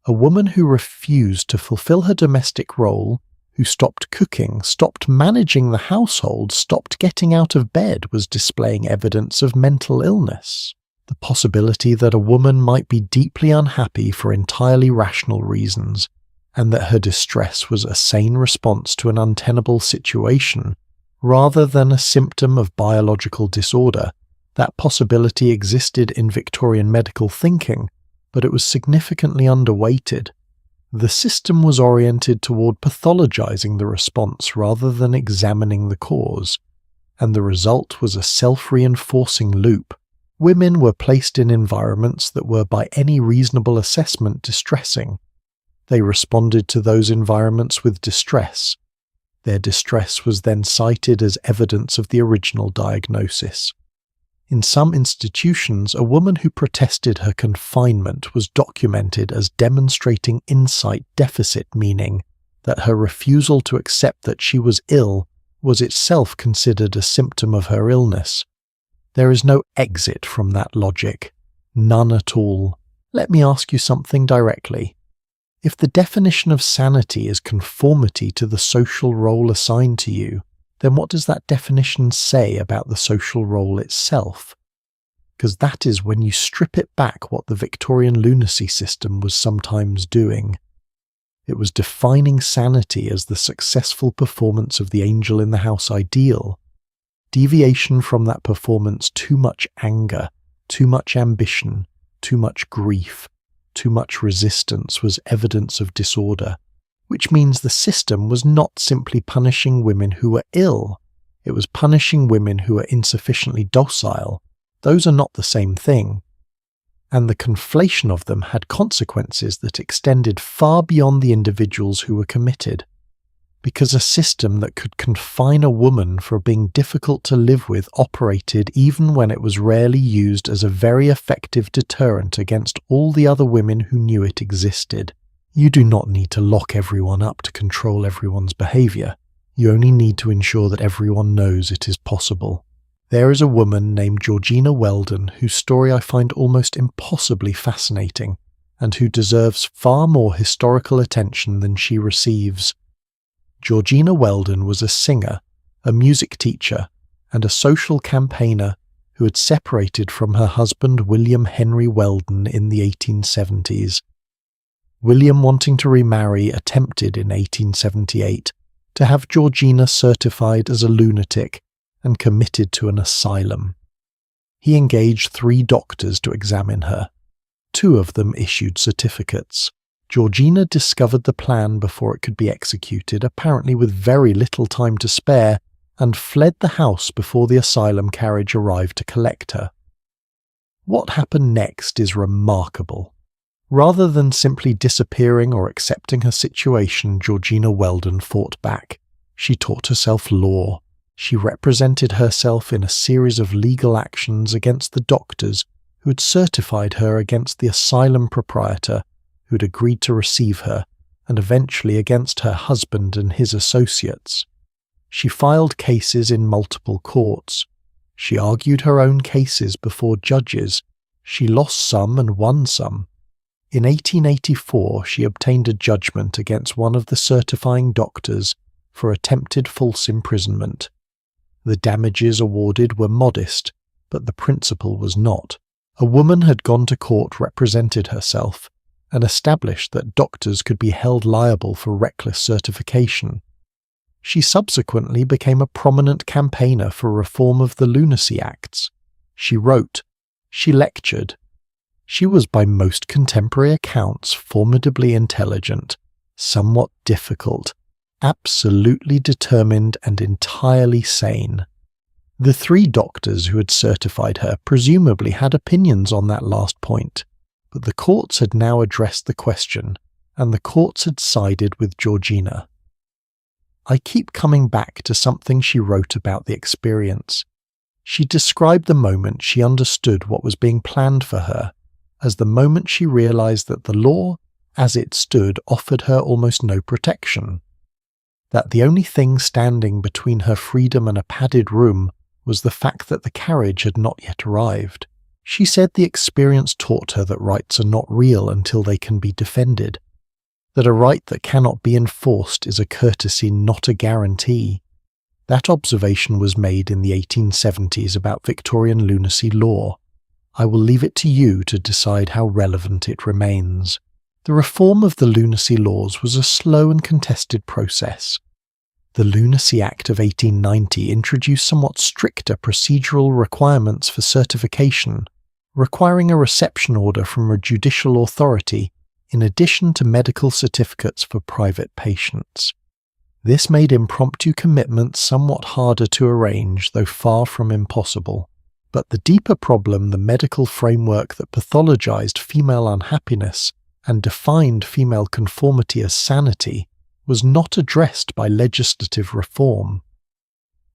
A woman who refused to fulfill her domestic role, who stopped cooking, stopped managing the household, stopped getting out of bed was displaying evidence of mental illness. The possibility that a woman might be deeply unhappy for entirely rational reasons, and that her distress was a sane response to an untenable situation, rather than a symptom of biological disorder. That possibility existed in Victorian medical thinking, but it was significantly underweighted. The system was oriented toward pathologizing the response rather than examining the cause, and the result was a self-reinforcing loop. Women were placed in environments that were by any reasonable assessment distressing. They responded to those environments with distress. Their distress was then cited as evidence of the original diagnosis. In some institutions, a woman who protested her confinement was documented as demonstrating insight deficit, meaning that her refusal to accept that she was ill was itself considered a symptom of her illness. There is no exit from that logic. None at all. Let me ask you something directly. If the definition of sanity is conformity to the social role assigned to you, then what does that definition say about the social role itself? Because that is, when you strip it back, what the Victorian lunacy system was sometimes doing. It was defining sanity as the successful performance of the angel in the house ideal. Deviation from that performance, too much anger, too much ambition, too much grief, too much resistance was evidence of disorder. Which means the system was not simply punishing women who were ill, it was punishing women who were insufficiently docile. Those are not the same thing. And the conflation of them had consequences that extended far beyond the individuals who were committed. because a system that could confine a woman for being difficult to live with operated even when it was rarely used as a very effective deterrent against all the other women who knew it existed. You do not need to lock everyone up to control everyone's behaviour. You only need to ensure that everyone knows it is possible. There is a woman named Georgina Weldon whose story I find almost impossibly fascinating, and who deserves far more historical attention than she receives. Georgina Weldon was a singer, a music teacher, and a social campaigner who had separated from her husband William Henry Weldon in the 1870s. William, wanting to remarry, attempted in 1878 to have Georgina certified as a lunatic and committed to an asylum. He engaged 3 doctors to examine her. 2 of them issued certificates. Georgina discovered the plan before it could be executed, apparently with very little time to spare, and fled the house before the asylum carriage arrived to collect her. What happened next is remarkable. Rather than simply disappearing or accepting her situation, Georgina Weldon fought back. She taught herself law. She represented herself in a series of legal actions against the doctors who had certified her, against the asylum proprietor who had agreed to receive her, and eventually against her husband and his associates. She filed cases in multiple courts. She argued her own cases before judges. She lost some and won some. In 1884, she obtained a judgment against one of the certifying doctors for attempted false imprisonment. The damages awarded were modest, but the principle was not. A woman had gone to court, represented herself, and established that doctors could be held liable for reckless certification. She subsequently became a prominent campaigner for reform of the Lunacy Acts. She wrote, she lectured. She was by most contemporary accounts formidably intelligent, somewhat difficult, absolutely determined and entirely sane. The 3 doctors who had certified her presumably had opinions on that last point, but the courts had now addressed the question, and the courts had sided with Georgina. I keep coming back to something she wrote about the experience. She described the moment she understood what was being planned for her as the moment she realized that the law, as it stood, offered her almost no protection. That the only thing standing between her freedom and a padded room was the fact that the carriage had not yet arrived. She said the experience taught her that rights are not real until they can be defended, that a right that cannot be enforced is a courtesy, not a guarantee. That observation was made in the 1870s about Victorian lunacy law. I will leave it to you to decide how relevant it remains. The reform of the lunacy laws was a slow and contested process. The Lunacy Act of 1890 introduced somewhat stricter procedural requirements for certification, requiring a reception order from a judicial authority in addition to medical certificates for private patients. This made impromptu commitments somewhat harder to arrange, though far from impossible. But the deeper problem, the medical framework that pathologized female unhappiness and defined female conformity as sanity, was not addressed by legislative reform.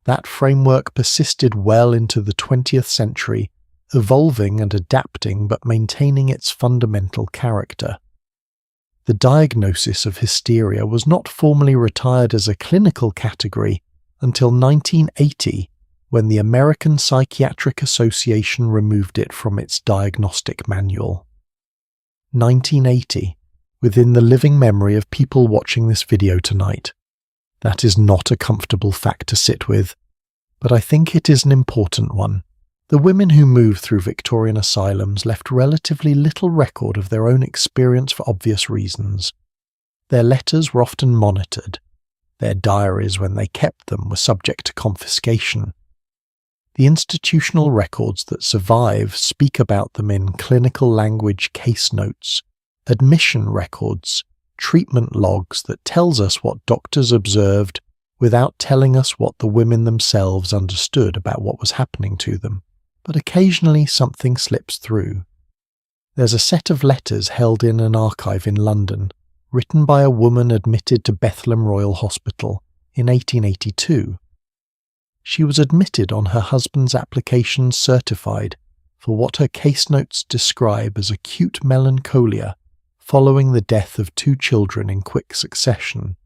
That framework persisted well into the 20th century, evolving and adapting but maintaining its fundamental character. The diagnosis of hysteria was not formally retired as a clinical category until 1980, when the American Psychiatric Association removed it from its diagnostic manual. 1980, within the living memory of people watching this video tonight. That is not a comfortable fact to sit with, but I think it is an important one. The women who moved through Victorian asylums left relatively little record of their own experience for obvious reasons. Their letters were often monitored. Their diaries, when they kept them, were subject to confiscation. The institutional records that survive speak about them in clinical language case notes, admission records, treatment logs that tells us what doctors observed without telling us what the women themselves understood about what was happening to them. But occasionally something slips through. There's a set of letters held in an archive in London, written by a woman admitted to Bethlehem Royal Hospital in 1882. She was admitted on her husband's application certified for what her case notes describe as acute melancholia following the death of 2 children in quick succession.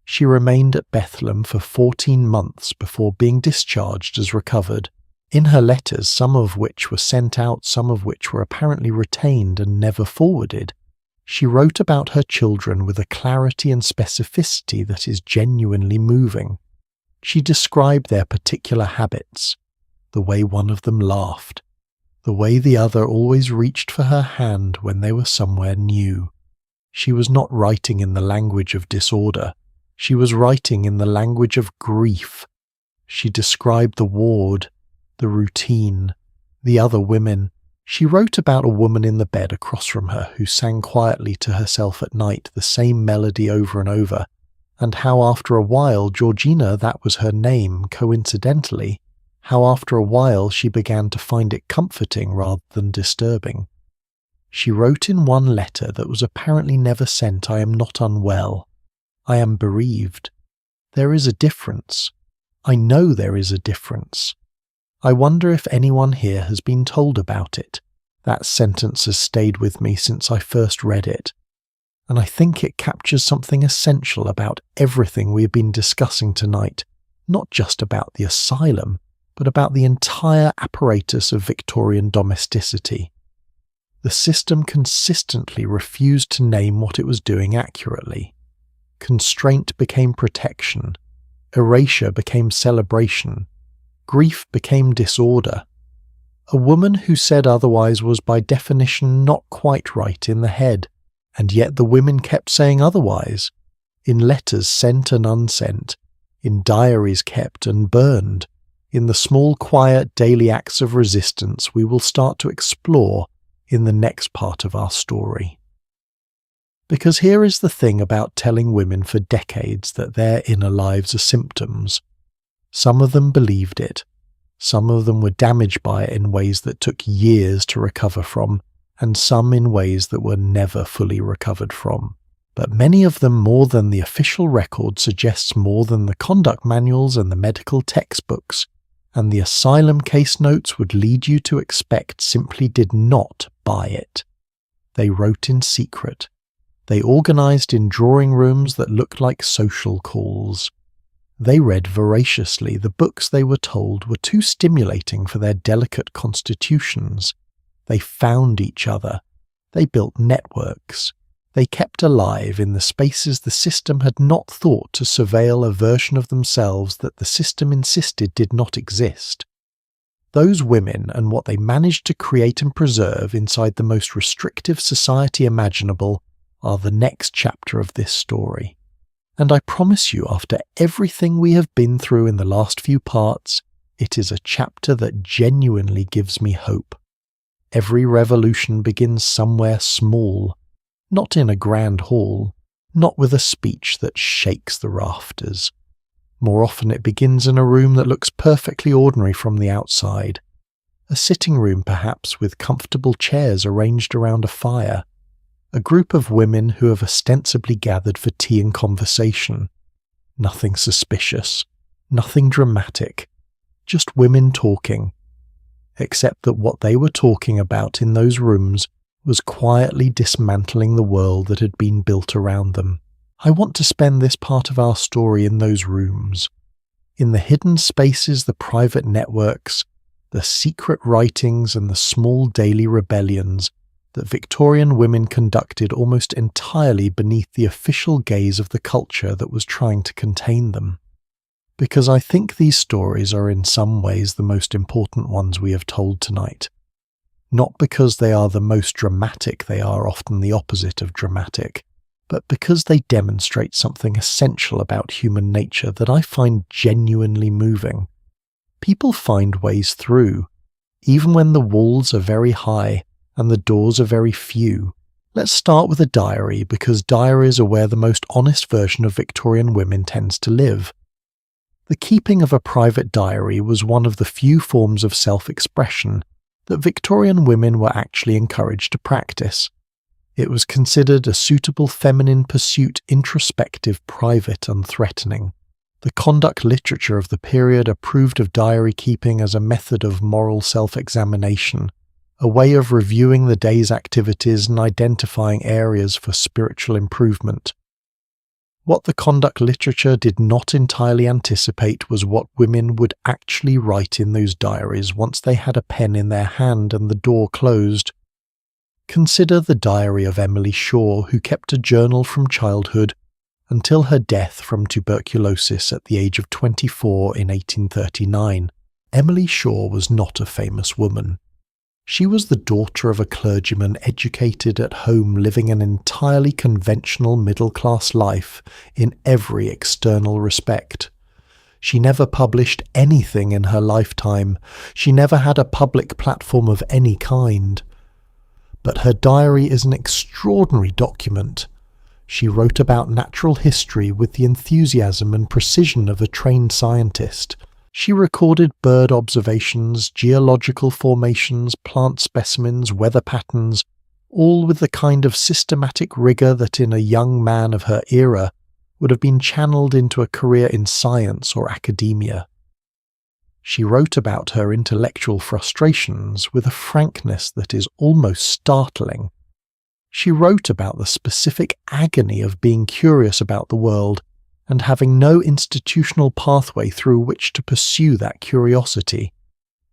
She remained at Bethlehem for 14 months before being discharged as recovered. In her letters, some of which were sent out, some of which were apparently retained and never forwarded, she wrote about her children with a clarity and specificity that is genuinely moving. She described their particular habits, the way one of them laughed, the way the other always reached for her hand when they were somewhere new. She was not writing in the language of disorder. She was writing in the language of grief. She described the ward, the routine, the other women. She wrote about a woman in the bed across from her who sang quietly to herself at night the same melody over and over, and how after a while Georgina, that was her name, coincidentally, how after a while she began to find it comforting rather than disturbing. She wrote in one letter that was apparently never sent, "I am not unwell. I am bereaved. There is a difference. I know there is a difference. I wonder if anyone here has been told about it." That sentence has stayed with me since I first read it, and I think it captures something essential about everything we have been discussing tonight, not just about the asylum, but about the entire apparatus of Victorian domesticity. The system consistently refused to name what it was doing accurately. Constraint became protection. Erasure became celebration. Grief became disorder. A woman who said otherwise was by definition not quite right in the head, and yet the women kept saying otherwise, in letters sent and unsent, in diaries kept and burned, in the small quiet daily acts of resistance we will start to explore in the next part of our story. Because here is the thing about telling women for decades that their inner lives are symptoms. Some of them believed it. Some of them were damaged by it in ways that took years to recover from, and some in ways that were never fully recovered from. But many of them, more than the official record suggests, more than the conduct manuals and the medical textbooks, and the asylum case notes would lead you to expect, simply did not buy it. They wrote in secret. They organised in drawing rooms that looked like social calls. They read voraciously. The books, they were told, were too stimulating for their delicate constitutions. They found each other. They built networks. They kept alive in the spaces the system had not thought to surveil a version of themselves that the system insisted did not exist. Those women and what they managed to create and preserve inside the most restrictive society imaginable are the next chapter of this story. And I promise you, after everything we have been through in the last few parts, it is a chapter that genuinely gives me hope. Every revolution begins somewhere small, not in a grand hall, not with a speech that shakes the rafters. More often it begins in a room that looks perfectly ordinary from the outside. A sitting room perhaps, with comfortable chairs arranged around a fire. A group of women who have ostensibly gathered for tea and conversation. Nothing suspicious, nothing dramatic, just women talking. Except that what they were talking about in those rooms was quietly dismantling the world that had been built around them. I want to spend this part of our story in those rooms, in the hidden spaces, the private networks, the secret writings and the small daily rebellions that Victorian women conducted almost entirely beneath the official gaze of the culture that was trying to contain them. Because I think these stories are in some ways the most important ones we have told tonight. Not because they are the most dramatic, they are often the opposite of dramatic, but because they demonstrate something essential about human nature that I find genuinely moving. People find ways through, even when the walls are very high and the doors are very few. Let's start with a diary, because diaries are where the most honest version of Victorian women tends to live. The keeping of a private diary was one of the few forms of self-expression that Victorian women were actually encouraged to practice. It was considered a suitable feminine pursuit, introspective, private, unthreatening. The conduct literature of the period approved of diary keeping as a method of moral self-examination, a way of reviewing the day's activities and identifying areas for spiritual improvement. What the conduct literature did not entirely anticipate was what women would actually write in those diaries once they had a pen in their hand and the door closed. Consider the diary of Emily Shaw, who kept a journal from childhood until her death from tuberculosis at the age of 24 in 1839. Emily Shaw was not a famous woman. She was the daughter of a clergyman educated at home, living an entirely conventional middle-class life in every external respect. She never published anything in her lifetime. She never had a public platform of any kind. But her diary is an extraordinary document. She wrote about natural history with the enthusiasm and precision of a trained scientist. She recorded bird observations, geological formations, plant specimens, weather patterns, all with the kind of systematic rigour that in a young man of her era would have been channeled into a career in science or academia. She wrote about her intellectual frustrations with a frankness that is almost startling. She wrote about the specific agony of being curious about the world and having no institutional pathway through which to pursue that curiosity.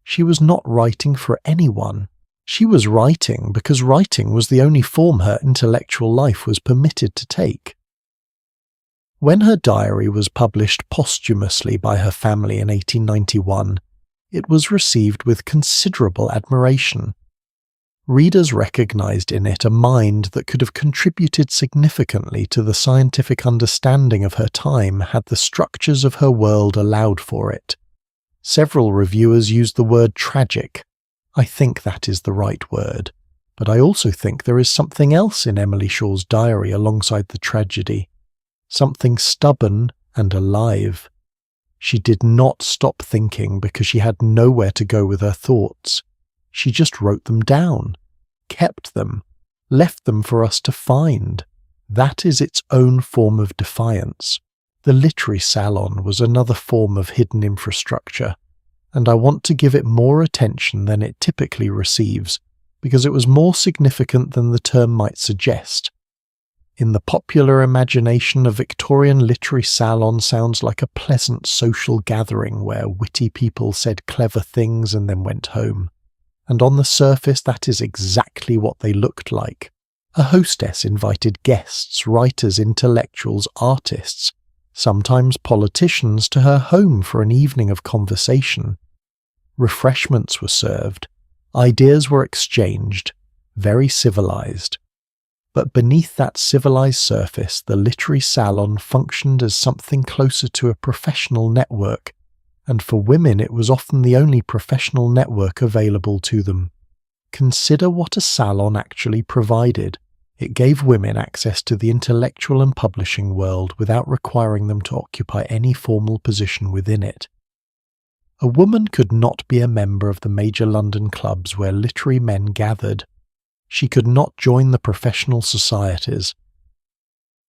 She was not writing for anyone. She was writing because writing was the only form her intellectual life was permitted to take. When her diary was published posthumously by her family in 1891, it was received with considerable admiration. Readers recognized in it a mind that could have contributed significantly to the scientific understanding of her time had the structures of her world allowed for it. Several reviewers used the word tragic. I think that is the right word, but I also think there is something else in Emily Shaw's diary alongside the tragedy, something stubborn and alive. She did not stop thinking because she had nowhere to go with her thoughts. She just wrote them down, kept them, left them for us to find. That is its own form of defiance. The literary salon was another form of hidden infrastructure, and I want to give it more attention than it typically receives, because it was more significant than the term might suggest. In the popular imagination, a Victorian literary salon sounds like a pleasant social gathering where witty people said clever things and then went home. And on the surface that is exactly what they looked like. A hostess invited guests, writers, intellectuals, artists, sometimes politicians, to her home for an evening of conversation. Refreshments were served, ideas were exchanged, very civilized. But beneath that civilized surface, the literary salon functioned as something closer to a professional network, and for women it was often the only professional network available to them. Consider what a salon actually provided. It gave women access to the intellectual and publishing world without requiring them to occupy any formal position within it. A woman could not be a member of the major London clubs where literary men gathered. She could not join the professional societies.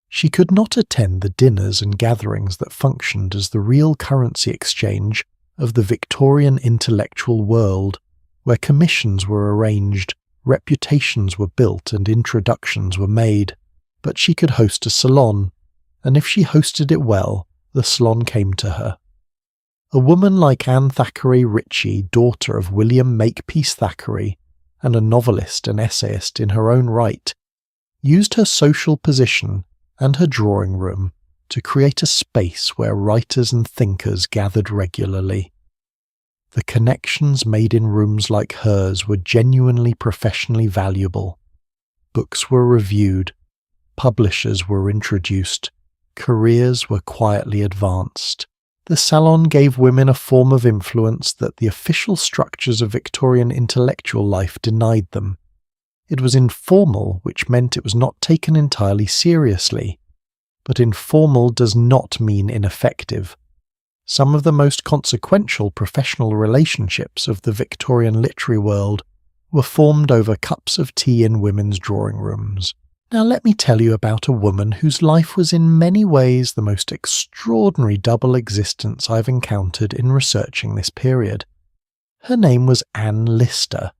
She could not attend the dinners and gatherings that functioned as the real currency exchange of the Victorian intellectual world, where commissions were arranged, reputations were built and introductions were made. But she could host a salon, and if she hosted it well, the salon came to her. A woman like Anne Thackeray Ritchie, daughter of William Makepeace Thackeray, and a novelist and essayist in her own right, used her social position and her drawing room to create a space where writers and thinkers gathered regularly. The connections made in rooms like hers were genuinely professionally valuable. Books were reviewed, publishers were introduced, careers were quietly advanced. The salon gave women a form of influence that the official structures of Victorian intellectual life denied them. It was informal, which meant it was not taken entirely seriously. But informal does not mean ineffective. Some of the most consequential professional relationships of the Victorian literary world were formed over cups of tea in women's drawing rooms. Now let me tell you about a woman whose life was in many ways the most extraordinary double existence I've encountered in researching this period. Her name was Anne Lister.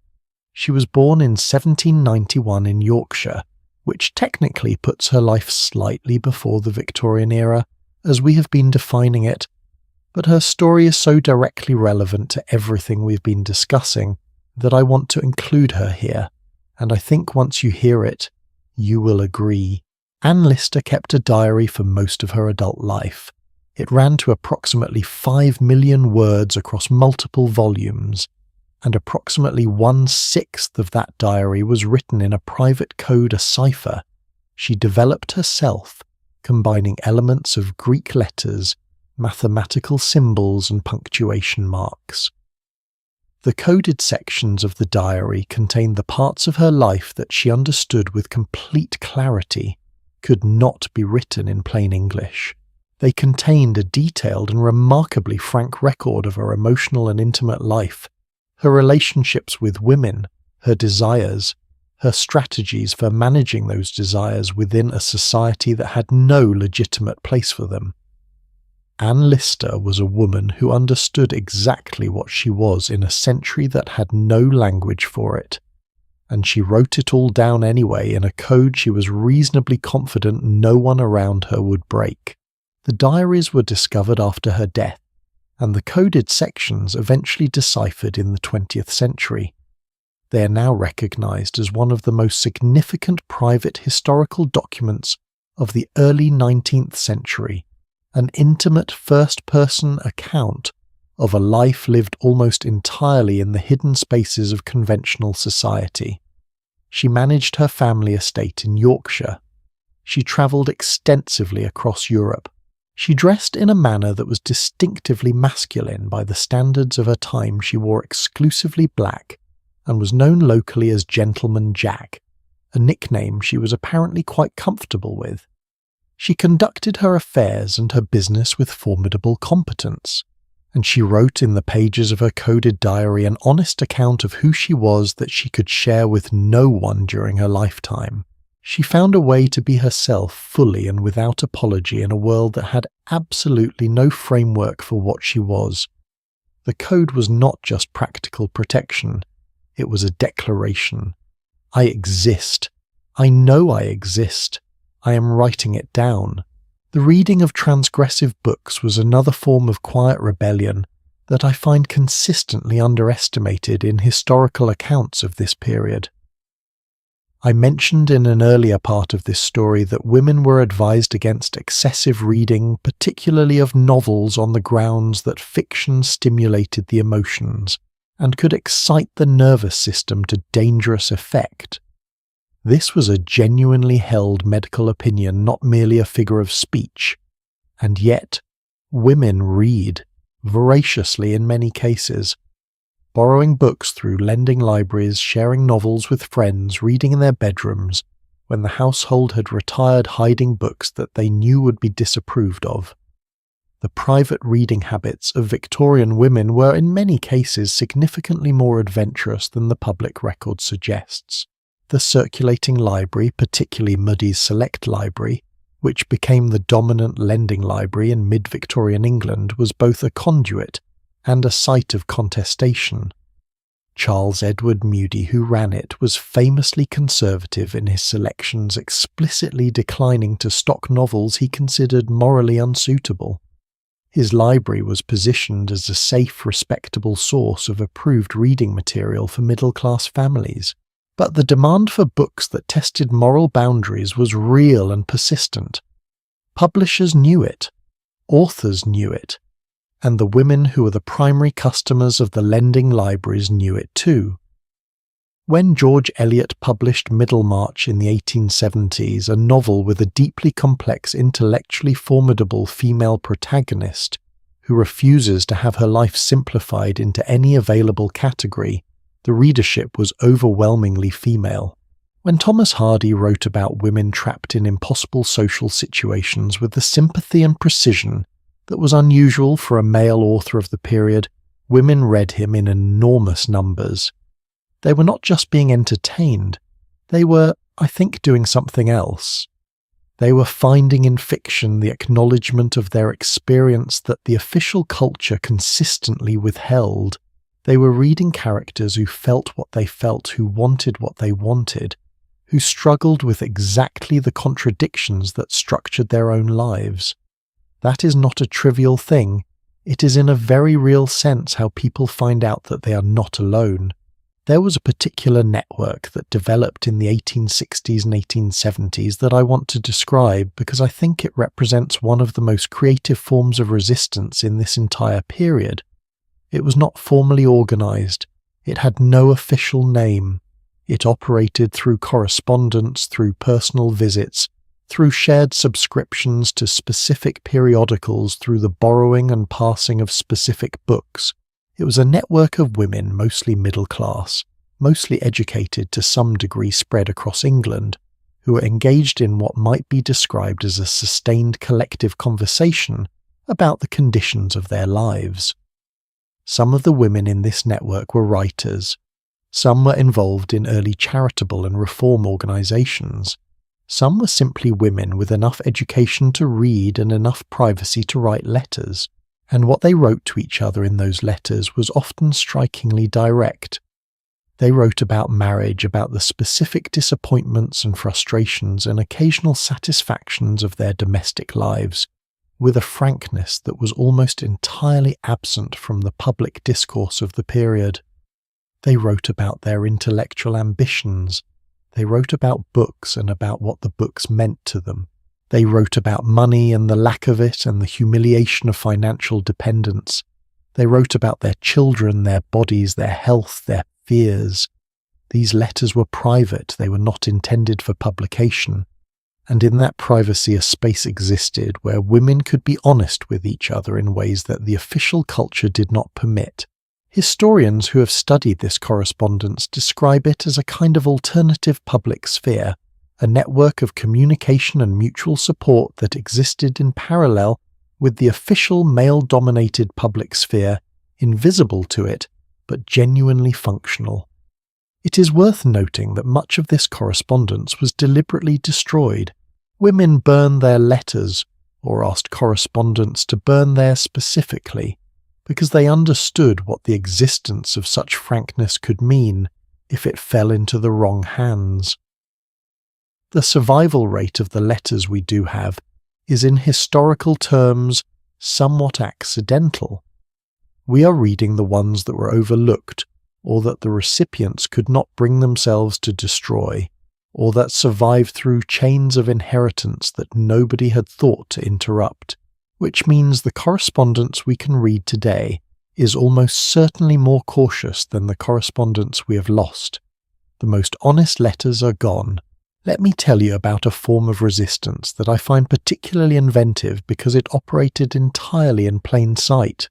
She was born in 1791 in Yorkshire, which technically puts her life slightly before the Victorian era, as we have been defining it, but her story is so directly relevant to everything we've been discussing that I want to include her here, and I think once you hear it, you will agree. Anne Lister kept a diary for most of her adult life. It ran to approximately 5 million words across multiple volumes, and approximately 1/6 of that diary was written in a private code, a cipher, she developed herself, combining elements of Greek letters, mathematical symbols, and punctuation marks. The coded sections of the diary contained the parts of her life that she understood with complete clarity, could not be written in plain English. They contained a detailed and remarkably frank record of her emotional and intimate life, her relationships with women, her desires, her strategies for managing those desires within a society that had no legitimate place for them. Anne Lister was a woman who understood exactly what she was in a century that had no language for it, and she wrote it all down anyway in a code she was reasonably confident no one around her would break. The diaries were discovered after her death, and the coded sections eventually deciphered in the 20th century. They are now recognized as one of the most significant private historical documents of the early 19th century, an intimate first-person account of a life lived almost entirely in the hidden spaces of conventional society. She managed her family estate in Yorkshire. She travelled extensively across Europe. She dressed in a manner that was distinctively masculine by the standards of her time. She wore exclusively black and was known locally as Gentleman Jack, a nickname she was apparently quite comfortable with. She conducted her affairs and her business with formidable competence, and she wrote in the pages of her coded diary an honest account of who she was that she could share with no one during her lifetime. She found a way to be herself fully and without apology in a world that had absolutely no framework for what she was. The code was not just practical protection, it was a declaration. I exist. I know I exist. I am writing it down. The reading of transgressive books was another form of quiet rebellion that I find consistently underestimated in historical accounts of this period. I mentioned in an earlier part of this story that women were advised against excessive reading, particularly of novels, on the grounds that fiction stimulated the emotions and could excite the nervous system to dangerous effect. This was a genuinely held medical opinion, not merely a figure of speech. And yet, women read, voraciously in many cases, borrowing books through lending libraries, sharing novels with friends, reading in their bedrooms, when the household had retired, hiding books that they knew would be disapproved of. The private reading habits of Victorian women were in many cases significantly more adventurous than the public record suggests. The circulating library, particularly Mudie's Select Library, which became the dominant lending library in mid-Victorian England, was both a conduit and a site of contestation. Charles Edward Mudie, who ran it, was famously conservative in his selections, explicitly declining to stock novels he considered morally unsuitable. His library was positioned as a safe, respectable source of approved reading material for middle-class families. But the demand for books that tested moral boundaries was real and persistent. Publishers knew it, authors knew it, and the women who were the primary customers of the lending libraries knew it too. When George Eliot published Middlemarch in the 1870s, a novel with a deeply complex, intellectually formidable female protagonist who refuses to have her life simplified into any available category, the readership was overwhelmingly female. When Thomas Hardy wrote about women trapped in impossible social situations with the sympathy and precision that was unusual for a male author of the period, women read him in enormous numbers. They were not just being entertained, They were, I think, doing something else. They were finding in fiction the acknowledgement of their experience that the official culture consistently withheld. They were reading characters who felt what they felt, who wanted what they wanted, who struggled with exactly the contradictions that structured their own lives. That is not a trivial thing. It is in a very real sense how people find out that they are not alone. There was a particular network that developed in the 1860s and 1870s that I want to describe because I think it represents one of the most creative forms of resistance in this entire period. It was not formally organized. It had no official name. It operated through correspondence, through personal visits, through shared subscriptions to specific periodicals, through the borrowing and passing of specific books. It was a network of women, mostly middle class, mostly educated to some degree spread across England, who were engaged in what might be described as a sustained collective conversation about the conditions of their lives. Some of the women in this network were writers. Some were involved in early charitable and reform organisations. Some were simply women with enough education to read and enough privacy to write letters. And what they wrote to each other in those letters was often strikingly direct. They wrote about marriage, about the specific disappointments and frustrations and occasional satisfactions of their domestic lives, with a frankness that was almost entirely absent from the public discourse of the period. They wrote about their intellectual ambitions. They wrote about books and about what the books meant to them. They wrote about money and the lack of it and the humiliation of financial dependence. They wrote about their children, their bodies, their health, their fears. These letters were private, they were not intended for publication, and in that privacy a space existed where women could be honest with each other in ways that the official culture did not permit. Historians who have studied this correspondence describe it as a kind of alternative public sphere, a network of communication and mutual support that existed in parallel with the official male-dominated public sphere, invisible to it, but genuinely functional. It is worth noting that much of this correspondence was deliberately destroyed. Women burned their letters, or asked correspondents to burn theirs specifically, because they understood what the existence of such frankness could mean if it fell into the wrong hands. The survival rate of the letters we do have is in historical terms somewhat accidental. We are reading the ones that were overlooked, or that the recipients could not bring themselves to destroy, or that survived through chains of inheritance that nobody had thought to interrupt, which means the correspondence we can read today is almost certainly more cautious than the correspondence we have lost. The most honest letters are gone. Let me tell you about a form of resistance that I find particularly inventive because it operated entirely in plain sight.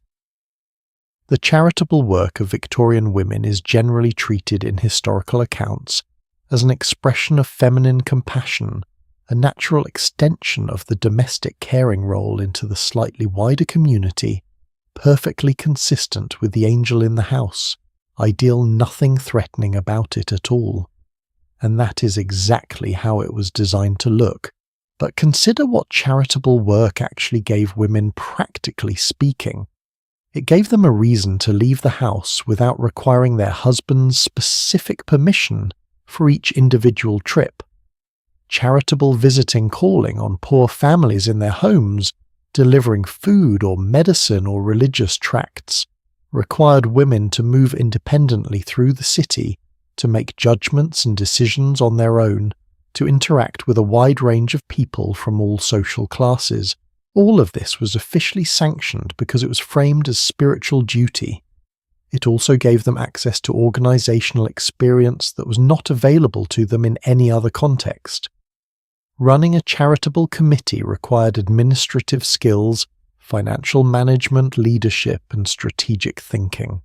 The charitable work of Victorian women is generally treated in historical accounts as an expression of feminine compassion, a natural extension of the domestic caring role into the slightly wider community, perfectly consistent with the angel in the house, ideal nothing threatening about it at all. And that is exactly how it was designed to look. But consider what charitable work actually gave women practically speaking. It gave them a reason to leave the house without requiring their husband's specific permission for each individual trip. Charitable visiting calling on poor families in their homes, delivering food or medicine or religious tracts, required women to move independently through the city, to make judgments and decisions on their own, to interact with a wide range of people from all social classes. All of this was officially sanctioned because it was framed as spiritual duty. It also gave them access to organizational experience that was not available to them in any other context. Running a charitable committee required administrative skills, financial management, leadership, and strategic thinking.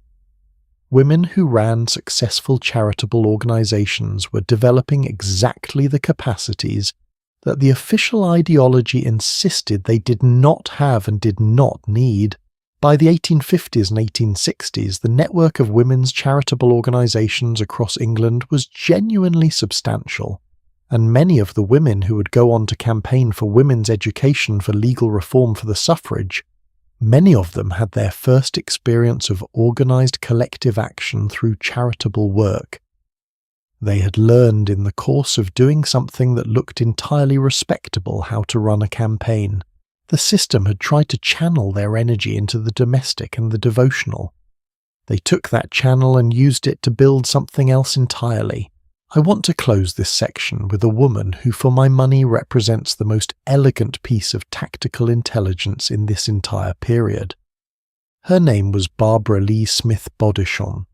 Women who ran successful charitable organizations were developing exactly the capacities that the official ideology insisted they did not have and did not need. By the 1850s and 1860s, the network of women's charitable organisations across England was genuinely substantial, and many of the women who would go on to campaign for women's education for legal reform for the suffrage, many of them had their first experience of organised collective action through charitable work. They had learned in the course of doing something that looked entirely respectable how to run a campaign. The system had tried to channel their energy into the domestic and the devotional. They took that channel and used it to build something else entirely. I want to close this section with a woman who for my money represents the most elegant piece of tactical intelligence in this entire period. Her name was Barbara Lee Smith Bodichon.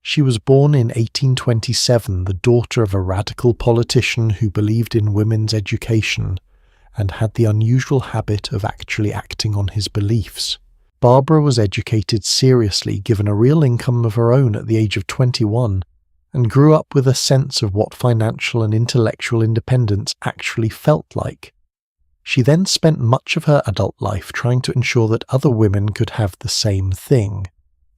She was born in 1827, the daughter of a radical politician who believed in women's education and had the unusual habit of actually acting on his beliefs. Barbara was educated seriously, given a real income of her own at the age of 21, and grew up with a sense of what financial and intellectual independence actually felt like. She then spent much of her adult life trying to ensure that other women could have the same thing.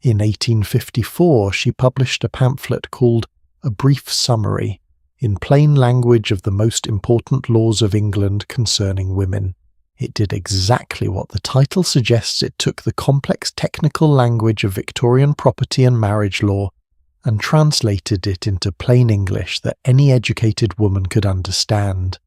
In 1854, she published a pamphlet called A Brief Summary, in plain language of the most important laws of England concerning women. It did exactly what the title suggests. It took the complex technical language of Victorian property and marriage law and translated it into plain English that any educated woman could understand.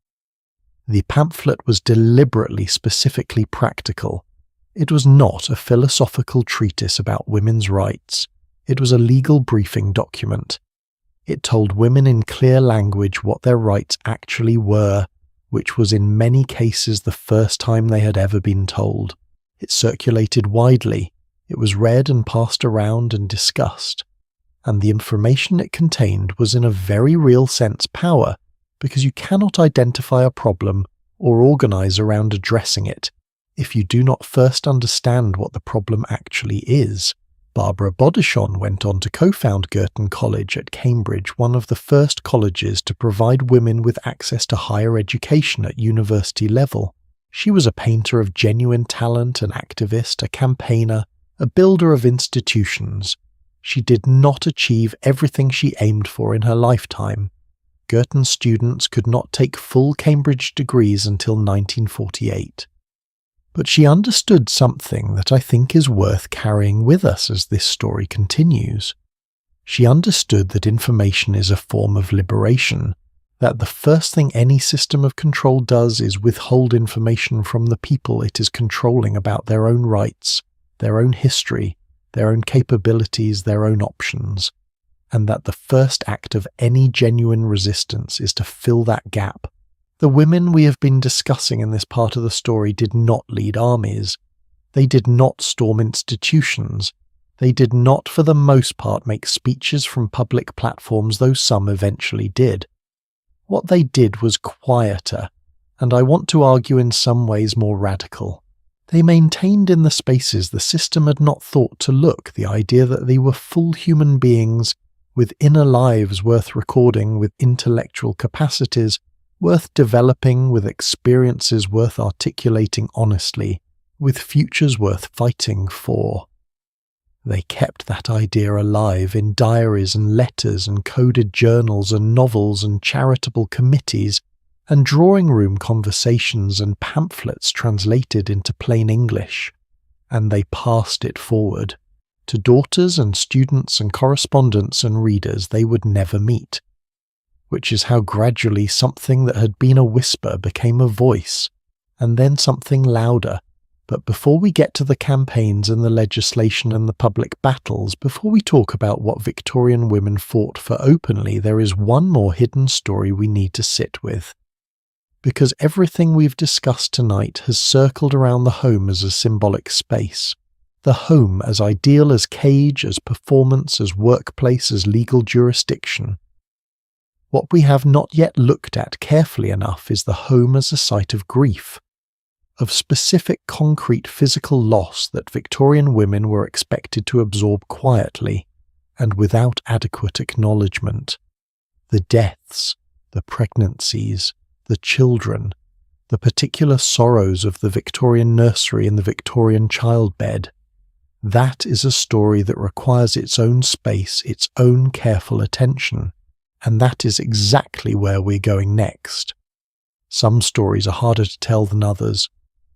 The pamphlet was deliberately specifically practical. It was not a philosophical treatise about women's rights. It was a legal briefing document. It told women in clear language what their rights actually were, which was in many cases the first time they had ever been told. It circulated widely. It was read and passed around and discussed. And the information it contained was in a very real sense power, because you cannot identify a problem or organise around addressing it if you do not first understand what the problem actually is. Barbara Bodichon went on to co-found Girton College at Cambridge, one of the first colleges to provide women with access to higher education at university level. She was a painter of genuine talent, an activist, a campaigner, a builder of institutions. She did not achieve everything she aimed for in her lifetime. Girton students could not take full Cambridge degrees until 1948. But she understood something that I think is worth carrying with us as this story continues. She understood that information is a form of liberation, that the first thing any system of control does is withhold information from the people it is controlling about their own rights, their own history, their own capabilities, their own options, and that the first act of any genuine resistance is to fill that gap. The women we have been discussing in this part of the story did not lead armies. They did not storm institutions. They did not, for the most part, make speeches from public platforms, though some eventually did. What they did was quieter, and I want to argue in some ways more radical. They maintained in the spaces the system had not thought to look, the idea that they were full human beings with inner lives worth recording, with intellectual capacities worth developing, with experiences worth articulating honestly, with futures worth fighting for. They kept that idea alive in diaries and letters and coded journals and novels and charitable committees and drawing room conversations and pamphlets translated into plain English, and they passed it forward to daughters and students and correspondents and readers they would never meet, which is how gradually something that had been a whisper became a voice, and then something louder. But before we get to the campaigns and the legislation and the public battles, before we talk about what Victorian women fought for openly, there is one more hidden story we need to sit with. Because everything we've discussed tonight has circled around the home as a symbolic space. The home as ideal as cage, as performance, as workplace, as legal jurisdiction. What we have not yet looked at carefully enough is the home as a site of grief, of specific concrete physical loss that Victorian women were expected to absorb quietly and without adequate acknowledgement. The deaths, the pregnancies, the children, the particular sorrows of the Victorian nursery and the Victorian childbed. That is a story that requires its own space, its own careful attention, and that is exactly where we're going next. Some stories are harder to tell than others,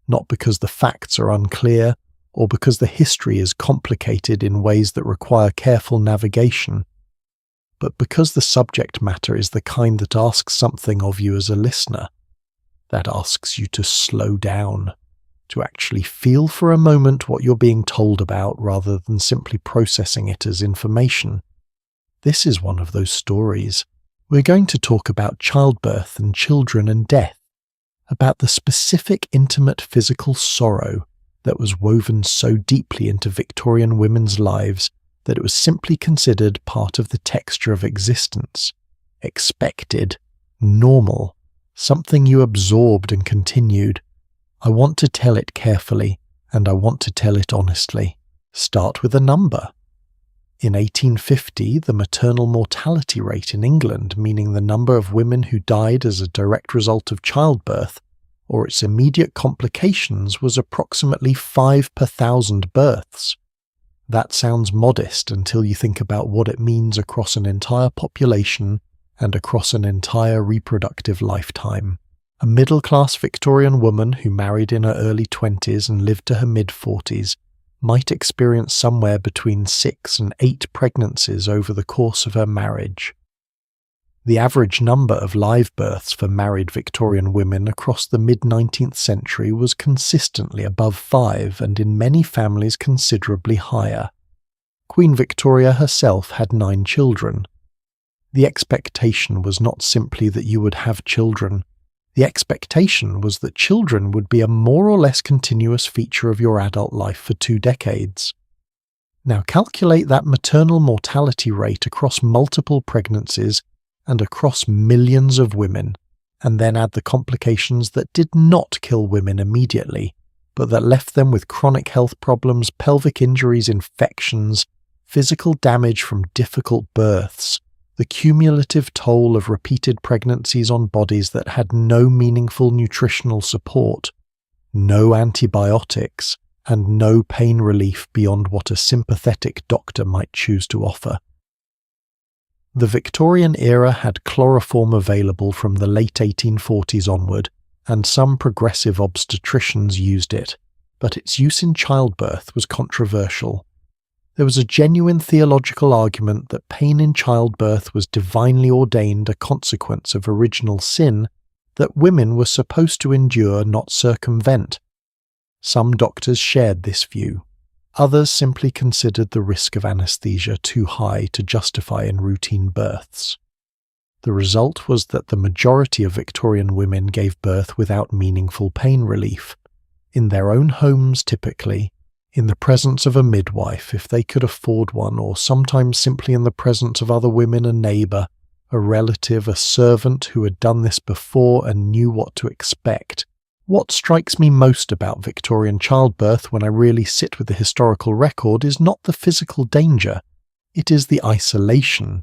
not because the facts are unclear or because the history is complicated in ways that require careful navigation, but because the subject matter is the kind that asks something of you as a listener, that asks you to slow down, to actually feel for a moment what you're being told about rather than simply processing it as information. This is one of those stories. We're going to talk about childbirth and children and death, about the specific intimate physical sorrow that was woven so deeply into Victorian women's lives that it was simply considered part of the texture of existence, expected, normal, something you absorbed and continued. I want to tell it carefully, and I want to tell it honestly. Start with a number. In 1850, the maternal mortality rate in England, meaning the number of women who died as a direct result of childbirth, or its immediate complications, was approximately 5 per 1,000 births. That sounds modest until you think about what it means across an entire population and across an entire reproductive lifetime. A middle-class Victorian woman who married in her early 20s and lived to her mid-40s might experience somewhere between 6 and 8 pregnancies over the course of her marriage. The average number of live births for married Victorian women across the mid-19th century was consistently above 5 and in many families considerably higher. Queen Victoria herself had 9 children. The expectation was not simply that you would have children. The expectation was that children would be a more or less continuous feature of your adult life for 2 decades. Now calculate that maternal mortality rate across multiple pregnancies and across millions of women, and then add the complications that did not kill women immediately, but that left them with chronic health problems, pelvic injuries, infections, physical damage from difficult births, the cumulative toll of repeated pregnancies on bodies that had no meaningful nutritional support, no antibiotics, and no pain relief beyond what a sympathetic doctor might choose to offer. The Victorian era had chloroform available from the late 1840s onward, and some progressive obstetricians used it, but its use in childbirth was controversial. There was a genuine theological argument that pain in childbirth was divinely ordained, a consequence of original sin that women were supposed to endure, not circumvent. Some doctors shared this view. Others simply considered the risk of anesthesia too high to justify in routine births. The result was that the majority of Victorian women gave birth without meaningful pain relief, in their own homes typically, in the presence of a midwife if they could afford one, or sometimes simply in the presence of other women, a neighbour, a relative, a servant who had done this before and knew what to expect. What strikes me most about Victorian childbirth when I really sit with the historical record is not the physical danger, it is the isolation.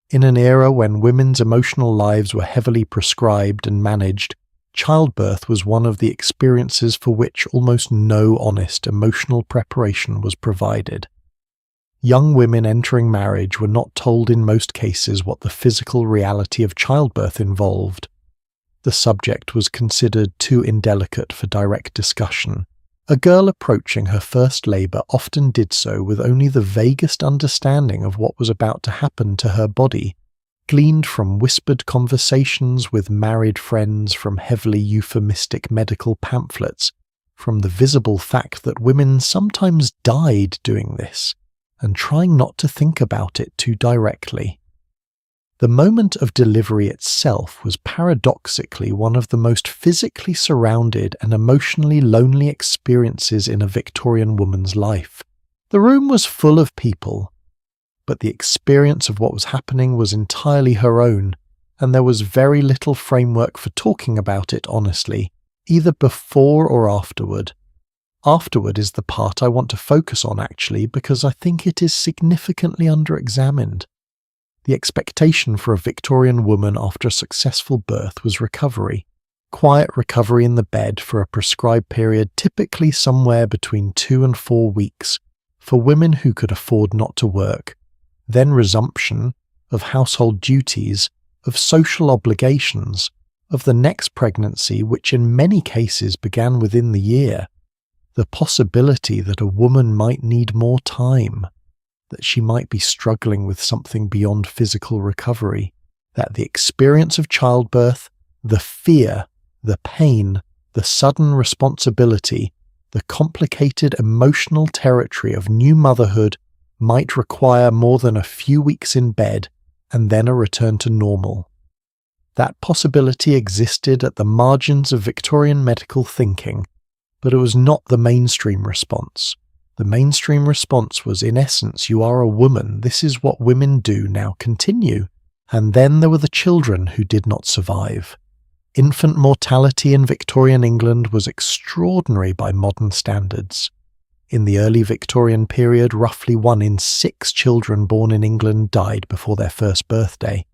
In an era when women's emotional lives were heavily prescribed and managed, childbirth was one of the experiences for which almost no honest emotional preparation was provided. Young women entering marriage were not told in most cases what the physical reality of childbirth involved. The subject was considered too indelicate for direct discussion. A girl approaching her first labour often did so with only the vaguest understanding of what was about to happen to her body, gleaned from whispered conversations with married friends, from heavily euphemistic medical pamphlets, from the visible fact that women sometimes died doing this, and trying not to think about it too directly. The moment of delivery itself was paradoxically one of the most physically surrounded and emotionally lonely experiences in a Victorian woman's life. The room was full of people, but the experience of what was happening was entirely her own, and there was very little framework for talking about it honestly, either before or afterward. Afterward is the part I want to focus on actually, because I think it is significantly under-examined. The expectation for a Victorian woman after a successful birth was recovery. Quiet recovery in the bed for a prescribed period, typically somewhere between 2 and 4 weeks, for women who could afford not to work, then resumption of household duties, of social obligations, of the next pregnancy, which in many cases began within the year, the possibility that a woman might need more time, that she might be struggling with something beyond physical recovery, that the experience of childbirth, the fear, the pain, the sudden responsibility, the complicated emotional territory of new motherhood might require more than a few weeks in bed and then a return to normal. That possibility existed at the margins of Victorian medical thinking, but it was not the mainstream response. The mainstream response was, in essence, you are a woman, this is what women do, now continue. And then there were the children who did not survive. Infant mortality in Victorian England was extraordinary by modern standards. In the early Victorian period, roughly 1 in 6 children born in England died before their first birthday.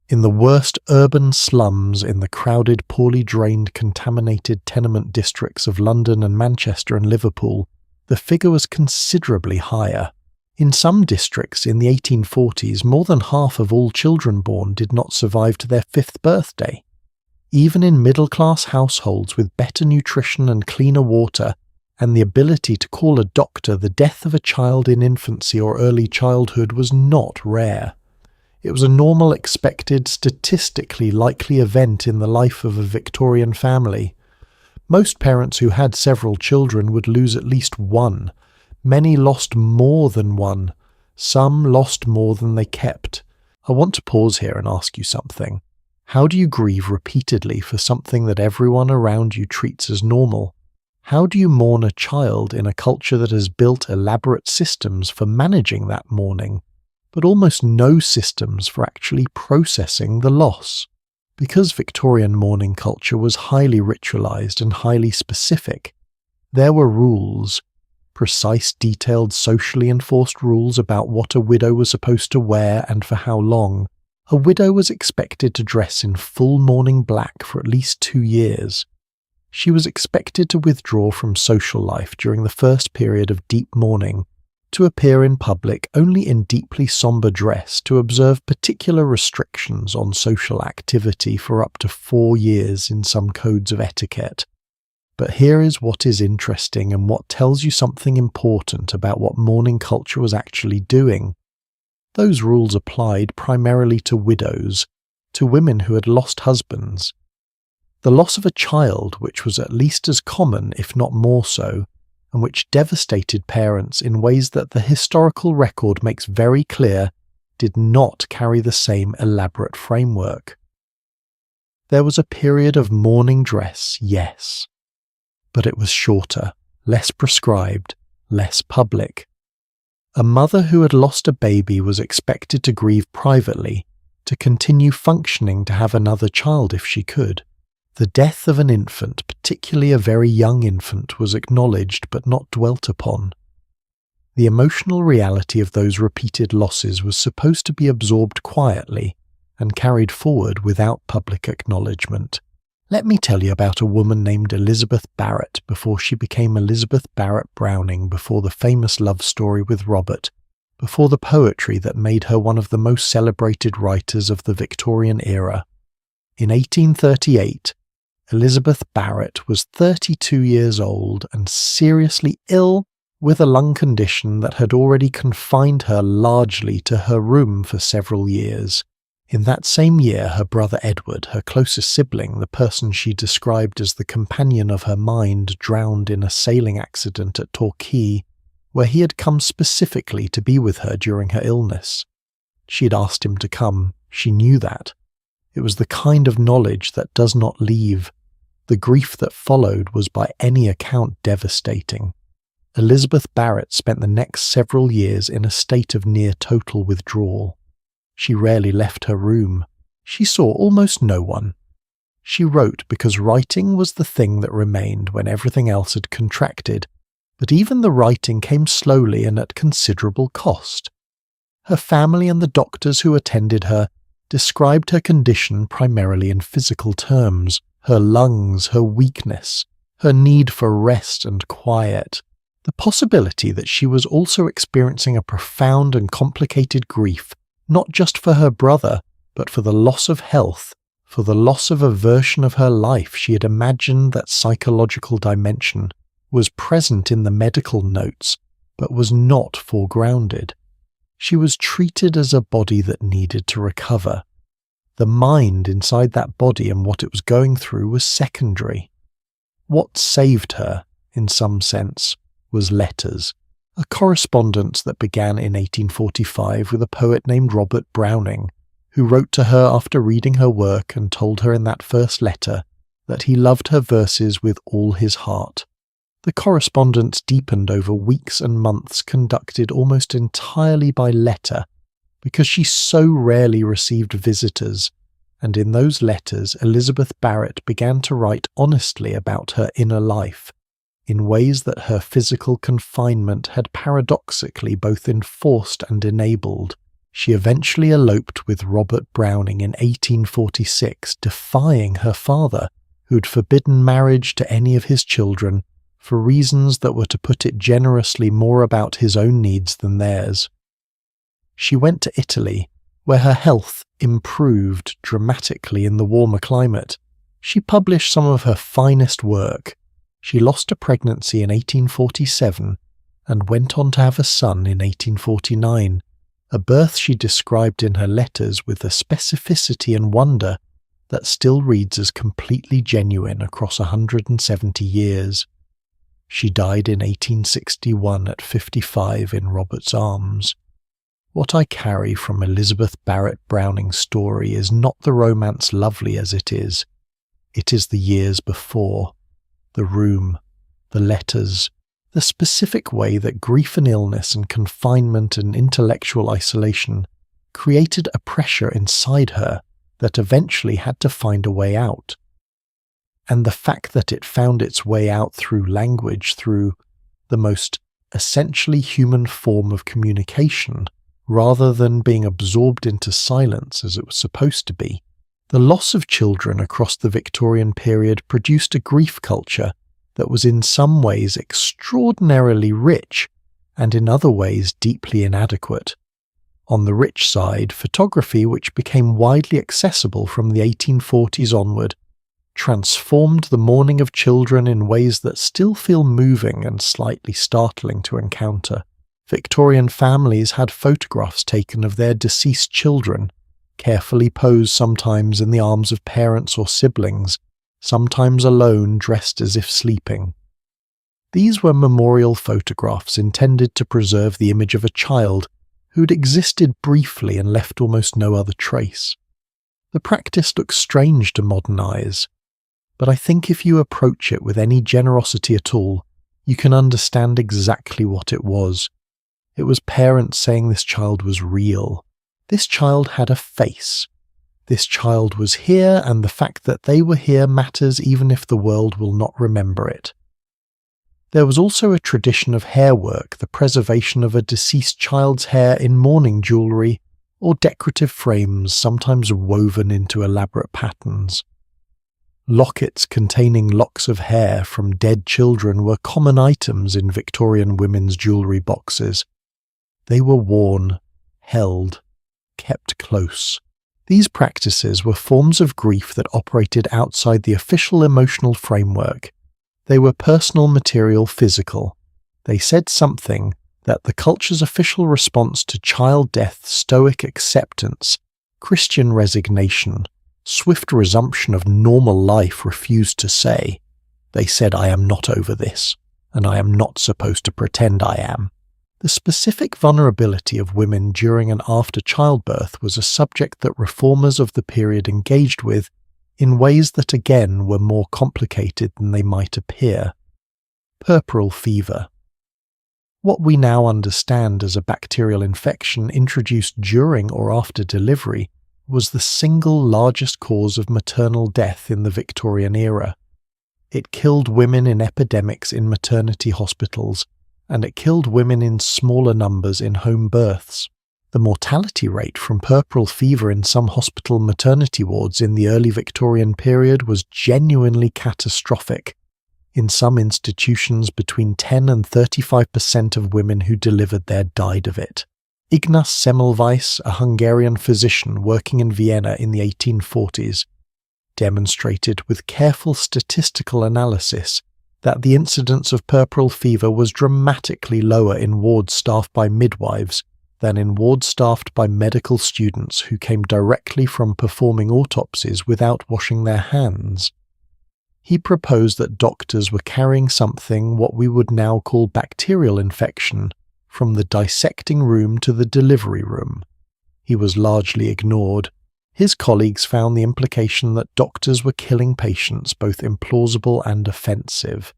In the worst urban slums in the crowded, poorly drained, contaminated tenement districts of London and Manchester and Liverpool, the figure was considerably higher. In some districts in the 1840s, more than half of all children born did not survive to their 5th birthday. Even in middle-class households with better nutrition and cleaner water, and the ability to call a doctor, the death of a child in infancy or early childhood was not rare. It was a normal, expected, statistically likely event in the life of a Victorian family. Most parents who had several children would lose at least one. Many lost more than one. Some lost more than they kept. I want to pause here and ask you something. How do you grieve repeatedly for something that everyone around you treats as normal? How do you mourn a child in a culture that has built elaborate systems for managing that mourning, but almost no systems for actually processing the loss? Because Victorian mourning culture was highly ritualized and highly specific, there were rules, precise, detailed, socially enforced rules about what a widow was supposed to wear and for how long. A widow was expected to dress in full mourning black for at least 2 years. She was expected to withdraw from social life during the first period of deep mourning, to appear in public only in deeply sombre dress, to observe particular restrictions on social activity for up to 4 years in some codes of etiquette. But here is what is interesting and what tells you something important about what mourning culture was actually doing. Those rules applied primarily to widows, to women who had lost husbands. The loss of a child, which was at least as common, if not more so, and which devastated parents in ways that the historical record makes very clear, did not carry the same elaborate framework. There was a period of mourning dress, yes, but it was shorter, less prescribed, less public. A mother who had lost a baby was expected to grieve privately, to continue functioning to have another child if she could. The death of an infant, particularly a very young infant, was acknowledged but not dwelt upon. The emotional reality of those repeated losses was supposed to be absorbed quietly and carried forward without public acknowledgement. Let me tell you about a woman named Elizabeth Barrett before she became Elizabeth Barrett Browning, before the famous love story with Robert, before the poetry that made her one of the most celebrated writers of the Victorian era. In 1838, Elizabeth Barrett was 32 years old and seriously ill with a lung condition that had already confined her largely to her room for several years. In that same year, her brother Edward, her closest sibling, the person she described as the companion of her mind, drowned in a sailing accident at Torquay, where he had come specifically to be with her during her illness. She had asked him to come. She knew that. It was the kind of knowledge that does not leave. The grief that followed was by any account devastating. Elizabeth Barrett spent the next several years in a state of near total withdrawal. She rarely left her room. She saw almost no one. She wrote because writing was the thing that remained when everything else had contracted, but even the writing came slowly and at considerable cost. Her family and the doctors who attended her described her condition primarily in physical terms: her lungs, her weakness, her need for rest and quiet, The possibility that she was also experiencing a profound and complicated grief, not just for her brother, but for the loss of health, for the loss of a version of her life she had imagined, that psychological dimension, was present in the medical notes, but was not foregrounded. She was treated as a body that needed to recover. The mind inside that body and what it was going through was secondary. What saved her, in some sense, was letters, a correspondence that began in 1845 with a poet named Robert Browning, who wrote to her after reading her work and told her in that first letter that he loved her verses with all his heart. The correspondence deepened over weeks and months, conducted almost entirely by letter, because she so rarely received visitors, and in those letters Elizabeth Barrett began to write honestly about her inner life, in ways that her physical confinement had paradoxically both enforced and enabled. She eventually eloped with Robert Browning in 1846, defying her father, who'd forbidden marriage to any of his children, for reasons that were, to put it generously, more about his own needs than theirs. She went to Italy, where her health improved dramatically in the warmer climate. She published some of her finest work. She lost a pregnancy in 1847 and went on to have a son in 1849, a birth she described in her letters with a specificity and wonder that still reads as completely genuine across 170 years. She died in 1861 at 55 in Robert's arms. What I carry from Elizabeth Barrett Browning's story is not the romance, lovely as it is. It is the years before, the room, the letters, the specific way that grief and illness and confinement and intellectual isolation created a pressure inside her that eventually had to find a way out. And the fact that it found its way out through language, through the most essentially human form of communication, rather than being absorbed into silence as it was supposed to be. The loss of children across the Victorian period produced a grief culture that was in some ways extraordinarily rich and in other ways deeply inadequate. On the rich side, photography, which became widely accessible from the 1840s onward, transformed the mourning of children in ways that still feel moving and slightly startling to encounter. Victorian families had photographs taken of their deceased children, carefully posed sometimes in the arms of parents or siblings, sometimes alone, dressed as if sleeping. These were memorial photographs intended to preserve the image of a child who'd existed briefly and left almost no other trace. The practice looks strange to modern eyes, but I think if you approach it with any generosity at all, you can understand exactly what it was. It was parents saying this child was real. This child had a face. This child was here, and the fact that they were here matters even if the world will not remember it. There was also a tradition of hair work, the preservation of a deceased child's hair in mourning jewellery or decorative frames, sometimes woven into elaborate patterns. Lockets containing locks of hair from dead children were common items in Victorian women's jewellery boxes. They were worn, held, kept close. These practices were forms of grief that operated outside the official emotional framework. They were personal, material, physical. They said something that the culture's official response to child death, stoic acceptance, Christian resignation, swift resumption of normal life refused to say. They said, I am not over this, and I am not supposed to pretend I am. The specific vulnerability of women during and after childbirth was a subject that reformers of the period engaged with in ways that again were more complicated than they might appear. Puerperal fever. What we now understand as a bacterial infection introduced during or after delivery was the single largest cause of maternal death in the Victorian era. It killed women in epidemics in maternity hospitals, and it killed women in smaller numbers in home births. The mortality rate from puerperal fever in some hospital maternity wards in the early Victorian period was genuinely catastrophic. In some institutions, between 10 and 35% of women who delivered there died of it. Ignaz Semmelweis, a Hungarian physician working in Vienna in the 1840s, demonstrated with careful statistical analysis that the incidence of puerperal fever was dramatically lower in wards staffed by midwives than in wards staffed by medical students who came directly from performing autopsies without washing their hands. He proposed that doctors were carrying something what we would now call bacterial infection from the dissecting room to the delivery room. He was largely ignored. His colleagues found the implication that doctors were killing patients both implausible and offensive.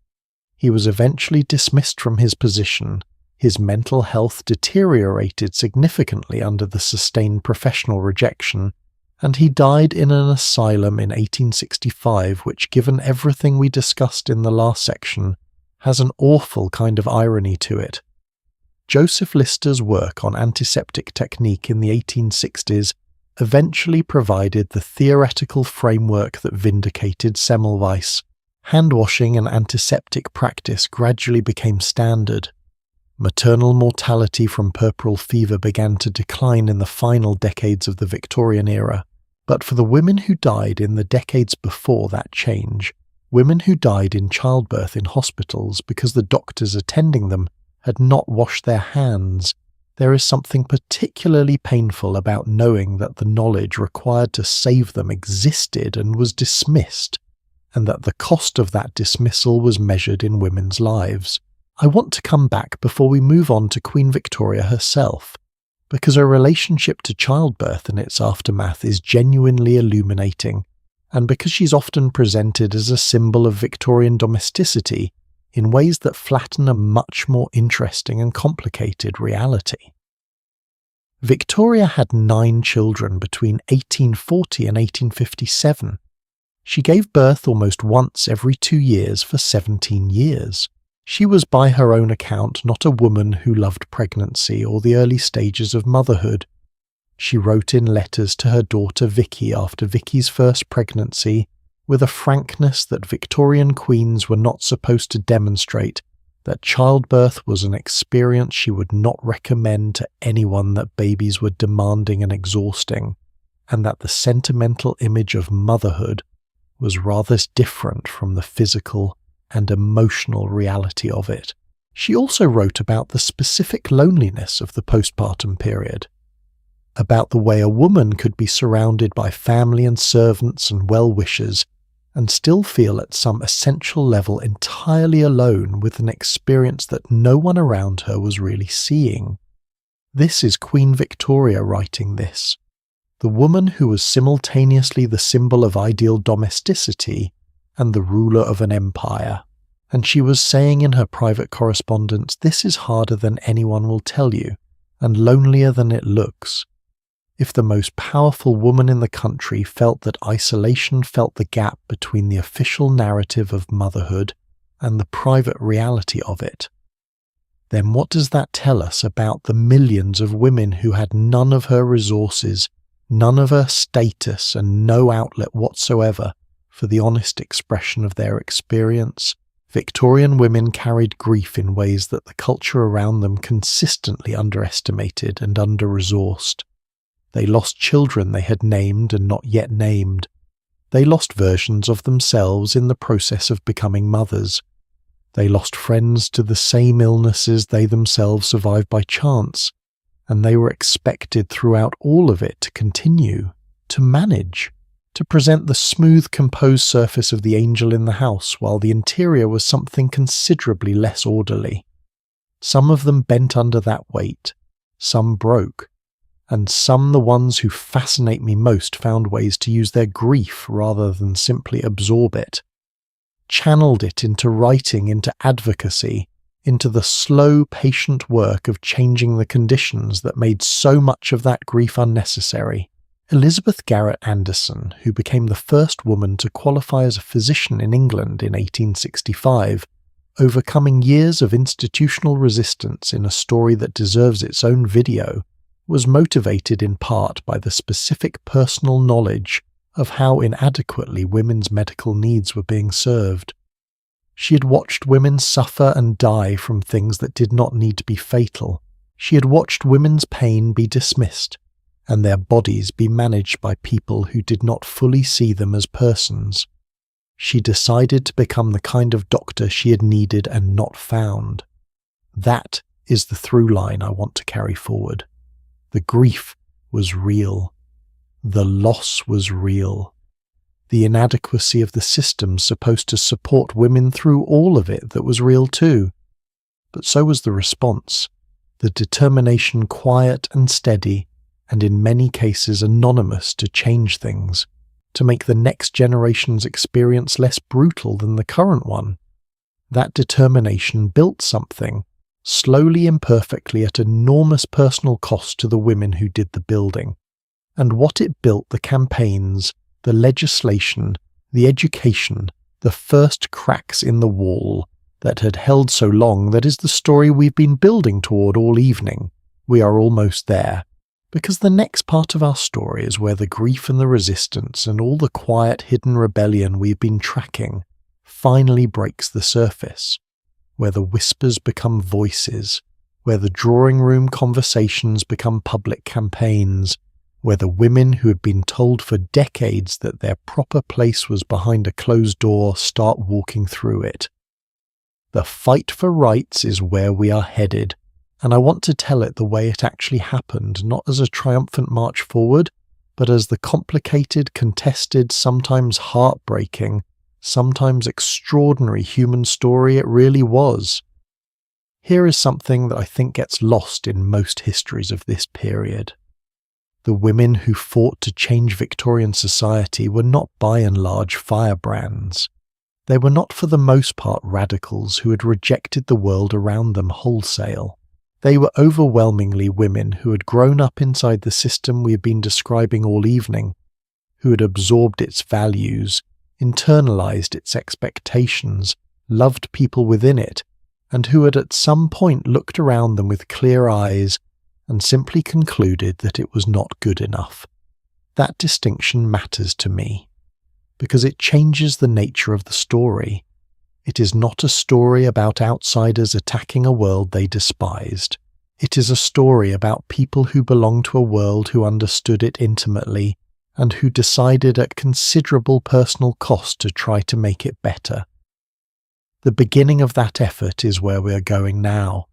He was eventually dismissed from his position. His mental health deteriorated significantly under the sustained professional rejection, and he died in an asylum in 1865, which, given everything we discussed in the last section, has an awful kind of irony to it. Joseph Lister's work on antiseptic technique in the 1860s eventually provided the theoretical framework that vindicated Semmelweis. Hand-washing and antiseptic practice gradually became standard. Maternal mortality from puerperal fever began to decline in the final decades of the Victorian era, but for the women who died in the decades before that change, women who died in childbirth in hospitals because the doctors attending them had not washed their hands, there is something particularly painful about knowing that the knowledge required to save them existed and was dismissed, and that the cost of that dismissal was measured in women's lives. I want to come back before we move on to Queen Victoria herself, because her relationship to childbirth and its aftermath is genuinely illuminating, and because she's often presented as a symbol of Victorian domesticity in ways that flatten a much more interesting and complicated reality. Victoria had 9 children between 1840 and 1857. She gave birth almost once every 2 years for 17 years. She was, by her own account, not a woman who loved pregnancy or the early stages of motherhood. She wrote in letters to her daughter Vicky after Vicky's first pregnancy, with a frankness that Victorian queens were not supposed to demonstrate, that childbirth was an experience she would not recommend to anyone, that babies were demanding and exhausting, and that the sentimental image of motherhood was rather different from the physical and emotional reality of it. She also wrote about the specific loneliness of the postpartum period, about the way a woman could be surrounded by family and servants and well-wishers and still feel at some essential level entirely alone with an experience that no one around her was really seeing. This is Queen Victoria writing this, the woman who was simultaneously the symbol of ideal domesticity and the ruler of an empire. And she was saying in her private correspondence, "This is harder than anyone will tell you, and lonelier than it looks." If the most powerful woman in the country felt that isolation felt the gap between the official narrative of motherhood and the private reality of it, then what does that tell us about the millions of women who had none of her resources, none of her status, and no outlet whatsoever for the honest expression of their experience? Victorian women carried grief in ways that the culture around them consistently underestimated and under-resourced. They lost children they had named and not yet named. They lost versions of themselves in the process of becoming mothers. They lost friends to the same illnesses they themselves survived by chance, and they were expected throughout all of it to continue, to manage, to present the smooth, composed surface of the angel in the house while the interior was something considerably less orderly. Some of them bent under that weight, some broke, and some, the ones who fascinate me most, found ways to use their grief rather than simply absorb it, channeled it into writing, into advocacy, into the slow, patient work of changing the conditions that made so much of that grief unnecessary. Elizabeth Garrett Anderson, who became the first woman to qualify as a physician in England in 1865, overcoming years of institutional resistance in a story that deserves its own video, was motivated in part by the specific personal knowledge of how inadequately women's medical needs were being served. She had watched women suffer and die from things that did not need to be fatal. She had watched women's pain be dismissed, and their bodies be managed by people who did not fully see them as persons. She decided to become the kind of doctor she had needed and not found. That is the through line I want to carry forward. The grief was real. The loss was real. The inadequacy of the system supposed to support women through all of it that was real too. But so was the response, the determination quiet and steady, and in many cases anonymous, to change things, to make the next generation's experience less brutal than the current one. That determination built something, slowly, imperfectly, at enormous personal cost to the women who did the building. And what it built, the campaigns, the legislation, the education, the first cracks in the wall that had held so long, that is the story we've been building toward all evening. We are almost there, because the next part of our story is where the grief and the resistance and all the quiet hidden rebellion we've been tracking finally breaks the surface, where the whispers become voices, where the drawing room conversations become public campaigns, where the women who had been told for decades that their proper place was behind a closed door start walking through it. The fight for rights is where we are headed, and I want to tell it the way it actually happened, not as a triumphant march forward, but as the complicated, contested, sometimes heartbreaking, sometimes extraordinary human story it really was. Here is something that I think gets lost in most histories of this period. The women who fought to change Victorian society were not by and large firebrands. They were not for the most part radicals who had rejected the world around them wholesale. They were overwhelmingly women who had grown up inside the system we have been describing all evening, who had absorbed its values, internalized its expectations, loved people within it, and who had at some point looked around them with clear eyes and simply concluded that it was not good enough. That distinction matters to me, because it changes the nature of the story. It is not a story about outsiders attacking a world they despised. It is a story about people who belonged to a world who understood it intimately and who decided at considerable personal cost to try to make it better. The beginning of that effort is where we are going now,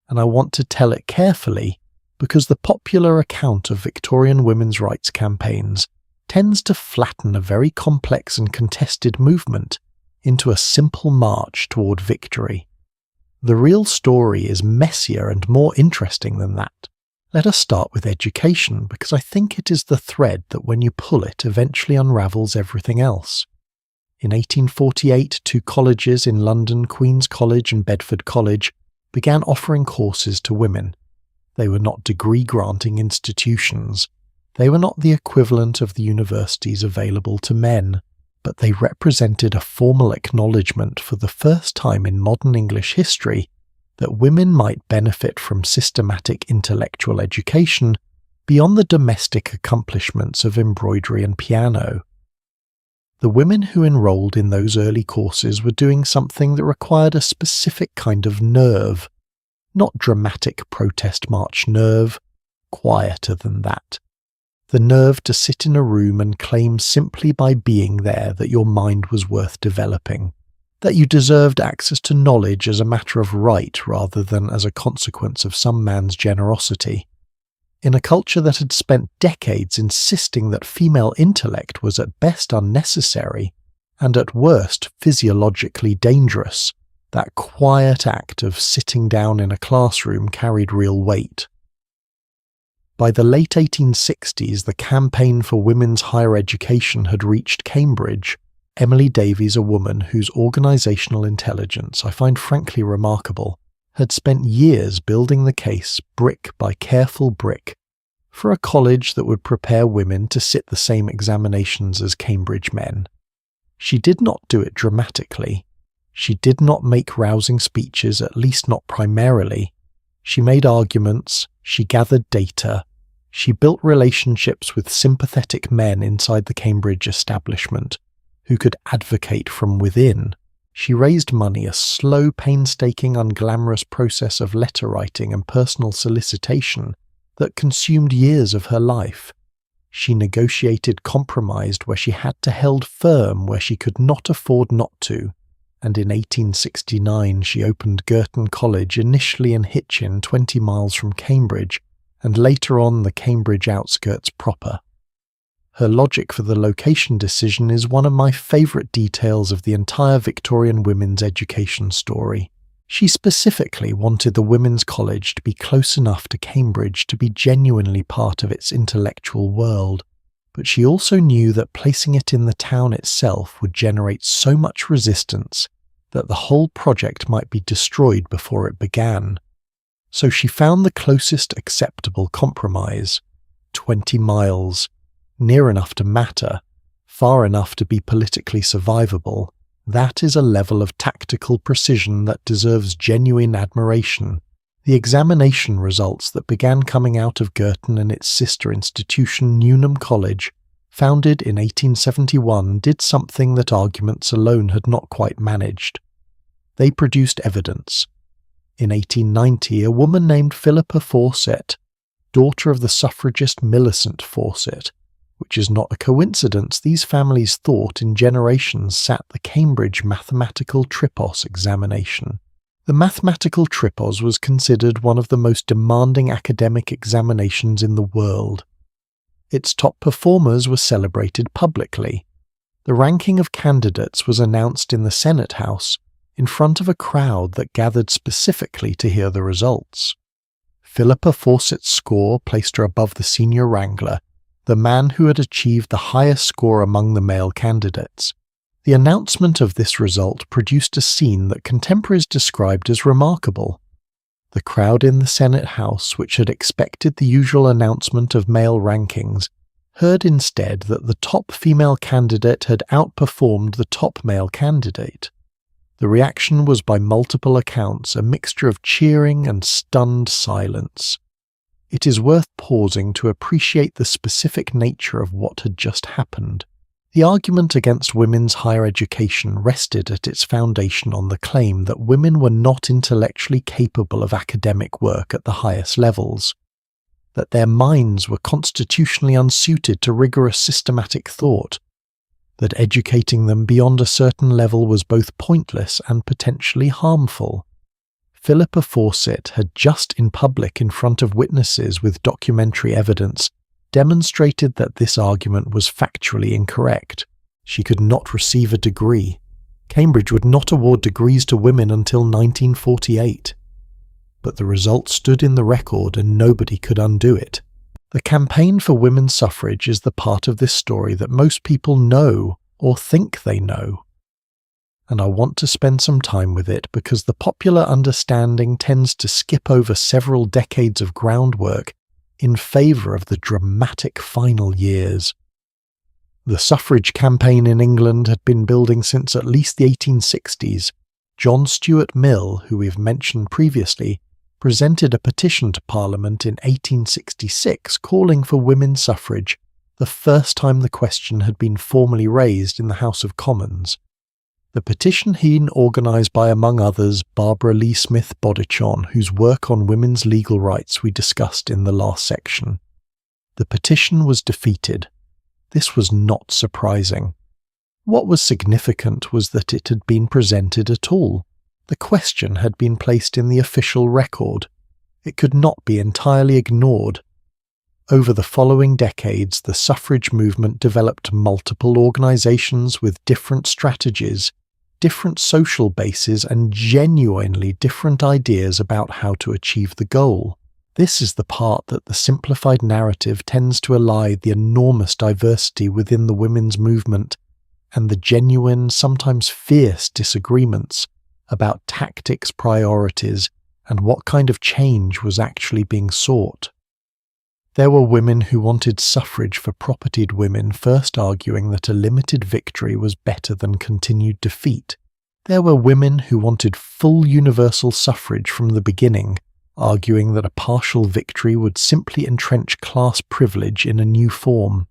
and I want to tell it carefully because the popular account of Victorian women's rights campaigns tends to flatten a very complex and contested movement into a simple march toward victory. The real story is messier and more interesting than that. Let us start with education, because I think it is the thread that when you pull it eventually unravels everything else. In 1848, two colleges in London, Queen's College and Bedford College, began offering courses to women. They were not degree-granting institutions. They were not the equivalent of the universities available to men, but they represented a formal acknowledgement for the first time in modern English history that women might benefit from systematic intellectual education beyond the domestic accomplishments of embroidery and piano. The women who enrolled in those early courses were doing something that required a specific kind of nerve, not dramatic protest march nerve, quieter than that. The nerve to sit in a room and claim simply by being there that your mind was worth developing, that you deserved access to knowledge as a matter of right rather than as a consequence of some man's generosity. In a culture that had spent decades insisting that female intellect was at best unnecessary and at worst physiologically dangerous, that quiet act of sitting down in a classroom carried real weight. By the late 1860s, the campaign for women's higher education had reached Cambridge. Emily Davies, a woman whose organisational intelligence I find frankly remarkable, had spent years building the case, brick by careful brick, for a college that would prepare women to sit the same examinations as Cambridge men. She did not do it dramatically. She did not make rousing speeches, at least not primarily. She made arguments, she gathered data, she built relationships with sympathetic men inside the Cambridge establishment who could advocate from within. She raised money, a slow, painstaking, unglamorous process of letter writing and personal solicitation that consumed years of her life. She negotiated, compromised where she had to, held firm where she could not afford not to, and in 1869 she opened Girton College, initially in Hitchin, 20 miles from Cambridge, and later on the Cambridge outskirts proper. Her logic for the location decision is one of my favourite details of the entire Victorian women's education story. She specifically wanted the women's college to be close enough to Cambridge to be genuinely part of its intellectual world, but she also knew that placing it in the town itself would generate so much resistance that the whole project might be destroyed before it began. So she found the closest acceptable compromise: 20 miles. Near enough to matter, far enough to be politically survivable. That is a level of tactical precision that deserves genuine admiration. The examination results that began coming out of Girton and its sister institution Newnham College, founded in 1871, did something that arguments alone had not quite managed. They produced evidence. In 1890, a woman named Philippa Fawcett, daughter of the suffragist Millicent Fawcett, which is not a coincidence, these families thought in generations, sat the Cambridge Mathematical Tripos examination. The Mathematical Tripos was considered one of the most demanding academic examinations in the world. Its top performers were celebrated publicly. The ranking of candidates was announced in the Senate House, in front of a crowd that gathered specifically to hear the results. Philippa Fawcett's score placed her above the senior wrangler, the man who had achieved the highest score among the male candidates. The announcement of this result produced a scene that contemporaries described as remarkable. The crowd in the Senate House, which had expected the usual announcement of male rankings, heard instead that the top female candidate had outperformed the top male candidate. The reaction was by multiple accounts a mixture of cheering and stunned silence. It is worth pausing to appreciate the specific nature of what had just happened. The argument against women's higher education rested at its foundation on the claim that women were not intellectually capable of academic work at the highest levels, that their minds were constitutionally unsuited to rigorous systematic thought, that educating them beyond a certain level was both pointless and potentially harmful. Philippa Fawcett had just in public in front of witnesses with documentary evidence demonstrated that this argument was factually incorrect. She could not receive a degree. Cambridge would not award degrees to women until 1948. But the result stood in the record and nobody could undo it. The campaign for women's suffrage is the part of this story that most people know or think they know. And I want to spend some time with it because the popular understanding tends to skip over several decades of groundwork in favour of the dramatic final years. The suffrage campaign in England had been building since at least the 1860s. John Stuart Mill, who we've mentioned previously, presented a petition to Parliament in 1866 calling for women's suffrage, the first time the question had been formally raised in the House of Commons. The petition had been organised by, among others, Barbara Lee Smith Bodichon, whose work on women's legal rights we discussed in the last section. The petition was defeated. This was not surprising. What was significant was that it had been presented at all. The question had been placed in the official record. It could not be entirely ignored. Over the following decades, the suffrage movement developed multiple organisations with different strategies, different social bases, and genuinely different ideas about how to achieve the goal. This is the part that the simplified narrative tends to elide the enormous diversity within the women's movement and the genuine, sometimes fierce disagreements about tactics, priorities, and what kind of change was actually being sought. There were women who wanted suffrage for propertied women, first arguing that a limited victory was better than continued defeat. There were women who wanted full universal suffrage from the beginning, arguing that a partial victory would simply entrench class privilege in a new form.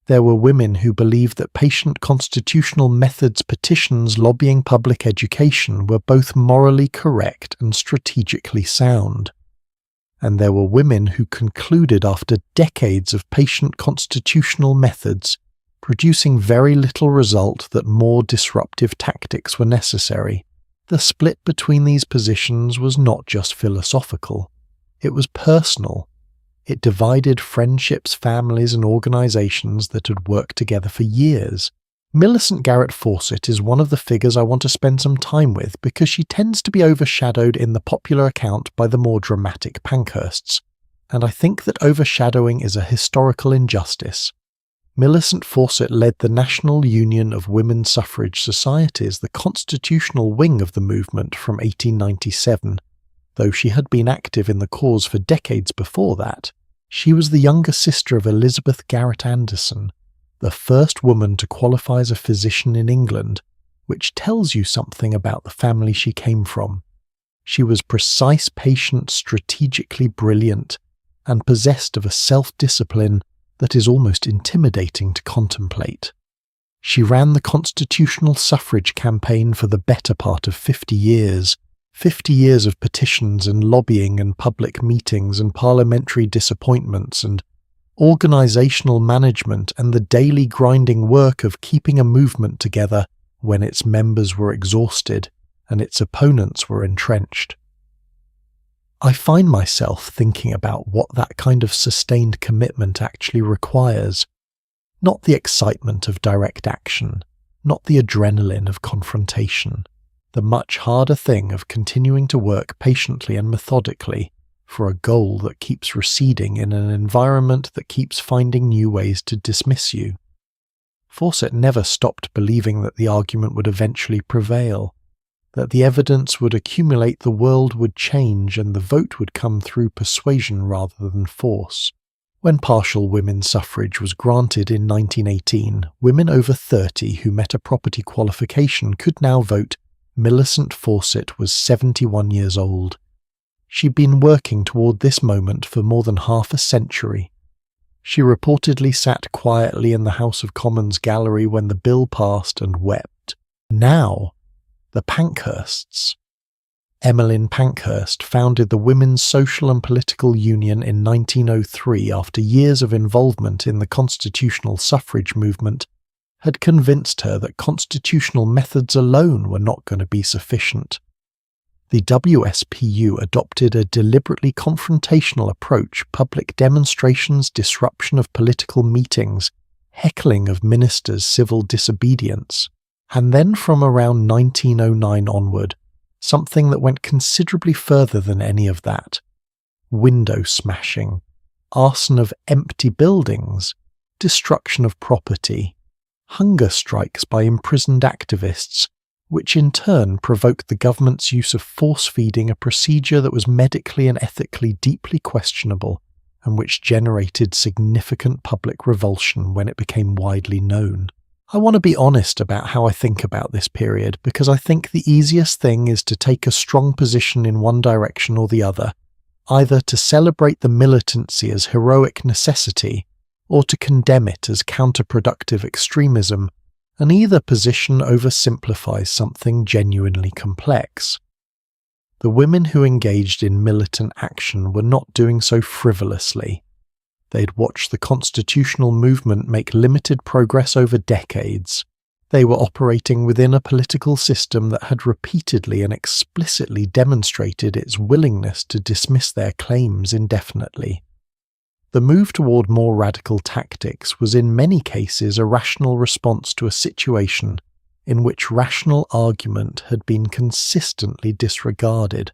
There were women who believed that patient constitutional methods petitions lobbying public education were both morally correct and strategically sound. And there were women who concluded after decades of patient constitutional methods producing very little result that more disruptive tactics were necessary. The split between these positions was not just philosophical, it was personal. It divided friendships, families, and organisations that had worked together for years. Millicent Garrett Fawcett is one of the figures I want to spend some time with because she tends to be overshadowed in the popular account by the more dramatic Pankhursts, and I think that overshadowing is a historical injustice. Millicent Fawcett led the National Union of Women's Suffrage Societies, the constitutional wing of the movement from 1897. Though she had been active in the cause for decades before that, she was the younger sister of Elizabeth Garrett Anderson, the first woman to qualify as a physician in England, which tells you something about the family she came from. She was precise, patient, strategically brilliant, and possessed of a self-discipline that is almost intimidating to contemplate. She ran the constitutional suffrage campaign for the better part of 50 years, 50 years of petitions and lobbying and public meetings and parliamentary disappointments and organisational management and the daily grinding work of keeping a movement together when its members were exhausted and its opponents were entrenched. I find myself thinking about what that kind of sustained commitment actually requires. Not the excitement of direct action, not the adrenaline of confrontation, the much harder thing of continuing to work patiently and methodically for a goal that keeps receding in an environment that keeps finding new ways to dismiss you. Fawcett never stopped believing that the argument would eventually prevail, that the evidence would accumulate, the world would change, and the vote would come through persuasion rather than force. When partial women's suffrage was granted in 1918, women over 30 who met a property qualification could now vote. Millicent Fawcett was 71 years old. She'd been working toward this moment for more than half a century. She reportedly sat quietly in the House of Commons gallery when the bill passed and wept. Now, the Pankhursts. Emmeline Pankhurst founded the Women's Social and Political Union in 1903 after years of involvement in the constitutional suffrage movement had convinced her that constitutional methods alone were not going to be sufficient. The WSPU adopted a deliberately confrontational approach: public demonstrations, disruption of political meetings, heckling of ministers, civil disobedience, and then from around 1909 onward, something that went considerably further than any of that: window smashing, arson of empty buildings, destruction of property, hunger strikes by imprisoned activists, which in turn provoked the government's use of force-feeding, a procedure that was medically and ethically deeply questionable and which generated significant public revulsion when it became widely known. I want to be honest about how I think about this period, because I think the easiest thing is to take a strong position in one direction or the other, either to celebrate the militancy as heroic necessity or to condemn it as counterproductive extremism, and either position oversimplifies something genuinely complex. The women who engaged in militant action were not doing so frivolously. They'd watched the constitutional movement make limited progress over decades. They were operating within a political system that had repeatedly and explicitly demonstrated its willingness to dismiss their claims indefinitely. The move toward more radical tactics was in many cases a rational response to a situation in which rational argument had been consistently disregarded.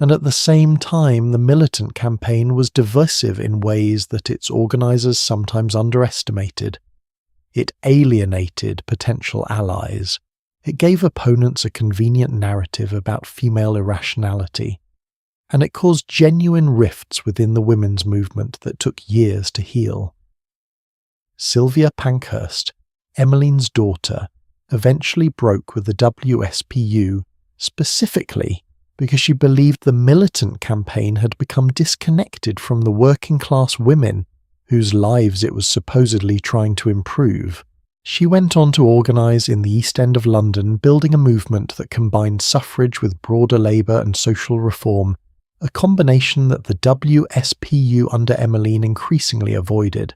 And at the same time, the militant campaign was divisive in ways that its organisers sometimes underestimated. It alienated potential allies. It gave opponents a convenient narrative about female irrationality. And it caused genuine rifts within the women's movement that took years to heal. Sylvia Pankhurst, Emmeline's daughter, eventually broke with the WSPU specifically because she believed the militant campaign had become disconnected from the working-class women whose lives it was supposedly trying to improve. She went on to organise in the East End of London, building a movement that combined suffrage with broader labour and social reform, a combination that the WSPU under Emmeline increasingly avoided.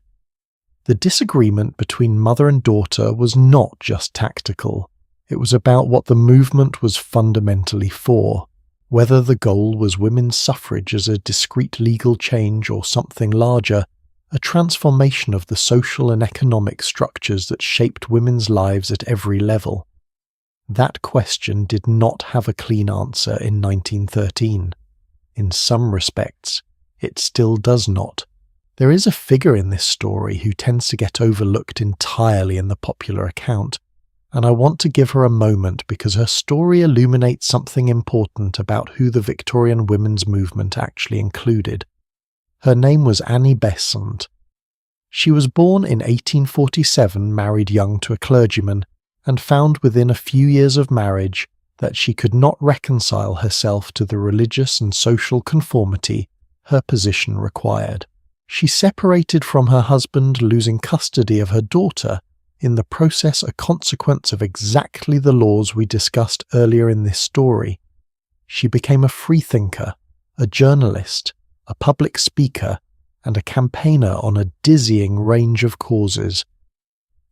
The disagreement between mother and daughter was not just tactical. It was about what the movement was fundamentally for, whether the goal was women's suffrage as a discrete legal change or something larger, a transformation of the social and economic structures that shaped women's lives at every level. That question did not have a clean answer in 1913. In some respects, it still does not. There is a figure in this story who tends to get overlooked entirely in the popular account, and I want to give her a moment because her story illuminates something important about who the Victorian women's movement actually included. Her name was Annie Besant. She was born in 1847, married young to a clergyman, and found within a few years of marriage that she could not reconcile herself to the religious and social conformity her position required. She separated from her husband, losing custody of her daughter, in the process a consequence of exactly the laws we discussed earlier in this story. She became a freethinker, a journalist, a public speaker, and a campaigner on a dizzying range of causes.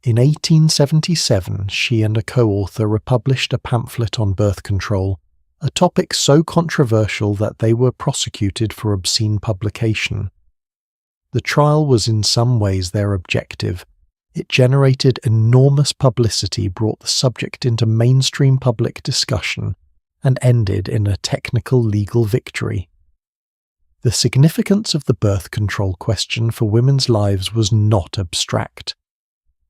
In 1877, she and a co-author republished a pamphlet on birth control, a topic so controversial that they were prosecuted for obscene publication. The trial was in some ways their objective. It generated enormous publicity, brought the subject into mainstream public discussion, and ended in a technical legal victory. The significance of the birth control question for women's lives was not abstract.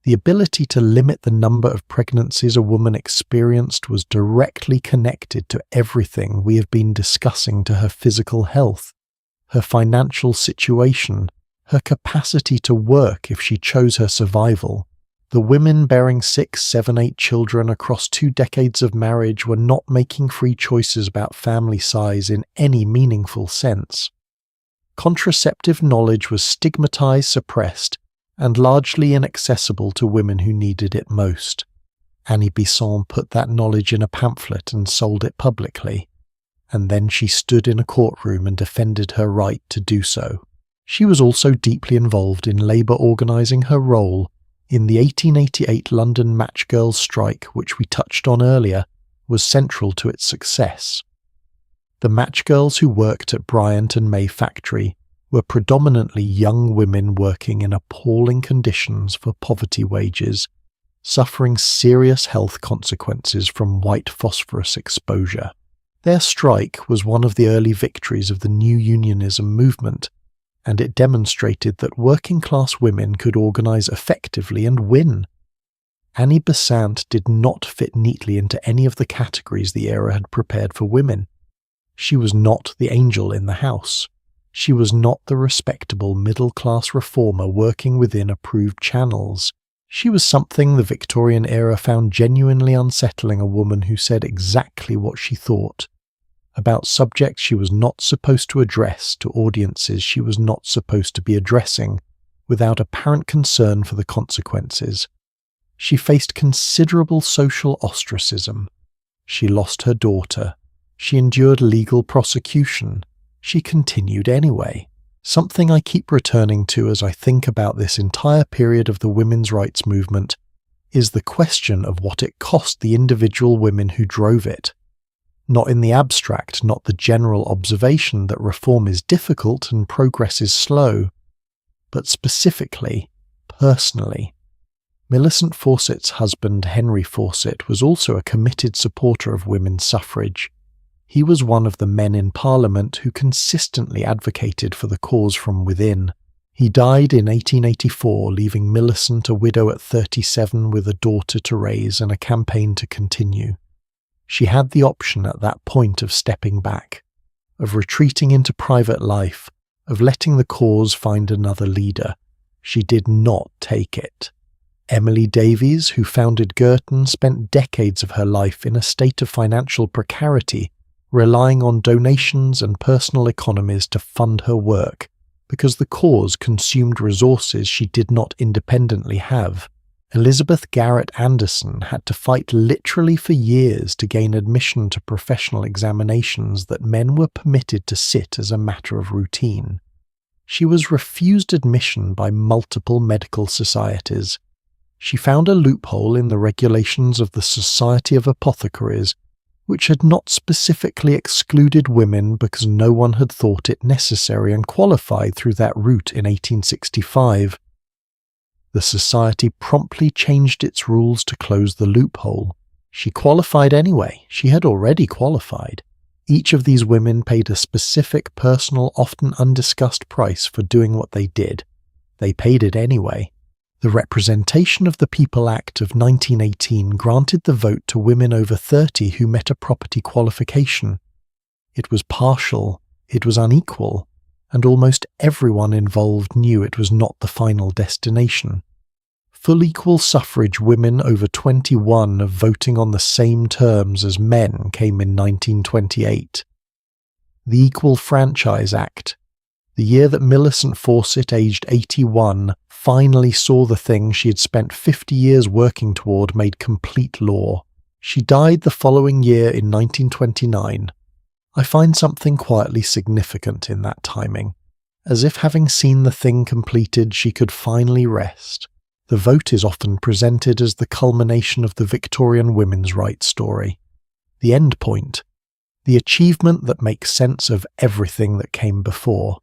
The ability to limit the number of pregnancies a woman experienced was directly connected to everything we have been discussing, to her physical health, her financial situation, her capacity to work if she chose her survival. The women bearing 6, 7, 8 children across 2 decades of marriage were not making free choices about family size in any meaningful sense. Contraceptive knowledge was stigmatized, suppressed, and largely inaccessible to women who needed it most. Annie Besant put that knowledge in a pamphlet and sold it publicly, and then she stood in a courtroom and defended her right to do so. She was also deeply involved in labour organising. Her role in the 1888 London match girls' strike, which we touched on earlier, was central to its success. The match girls who worked at Bryant and May factory were predominantly young women working in appalling conditions for poverty wages, suffering serious health consequences from white phosphorus exposure. Their strike was one of the early victories of the new unionism movement, and it demonstrated that working-class women could organise effectively and win. Annie Besant did not fit neatly into any of the categories the era had prepared for women. She was not the angel in the house. She was not the respectable middle-class reformer working within approved channels. She was something the Victorian era found genuinely unsettling: a woman who said exactly what she thought, about subjects she was not supposed to address, to audiences she was not supposed to be addressing, without apparent concern for the consequences. She faced considerable social ostracism. She lost her daughter. She endured legal prosecution. She continued anyway. Something I keep returning to as I think about this entire period of the women's rights movement is the question of what it cost the individual women who drove it. Not in the abstract, not the general observation that reform is difficult and progress is slow, but specifically, personally. Millicent Fawcett's husband, Henry Fawcett, was also a committed supporter of women's suffrage. He was one of the men in Parliament who consistently advocated for the cause from within. He died in 1884, leaving Millicent a widow at 37 with a daughter to raise and a campaign to continue. She had the option at that point of stepping back, of retreating into private life, of letting the cause find another leader. She did not take it. Emily Davies, who founded Girton, spent decades of her life in a state of financial precarity, relying on donations and personal economies to fund her work, because the cause consumed resources she did not independently have. Elizabeth Garrett Anderson had to fight literally for years to gain admission to professional examinations that men were permitted to sit as a matter of routine. She was refused admission by multiple medical societies. She found a loophole in the regulations of the Society of Apothecaries, which had not specifically excluded women because no one had thought it necessary and qualified through that route in 1865. The society promptly changed its rules to close the loophole. She qualified anyway. She had already qualified. Each of these women paid a specific, personal, often undiscussed price for doing what they did. They paid it anyway. The Representation of the People Act of 1918 granted the vote to women over 30 who met a property qualification. It was partial, it was unequal, and almost everyone involved knew it was not the final destination. Full equal suffrage women over 21 of voting on the same terms as men came in 1928. The Equal Franchise Act, the year that Millicent Fawcett, aged 81, finally saw the thing she had spent 50 years working toward made complete law. She died the following year in 1929. I find something quietly significant in that timing, as if having seen the thing completed she could finally rest. The vote is often presented as the culmination of the Victorian women's rights story, the end point, the achievement that makes sense of everything that came before.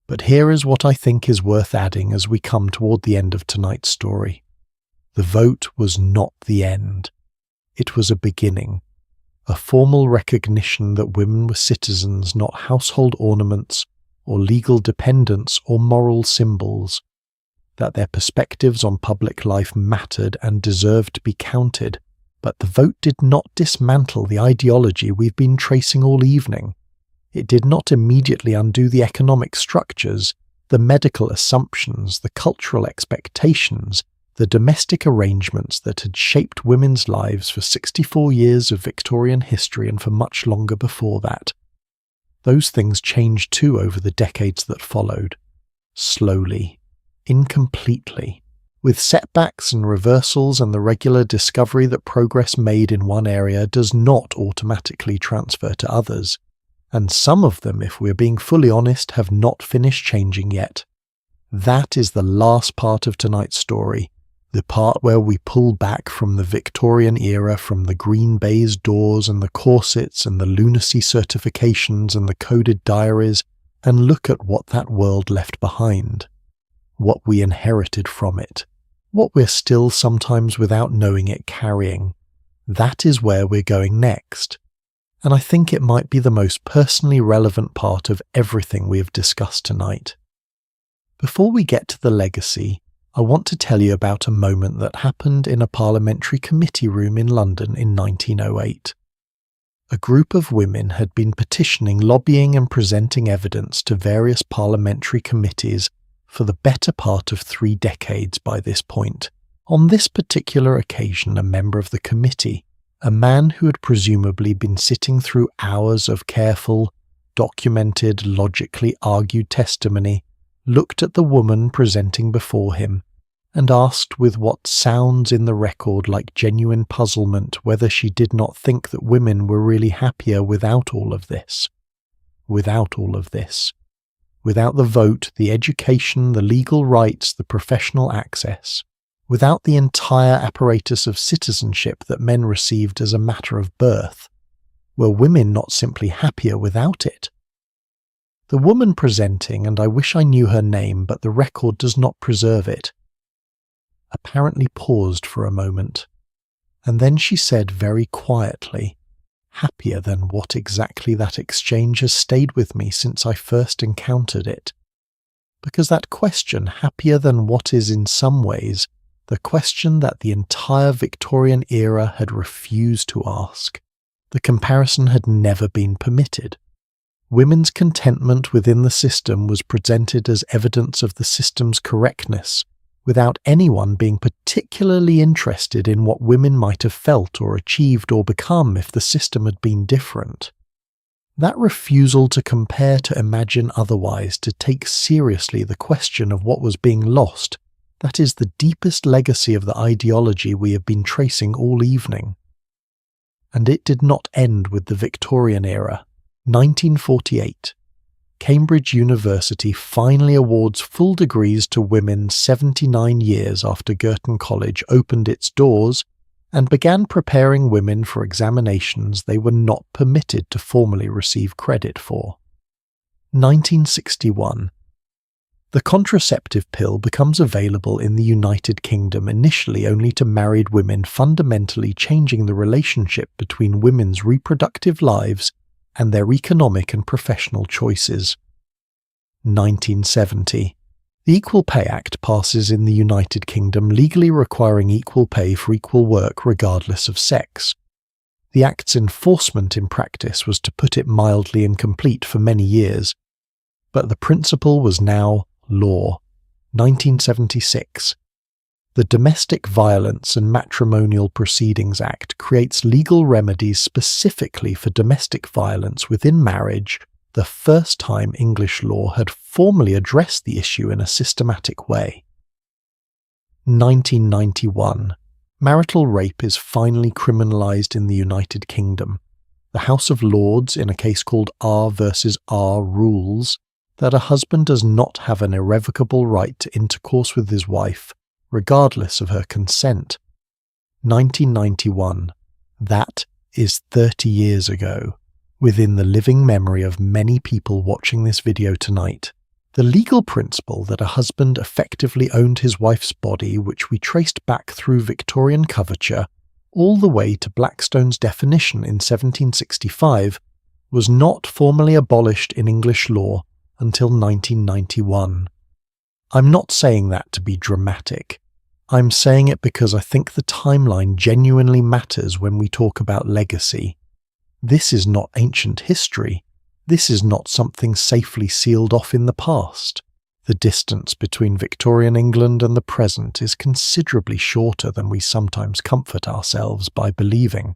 But here is what I think is worth adding as we come toward the end of tonight's story. The vote was not the end. It was a beginning, a formal recognition that women were citizens, not household ornaments or legal dependents or moral symbols, that their perspectives on public life mattered and deserved to be counted. But the vote did not dismantle the ideology we've been tracing all evening. It did not immediately undo the economic structures, the medical assumptions, the cultural expectations, the domestic arrangements that had shaped women's lives for 64 years of Victorian history and for much longer before that. Those things changed too over the decades that followed. Slowly, incompletely, with setbacks and reversals and the regular discovery that progress made in one area does not automatically transfer to others. And some of them, if we're being fully honest, have not finished changing yet. That is the last part of tonight's story, the part where we pull back from the Victorian era, from the green baize doors and the corsets and the lunacy certifications and the coded diaries, and look at what that world left behind, what we inherited from it, what we're still sometimes without knowing it carrying. That is where we're going next. And I think it might be the most personally relevant part of everything we have discussed tonight. Before we get to the legacy, I want to tell you about a moment that happened in a parliamentary committee room in London in 1908. A group of women had been petitioning, lobbying and presenting evidence to various parliamentary committees for the better part of 3 decades by this point. On this particular occasion, a member of the committee, a man who had presumably been sitting through hours of careful, documented, logically argued testimony, looked at the woman presenting before him and asked with what sounds in the record like genuine puzzlement whether she did not think that women were really happier without all of this. Without all of this. Without the vote, the education, the legal rights, the professional access. Without the entire apparatus of citizenship that men received as a matter of birth. Were women not simply happier without it? The woman presenting, and I wish I knew her name, but the record does not preserve it, apparently paused for a moment, and then she said very quietly, happier than what exactly that exchange has stayed with me since I first encountered it. Because that question, happier than what, is in some ways the question that the entire Victorian era had refused to ask. The comparison had never been permitted. Women's contentment within the system was presented as evidence of the system's correctness, without anyone being particularly interested in what women might have felt or achieved or become if the system had been different. That refusal to compare, to imagine otherwise, to take seriously the question of what was being lost, that is the deepest legacy of the ideology we have been tracing all evening. And it did not end with the Victorian era. 1948. Cambridge University finally awards full degrees to women 79 years after Girton College opened its doors and began preparing women for examinations they were not permitted to formally receive credit for. 1961. The contraceptive pill becomes available in the United Kingdom, initially only to married women, fundamentally changing the relationship between women's reproductive lives and their economic and professional choices. 1970. The Equal Pay Act passes in the United Kingdom, legally requiring equal pay for equal work regardless of sex. The Act's enforcement in practice was, to put it mildly, incomplete for many years, but the principle was now law. 1976. The Domestic Violence and Matrimonial Proceedings Act creates legal remedies specifically for domestic violence within marriage, the first time English law had formally addressed the issue in a systematic way. 1991. Marital rape is finally criminalised in the United Kingdom. The House of Lords, in a case called R versus R, rules that a husband does not have an irrevocable right to intercourse with his wife, regardless of her consent. 1991. That is 30 years ago. Within the living memory of many people watching this video tonight, the legal principle that a husband effectively owned his wife's body, which we traced back through Victorian coverture all the way to Blackstone's definition in 1765, was not formally abolished in English law until 1991. I'm not saying that to be dramatic. I'm saying it because I think the timeline genuinely matters when we talk about legacy. This is not ancient history. This is not something safely sealed off in the past. The distance between Victorian England and the present is considerably shorter than we sometimes comfort ourselves by believing.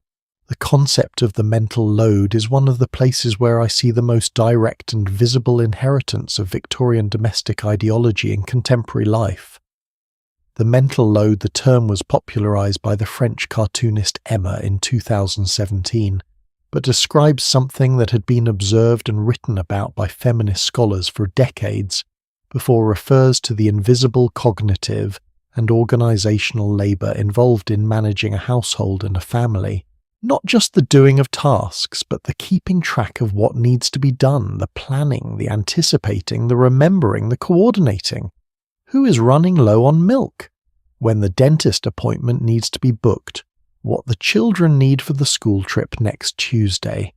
The concept of the mental load is one of the places where I see the most direct and visible inheritance of Victorian domestic ideology in contemporary life. The mental load, the term, was popularised by the French cartoonist Emma in 2017, but describes something that had been observed and written about by feminist scholars for decades, before refers to the invisible cognitive and organisational labour involved in managing a household and a family. Not just the doing of tasks, but the keeping track of what needs to be done, the planning, the anticipating, the remembering, the coordinating. Who is running low on milk? When the dentist appointment needs to be booked? What the children need for the school trip next Tuesday?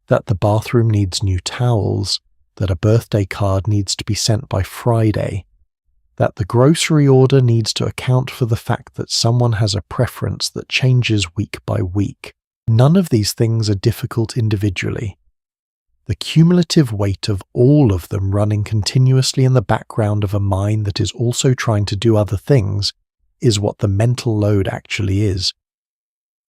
That the bathroom needs new towels? That a birthday card needs to be sent by Friday? That the grocery order needs to account for the fact that someone has a preference that changes week by week? None of these things are difficult individually. The cumulative weight of all of them running continuously in the background of a mind that is also trying to do other things is what the mental load actually is.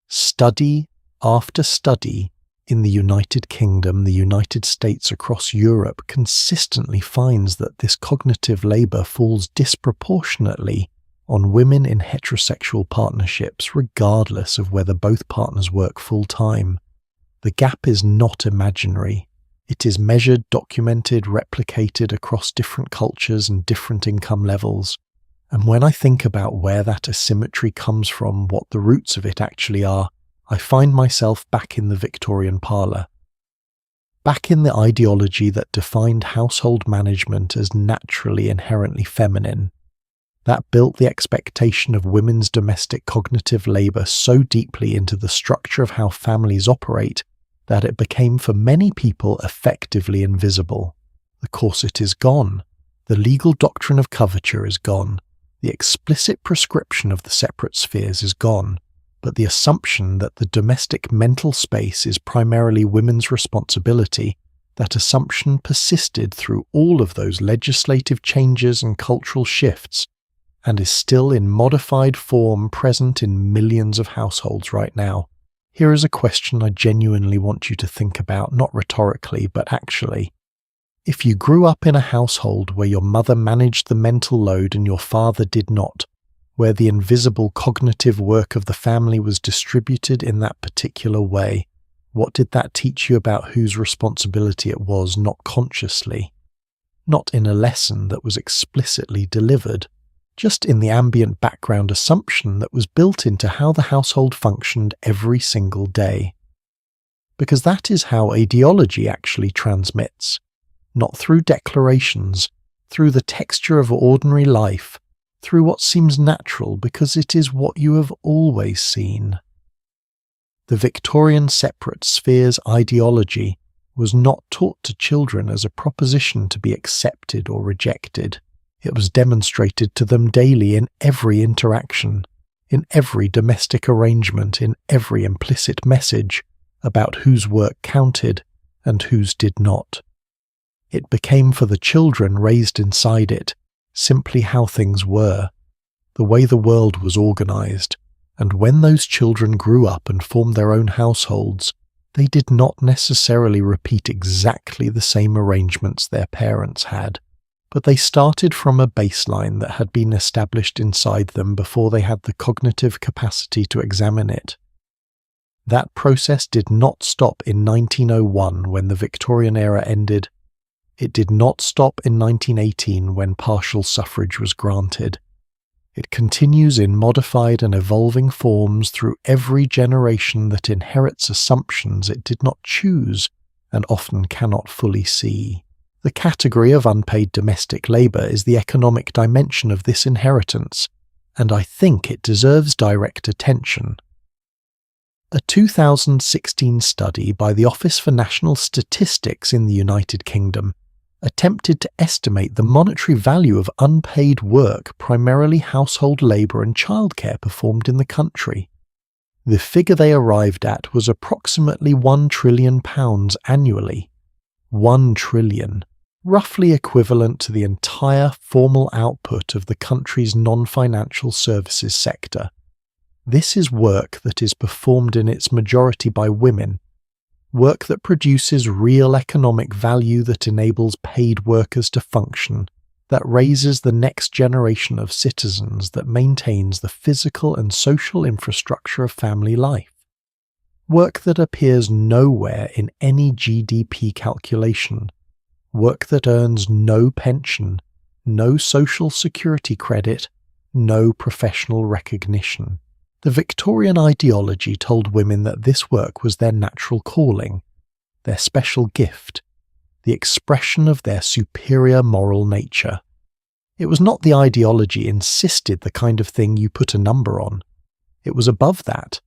Study after study in the United Kingdom, the United States, across Europe, consistently finds that this cognitive labour falls disproportionately on women in heterosexual partnerships, regardless of whether both partners work full-time. The gap is not imaginary. It is measured, documented, replicated across different cultures and different income levels. And when I think about where that asymmetry comes from, what the roots of it actually are, I find myself back in the Victorian parlour. Back in the ideology that defined household management as naturally inherently feminine. That built the expectation of women's domestic cognitive labour so deeply into the structure of how families operate that it became for many people effectively invisible. The corset is gone. The legal doctrine of coverture is gone. The explicit prescription of the separate spheres is gone. But the assumption that the domestic mental space is primarily women's responsibility, that assumption persisted through all of those legislative changes and cultural shifts, and is still in modified form present in millions of households right now. Here is a question I genuinely want you to think about, not rhetorically, but actually. If you grew up in a household where your mother managed the mental load and your father did not, where the invisible cognitive work of the family was distributed in that particular way, what did that teach you about whose responsibility it was, not consciously? Not in a lesson that was explicitly delivered, just in the ambient background assumption that was built into how the household functioned every single day. Because that is how ideology actually transmits, not through declarations, through the texture of ordinary life, through what seems natural because it is what you have always seen. The Victorian separate spheres ideology was not taught to children as a proposition to be accepted or rejected. It was demonstrated to them daily in every interaction, in every domestic arrangement, in every implicit message about whose work counted and whose did not. It became for the children raised inside it simply how things were, the way the world was organized, and when those children grew up and formed their own households, they did not necessarily repeat exactly the same arrangements their parents had, but they started from a baseline that had been established inside them before they had the cognitive capacity to examine it. That process did not stop in 1901 when the Victorian era ended. It did not stop in 1918 when partial suffrage was granted. It continues in modified and evolving forms through every generation that inherits assumptions it did not choose and often cannot fully see. The category of unpaid domestic labour is the economic dimension of this inheritance, and I think it deserves direct attention. A 2016 study by the Office for National Statistics in the United Kingdom attempted to estimate the monetary value of unpaid work, primarily household labour and childcare, performed in the country. The figure they arrived at was approximately £1 trillion annually. 1 trillion, roughly equivalent to the entire formal output of the country's non-financial services sector. This is work that is performed in its majority by women, work that produces real economic value that enables paid workers to function, that raises the next generation of citizens, that maintains the physical and social infrastructure of family life. Work that appears nowhere in any GDP calculation. Work that earns no pension, no social security credit, no professional recognition. The Victorian ideology told women that this work was their natural calling, their special gift, the expression of their superior moral nature. It was not the ideology insisted the kind of thing you put a number on. It was above that.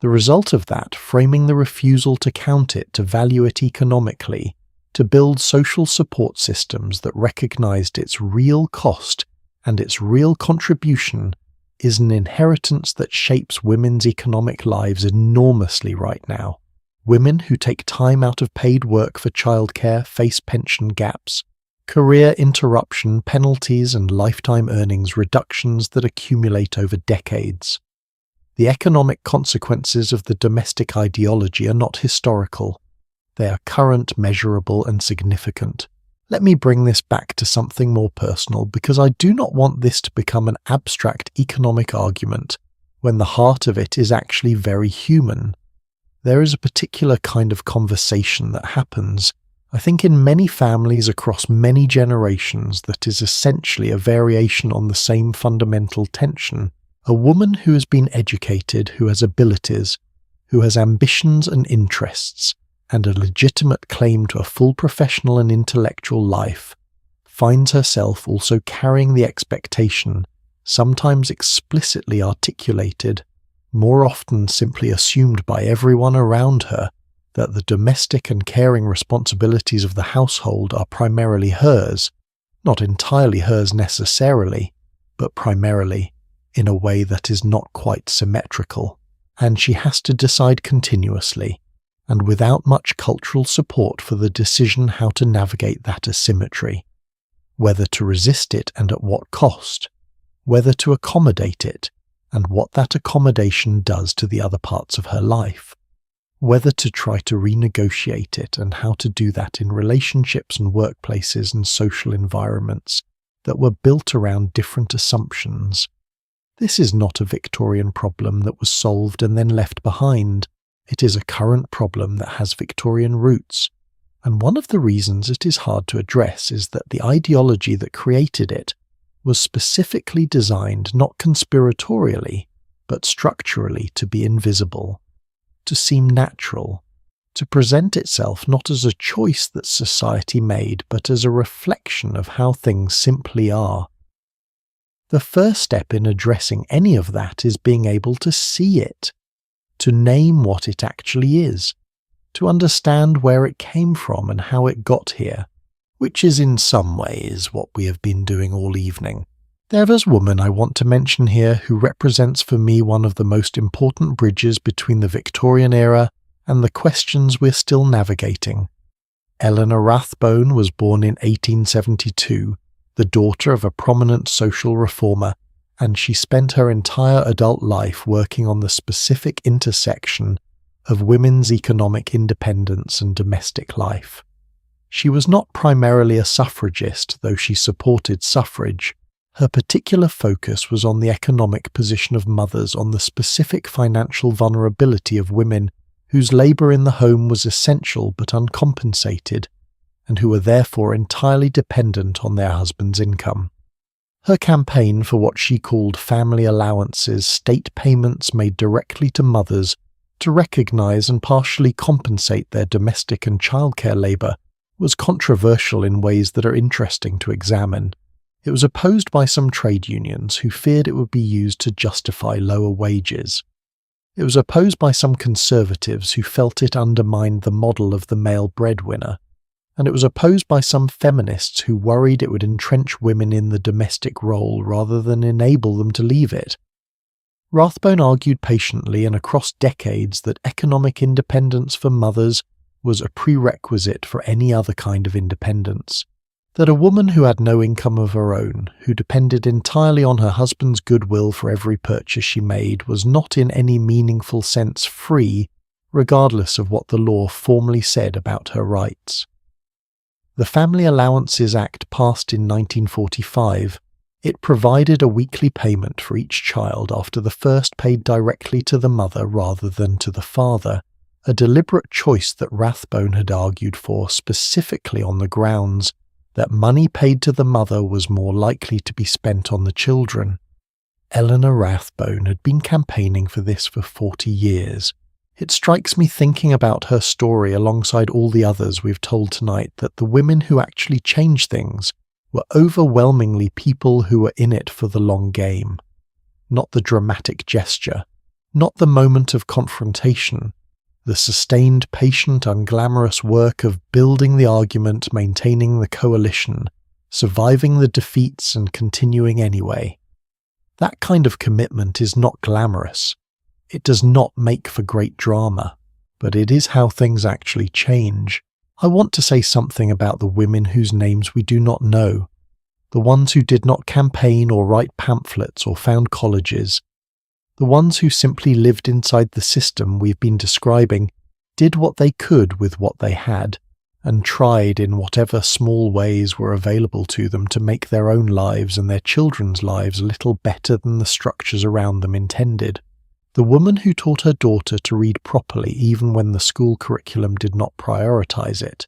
The result of that, framing the refusal to count it, to value it economically, to build social support systems that recognized its real cost and its real contribution, is an inheritance that shapes women's economic lives enormously right now. Women who take time out of paid work for childcare face pension gaps, career interruption penalties and lifetime earnings reductions that accumulate over decades. The economic consequences of the domestic ideology are not historical. They are current, measurable, and significant. Let me bring this back to something more personal, because I do not want this to become an abstract economic argument when the heart of it is actually very human. There is a particular kind of conversation that happens, I think, in many families across many generations that is essentially a variation on the same fundamental tension. A woman who has been educated, who has abilities, who has ambitions and interests, and a legitimate claim to a full professional and intellectual life, finds herself also carrying the expectation, sometimes explicitly articulated, more often simply assumed by everyone around her, that the domestic and caring responsibilities of the household are primarily hers, not entirely hers necessarily, but primarily, in a way that is not quite symmetrical, and she has to decide continuously, and without much cultural support for the decision how to navigate that asymmetry, whether to resist it and at what cost, whether to accommodate it, and what that accommodation does to the other parts of her life. whether to try to renegotiate it and how to do that in relationships and workplaces and social environments that were built around different assumptions. This is not a Victorian problem that was solved and then left behind. It is a current problem that has Victorian roots. And one of the reasons it is hard to address is that the ideology that created it was specifically designed not conspiratorially, but structurally to be invisible, to seem natural, to present itself not as a choice that society made, but as a reflection of how things simply are. The first step in addressing any of that is being able to see it, to name what it actually is, to understand where it came from and how it got here, which is in some ways what we have been doing all evening. There's a woman I want to mention here who represents for me one of the most important bridges between the Victorian era and the questions we're still navigating. Eleanor Rathbone was born in 1872, the daughter of a prominent social reformer, and she spent her entire adult life working on the specific intersection of women's economic independence and domestic life. She was not primarily a suffragist, though she supported suffrage. Her particular focus was on the economic position of mothers, on the specific financial vulnerability of women whose labour in the home was essential but uncompensated, and who were therefore entirely dependent on their husband's income. Her campaign for what she called family allowances, state payments made directly to mothers to recognise and partially compensate their domestic and childcare labour, was controversial in ways that are interesting to examine. It was opposed by some trade unions who feared it would be used to justify lower wages. It was opposed by some conservatives who felt it undermined the model of the male breadwinner. And it was opposed by some feminists who worried it would entrench women in the domestic role rather than enable them to leave it. Rathbone argued patiently and across decades that economic independence for mothers was a prerequisite for any other kind of independence. That a woman who had no income of her own, who depended entirely on her husband's goodwill for every purchase she made, was not in any meaningful sense free, regardless of what the law formally said about her rights. The Family Allowances Act passed in 1945. It provided a weekly payment for each child after the first paid directly to the mother rather than to the father, a deliberate choice that Rathbone had argued for specifically on the grounds that money paid to the mother was more likely to be spent on the children. Eleanor Rathbone had been campaigning for this for 40 years. It strikes me thinking about her story alongside all the others we've told tonight that the women who actually changed things were overwhelmingly people who were in it for the long game. Not the dramatic gesture, not the moment of confrontation, the sustained, patient, unglamorous work of building the argument, maintaining the coalition, surviving the defeats and continuing anyway. That kind of commitment is not glamorous. It does not make for great drama, but it is how things actually change. I want to say something about the women whose names we do not know, the ones who did not campaign or write pamphlets or found colleges, the ones who simply lived inside the system we've been describing, did what they could with what they had, and tried in whatever small ways were available to them to make their own lives and their children's lives a little better than the structures around them intended. The woman who taught her daughter to read properly even when the school curriculum did not prioritize it.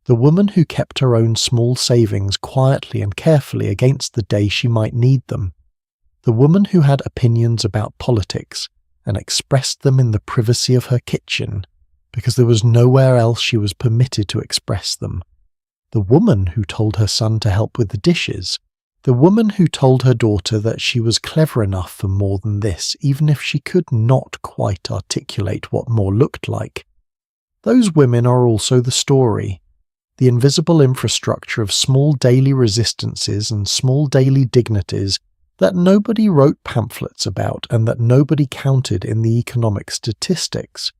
The woman who kept her own small savings quietly and carefully against the day she might need them. The woman who had opinions about politics and expressed them in the privacy of her kitchen because there was nowhere else she was permitted to express them. The woman who told her son to help with the dishes. The woman who told her daughter that she was clever enough for more than this, even if she could not quite articulate what more looked like. Those women are also the story, the invisible infrastructure of small daily resistances and small daily dignities that nobody wrote pamphlets about and that nobody counted in the economic statistics.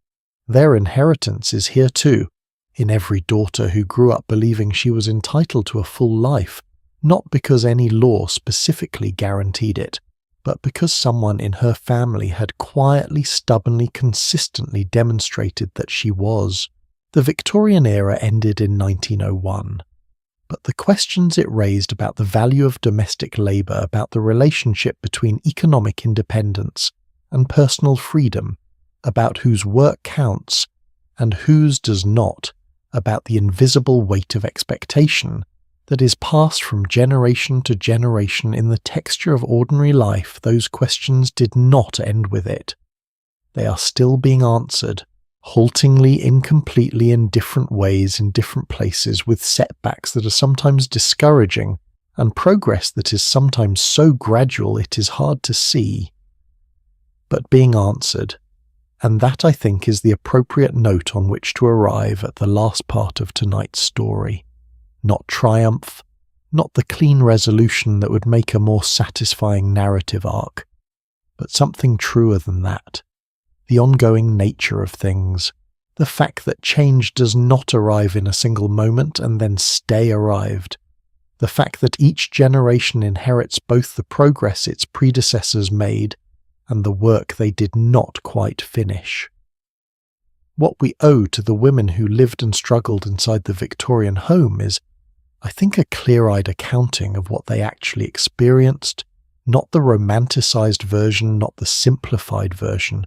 Their inheritance is here too, in every daughter who grew up believing she was entitled to a full life, not because any law specifically guaranteed it, but because someone in her family had quietly, stubbornly, consistently demonstrated that she was. The Victorian era ended in 1901. But the questions it raised about the value of domestic labour, about the relationship between economic independence and personal freedom, about whose work counts and whose does not, about the invisible weight of expectation that is passed from generation to generation in the texture of ordinary life, those questions did not end with it. They are still being answered, haltingly, incompletely, in different ways, in different places, with setbacks that are sometimes discouraging, and progress that is sometimes so gradual it is hard to see. But being answered, and that, I think, is the appropriate note on which to arrive at the last part of tonight's story. Not triumph, not the clean resolution that would make a more satisfying narrative arc, but something truer than that. The ongoing nature of things, the fact that change does not arrive in a single moment and then stay arrived, the fact that each generation inherits both the progress its predecessors made and the work they did not quite finish. What we owe to the women who lived and struggled inside the Victorian home is, I think, a clear-eyed accounting of what they actually experienced, not the romanticised version, not the simplified version,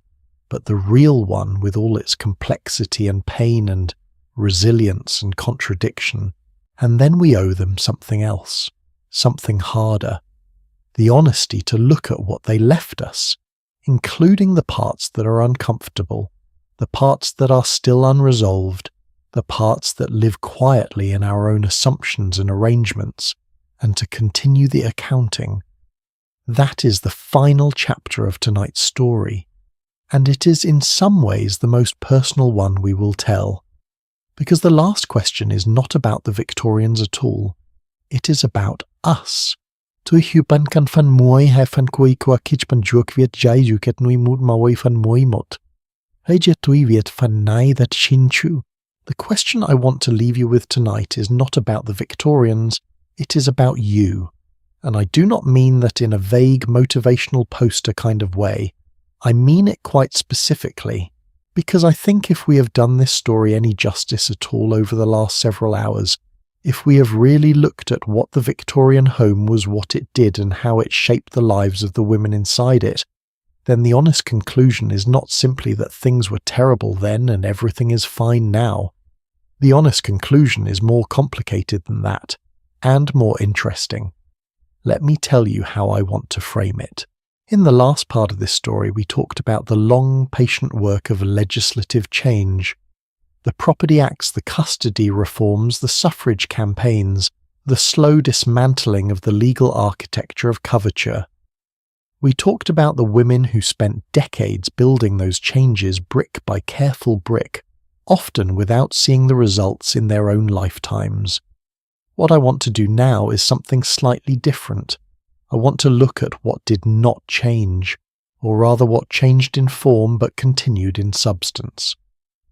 but the real one with all its complexity and pain and resilience and contradiction. And then we owe them something else, something harder, the honesty to look at what they left us, including the parts that are uncomfortable, the parts that are still unresolved, the parts that live quietly in our own assumptions and arrangements, and to continue the accounting. That is the final chapter of tonight's story, and it is in some ways the most personal one we will tell, because the last question is not about the Victorians at all. It is about us. Tui hupan kan fan mooi hai fan koi kwa kich pan juk viet jai juket nui mood mawoi fan mooi mot. Hai je tui viet fan nai that chinchu. The question I want to leave you with tonight is not about the Victorians, it is about you. And I do not mean that in a vague motivational poster kind of way. I mean it quite specifically, because I think if we have done this story any justice at all over the last several hours, if we have really looked at what the Victorian home was, what it did, and how it shaped the lives of the women inside it, then the honest conclusion is not simply that things were terrible then and everything is fine now. The honest conclusion is more complicated than that, and more interesting. Let me tell you how I want to frame it. In the last part of this story, we talked about the long, patient work of legislative change. The Property Acts, the custody reforms, the suffrage campaigns, the slow dismantling of the legal architecture of coverture. We talked about the women who spent decades building those changes brick by careful brick, often without seeing the results in their own lifetimes. What I want to do now is something slightly different. I want to look at what did not change, or rather what changed in form but continued in substance.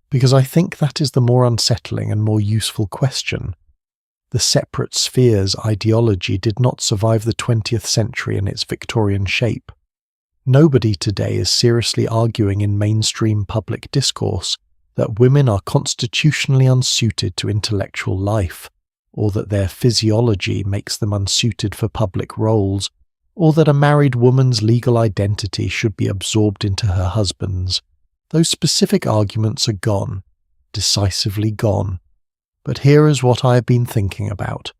Because I think that is the more unsettling and more useful question. The separate spheres ideology did not survive the 20th century in its Victorian shape. Nobody today is seriously arguing in mainstream public discourse that women are constitutionally unsuited to intellectual life, or that their physiology makes them unsuited for public roles, or that a married woman's legal identity should be absorbed into her husband's. Those specific arguments are gone, decisively gone. But here is what I have been thinking about.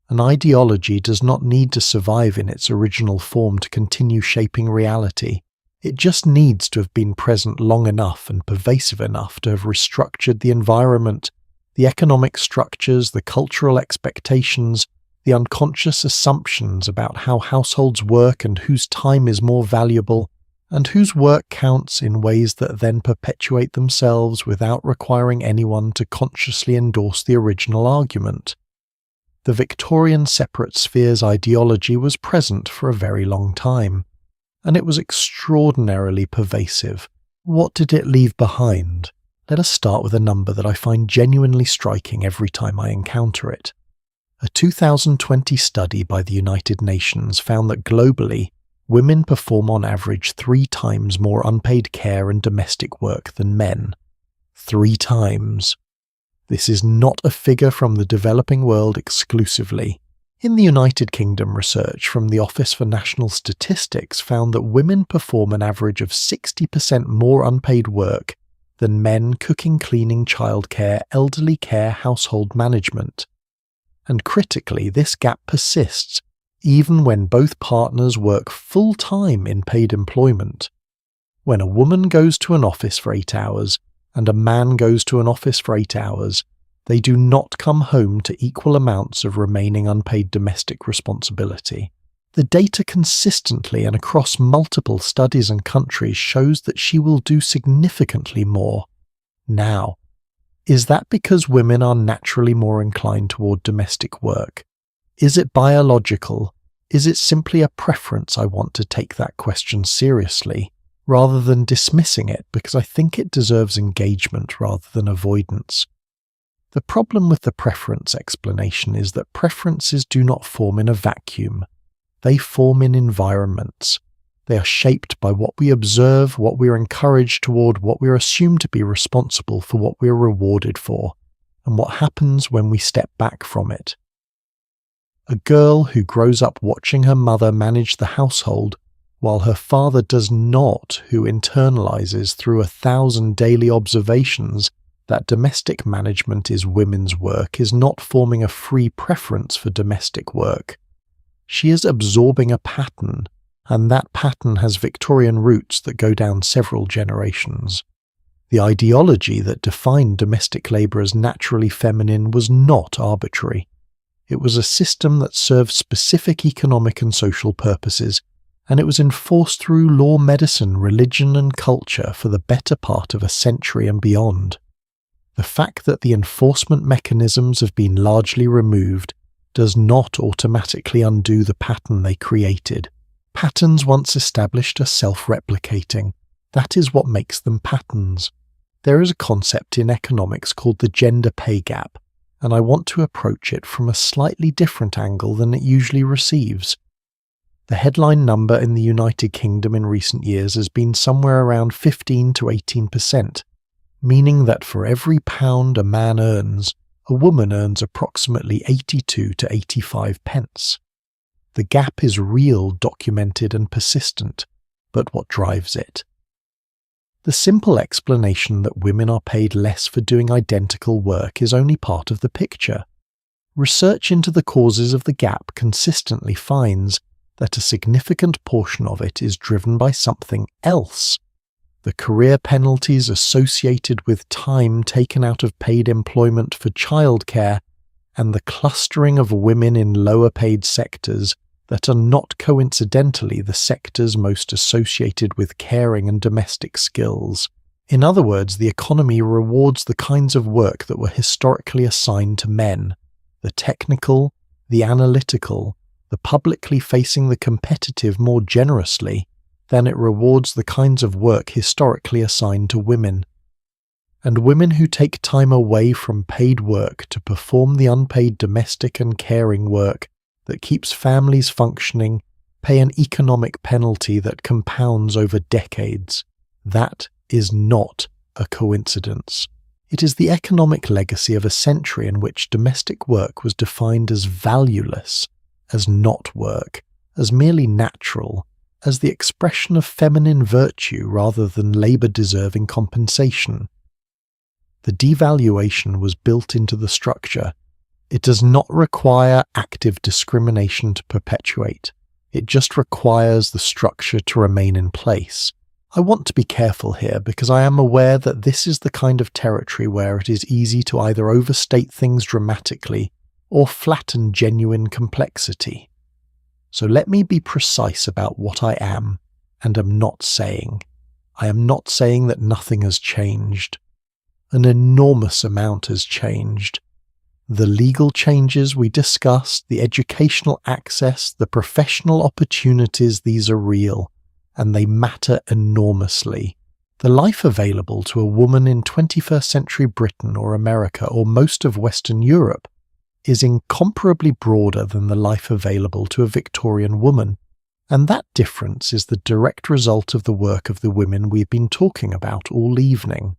An ideology does not need to survive in its original form to continue shaping reality. It just needs to have been present long enough and pervasive enough to have restructured the environment, the economic structures, the cultural expectations, the unconscious assumptions about how households work and whose time is more valuable, and whose work counts in ways that then perpetuate themselves without requiring anyone to consciously endorse the original argument. The Victorian separate spheres ideology was present for a very long time, and it was extraordinarily pervasive. What did it leave behind? Let us start with a number that I find genuinely striking every time I encounter it. A 2020 study by the United Nations found that globally, women perform on average 3 times more unpaid care and domestic work than men. 3 times. This is not a figure from the developing world exclusively. In the United Kingdom, research from the Office for National Statistics found that women perform an average of 60% more unpaid work than men cooking, cleaning, childcare, elderly care, household management. And critically, this gap persists even when both partners work full-time in paid employment. When a woman goes to an office for 8 hours and a man goes to an office for 8 hours, they do not come home to equal amounts of remaining unpaid domestic responsibility. The data consistently and across multiple studies and countries shows that she will do significantly more. Now, is that because women are naturally more inclined toward domestic work? Is it biological? Is it simply a preference? I want to take that question seriously, rather than dismissing it because I think it deserves engagement rather than avoidance. The problem with the preference explanation is that preferences do not form in a vacuum. They form in environments. They are shaped by what we observe, what we are encouraged toward, what we are assumed to be responsible for, what we are rewarded for, and what happens when we step back from it. A girl who grows up watching her mother manage the household while her father does not, who internalizes through 1,000 daily observations that domestic management is women's work, is not forming a free preference for domestic work. She is absorbing a pattern, and that pattern has Victorian roots that go down several generations. The ideology that defined domestic labour as naturally feminine was not arbitrary. It was a system that served specific economic and social purposes, and it was enforced through law, medicine, religion and culture for the better part of a century and beyond. The fact that the enforcement mechanisms have been largely removed does not automatically undo the pattern they created. Patterns once established are self-replicating. That is what makes them patterns. There is a concept in economics called the gender pay gap, and I want to approach it from a slightly different angle than it usually receives. The headline number in the United Kingdom in recent years has been somewhere around 15 to 18%, meaning that for every pound a man earns, a woman earns approximately 82 to 85 pence. The gap is real, documented and persistent, but what drives it? The simple explanation that women are paid less for doing identical work is only part of the picture. Research into the causes of the gap consistently finds that a significant portion of it is driven by something else. The career penalties associated with time taken out of paid employment for childcare and the clustering of women in lower paid sectors that are not coincidentally the sectors most associated with caring and domestic skills. In other words, the economy rewards the kinds of work that were historically assigned to men, the technical, the analytical, the publicly facing the competitive more generously than it rewards the kinds of work historically assigned to women. And women who take time away from paid work to perform the unpaid domestic and caring work that keeps families functioning pay an economic penalty that compounds over decades. That is not a coincidence. It is the economic legacy of a century in which domestic work was defined as valueless, as not work, as merely natural, as the expression of feminine virtue rather than labour-deserving compensation. The devaluation was built into the structure. It does not require active discrimination to perpetuate. It just requires the structure to remain in place. I want to be careful here because I am aware that this is the kind of territory where it is easy to either overstate things dramatically or flatten genuine complexity. So let me be precise about what I am and am not saying. I am not saying that nothing has changed. An enormous amount has changed. The legal changes we discussed, the educational access, the professional opportunities, these are real, and they matter enormously. The life available to a woman in 21st century Britain or America or most of Western Europe is incomparably broader than the life available to a Victorian woman. And that difference is the direct result of the work of the women we've been talking about all evening.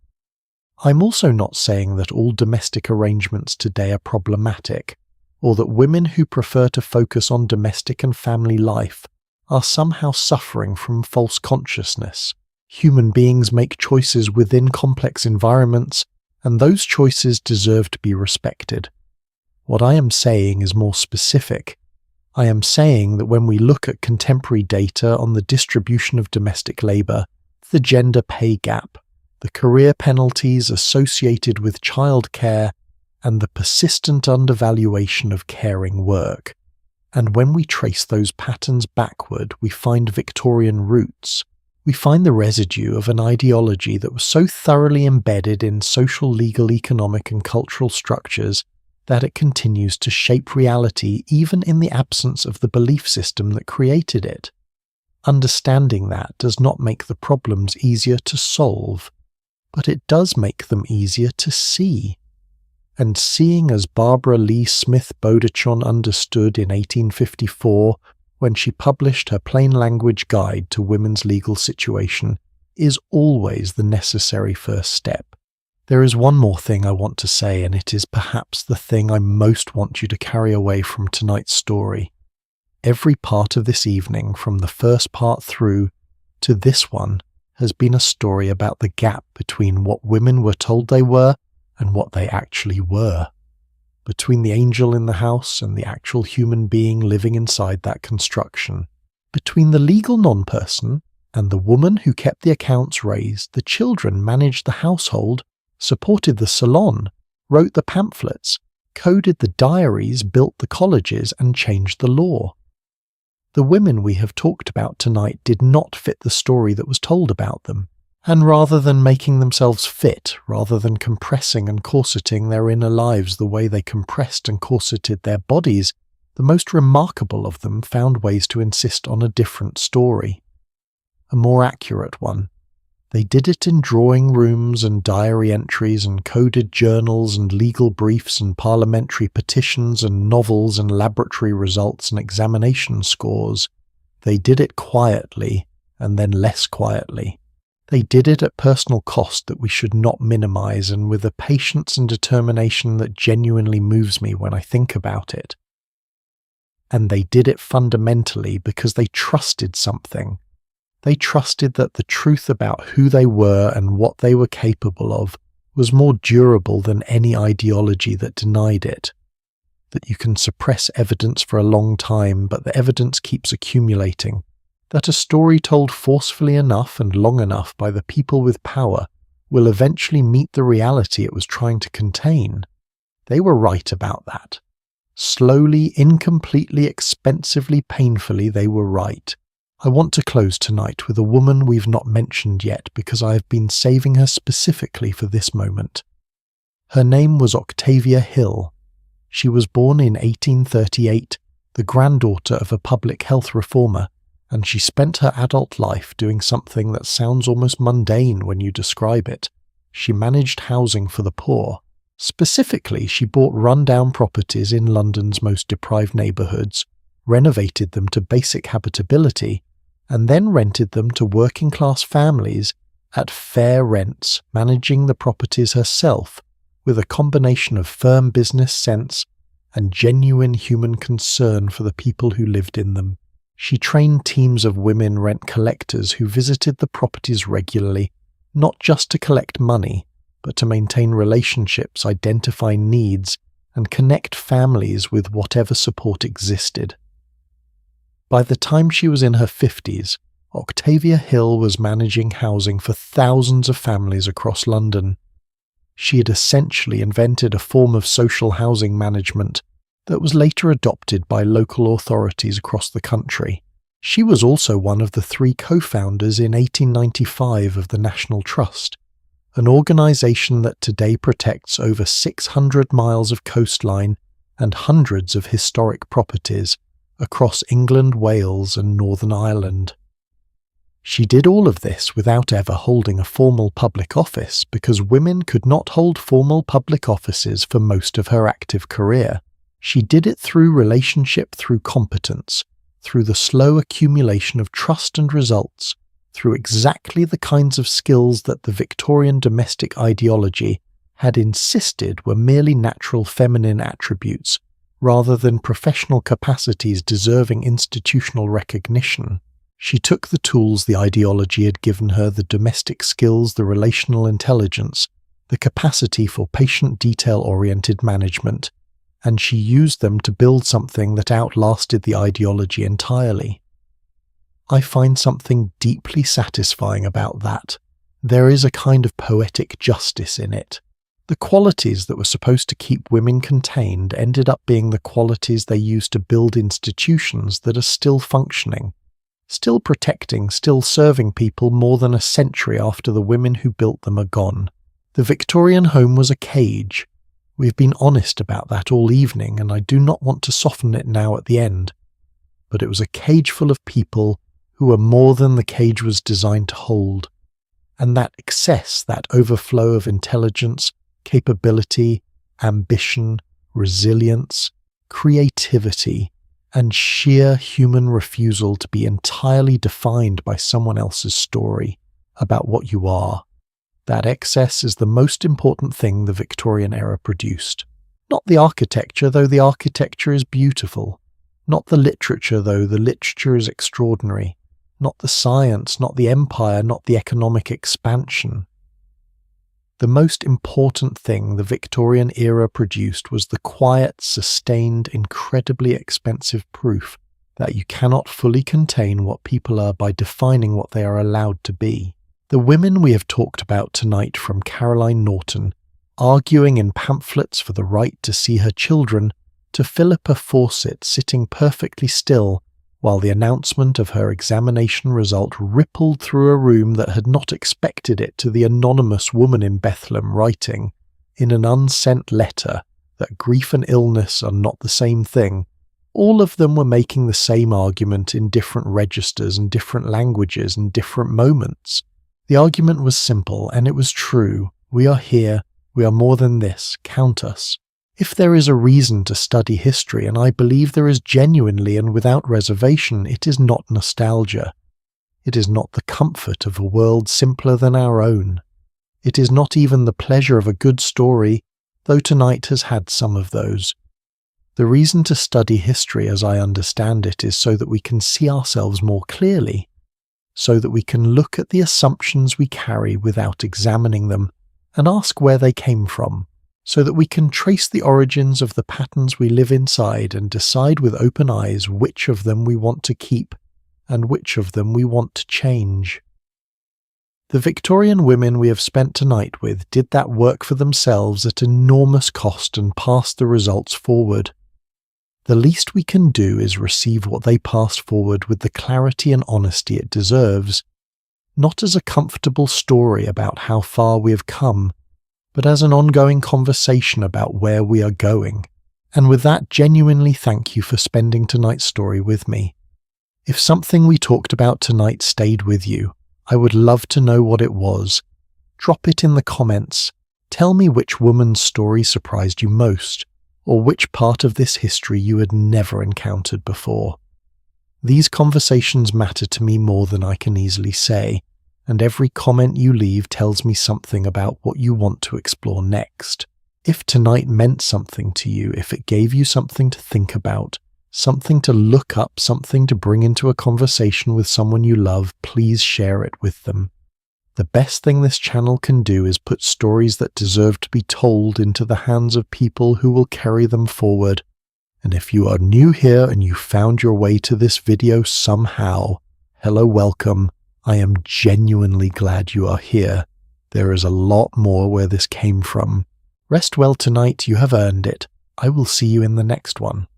I'm also not saying that all domestic arrangements today are problematic, or that women who prefer to focus on domestic and family life are somehow suffering from false consciousness. Human beings make choices within complex environments, and those choices deserve to be respected. What I am saying is more specific. I am saying that when we look at contemporary data on the distribution of domestic labour, the gender pay gap, the career penalties associated with childcare, and the persistent undervaluation of caring work, and when we trace those patterns backward, we find Victorian roots. We find the residue of an ideology that was so thoroughly embedded in social, legal, economic and cultural structures that it continues to shape reality even in the absence of the belief system that created it. Understanding that does not make the problems easier to solve, but it does make them easier to see. And seeing as Barbara Lee Smith Bodachon understood in 1854 when she published her plain language guide to women's legal situation is always the necessary first step. There is one more thing I want to say, and it is perhaps the thing I most want you to carry away from tonight's story. Every part of this evening, from the first part through to this one, has been a story about the gap between what women were told they were and what they actually were, between the angel in the house and the actual human being living inside that construction, between the legal non-person and the woman who kept the accounts raised, the children managed the household, supported the salon, wrote the pamphlets, coded the diaries, built the colleges, and changed the law. The women we have talked about tonight did not fit the story that was told about them, and rather than making themselves fit, rather than compressing and corseting their inner lives the way they compressed and corseted their bodies, the most remarkable of them found ways to insist on a different story, a more accurate one. They did it in drawing rooms and diary entries and coded journals and legal briefs and parliamentary petitions and novels and laboratory results and examination scores. They did it quietly and then less quietly. They did it at personal cost that we should not minimize and with a patience and determination that genuinely moves me when I think about it. And they did it fundamentally because they trusted something. They trusted that the truth about who they were and what they were capable of was more durable than any ideology that denied it. That you can suppress evidence for a long time, but the evidence keeps accumulating. That a story told forcefully enough and long enough by the people with power will eventually meet the reality it was trying to contain. They were right about that. Slowly, incompletely, expensively, painfully, they were right. I want to close tonight with a woman we've not mentioned yet because I have been saving her specifically for this moment. Her name was Octavia Hill. She was born in 1838, the granddaughter of a public health reformer, and she spent her adult life doing something that sounds almost mundane when you describe it. She managed housing for the poor. Specifically, she bought run-down properties in London's most deprived neighbourhoods, renovated them to basic habitability, and then rented them to working-class families at fair rents, managing the properties herself with a combination of firm business sense and genuine human concern for the people who lived in them. She trained teams of women rent collectors who visited the properties regularly, not just to collect money, but to maintain relationships, identify needs, and connect families with whatever support existed. By the time she was in her 50s, Octavia Hill was managing housing for thousands of families across London. She had essentially invented a form of social housing management that was later adopted by local authorities across the country. She was also one of the 3 co-founders in 1895 of the National Trust, an organisation that today protects over 600 miles of coastline and hundreds of historic properties across England, Wales and Northern Ireland. She did all of this without ever holding a formal public office because women could not hold formal public offices for most of her active career. She did it through relationship, through competence, through the slow accumulation of trust and results, through exactly the kinds of skills that the Victorian domestic ideology had insisted were merely natural feminine attributes, rather than professional capacities deserving institutional recognition. She took the tools the ideology had given her, the domestic skills, the relational intelligence, the capacity for patient detail-oriented management, and she used them to build something that outlasted the ideology entirely. I find something deeply satisfying about that. There is a kind of poetic justice in it. The qualities that were supposed to keep women contained ended up being the qualities they used to build institutions that are still functioning, still protecting, still serving people more than a century after the women who built them are gone. The Victorian home was a cage. We've been honest about that all evening, and I do not want to soften it now at the end. But it was a cage full of people who were more than the cage was designed to hold. And that excess, that overflow of intelligence, capability, ambition, resilience, creativity, and sheer human refusal to be entirely defined by someone else's story about what you are. That excess is the most important thing the Victorian era produced. Not the architecture, though the architecture is beautiful. Not the literature, though the literature is extraordinary. Not the science, not the empire, not the economic expansion. The most important thing the Victorian era produced was the quiet, sustained, incredibly expensive proof that you cannot fully contain what people are by defining what they are allowed to be. The women we have talked about tonight, from Caroline Norton, arguing in pamphlets for the right to see her children, to Philippa Fawcett sitting perfectly still while the announcement of her examination result rippled through a room that had not expected it, to the anonymous woman in Bethlehem writing, in an unsent letter, that grief and illness are not the same thing. All of them were making the same argument in different registers and different languages and different moments. The argument was simple, and it was true. We are here. We are more than this. Count us. If there is a reason to study history, and I believe there is genuinely and without reservation, it is not nostalgia. It is not the comfort of a world simpler than our own. It is not even the pleasure of a good story, though tonight has had some of those. The reason to study history, as I understand it, is so that we can see ourselves more clearly, so that we can look at the assumptions we carry without examining them and ask where they came from, so that we can trace the origins of the patterns we live inside and decide with open eyes which of them we want to keep and which of them we want to change. The Victorian women we have spent tonight with did that work for themselves at enormous cost and passed the results forward. The least we can do is receive what they passed forward with the clarity and honesty it deserves, not as a comfortable story about how far we have come, but as an ongoing conversation about where we are going. And with that, genuinely thank you for spending tonight's story with me. If something we talked about tonight stayed with you, I would love to know what it was. Drop it in the comments. Tell me which woman's story surprised you most, or which part of this history you had never encountered before. These conversations matter to me more than I can easily say, and every comment you leave tells me something about what you want to explore next. If tonight meant something to you, if it gave you something to think about, something to look up, something to bring into a conversation with someone you love, please share it with them. The best thing this channel can do is put stories that deserve to be told into the hands of people who will carry them forward. And if you are new here and you found your way to this video somehow, hello, welcome. I am genuinely glad you are here. There is a lot more where this came from. Rest well tonight, you have earned it. I will see you in the next one.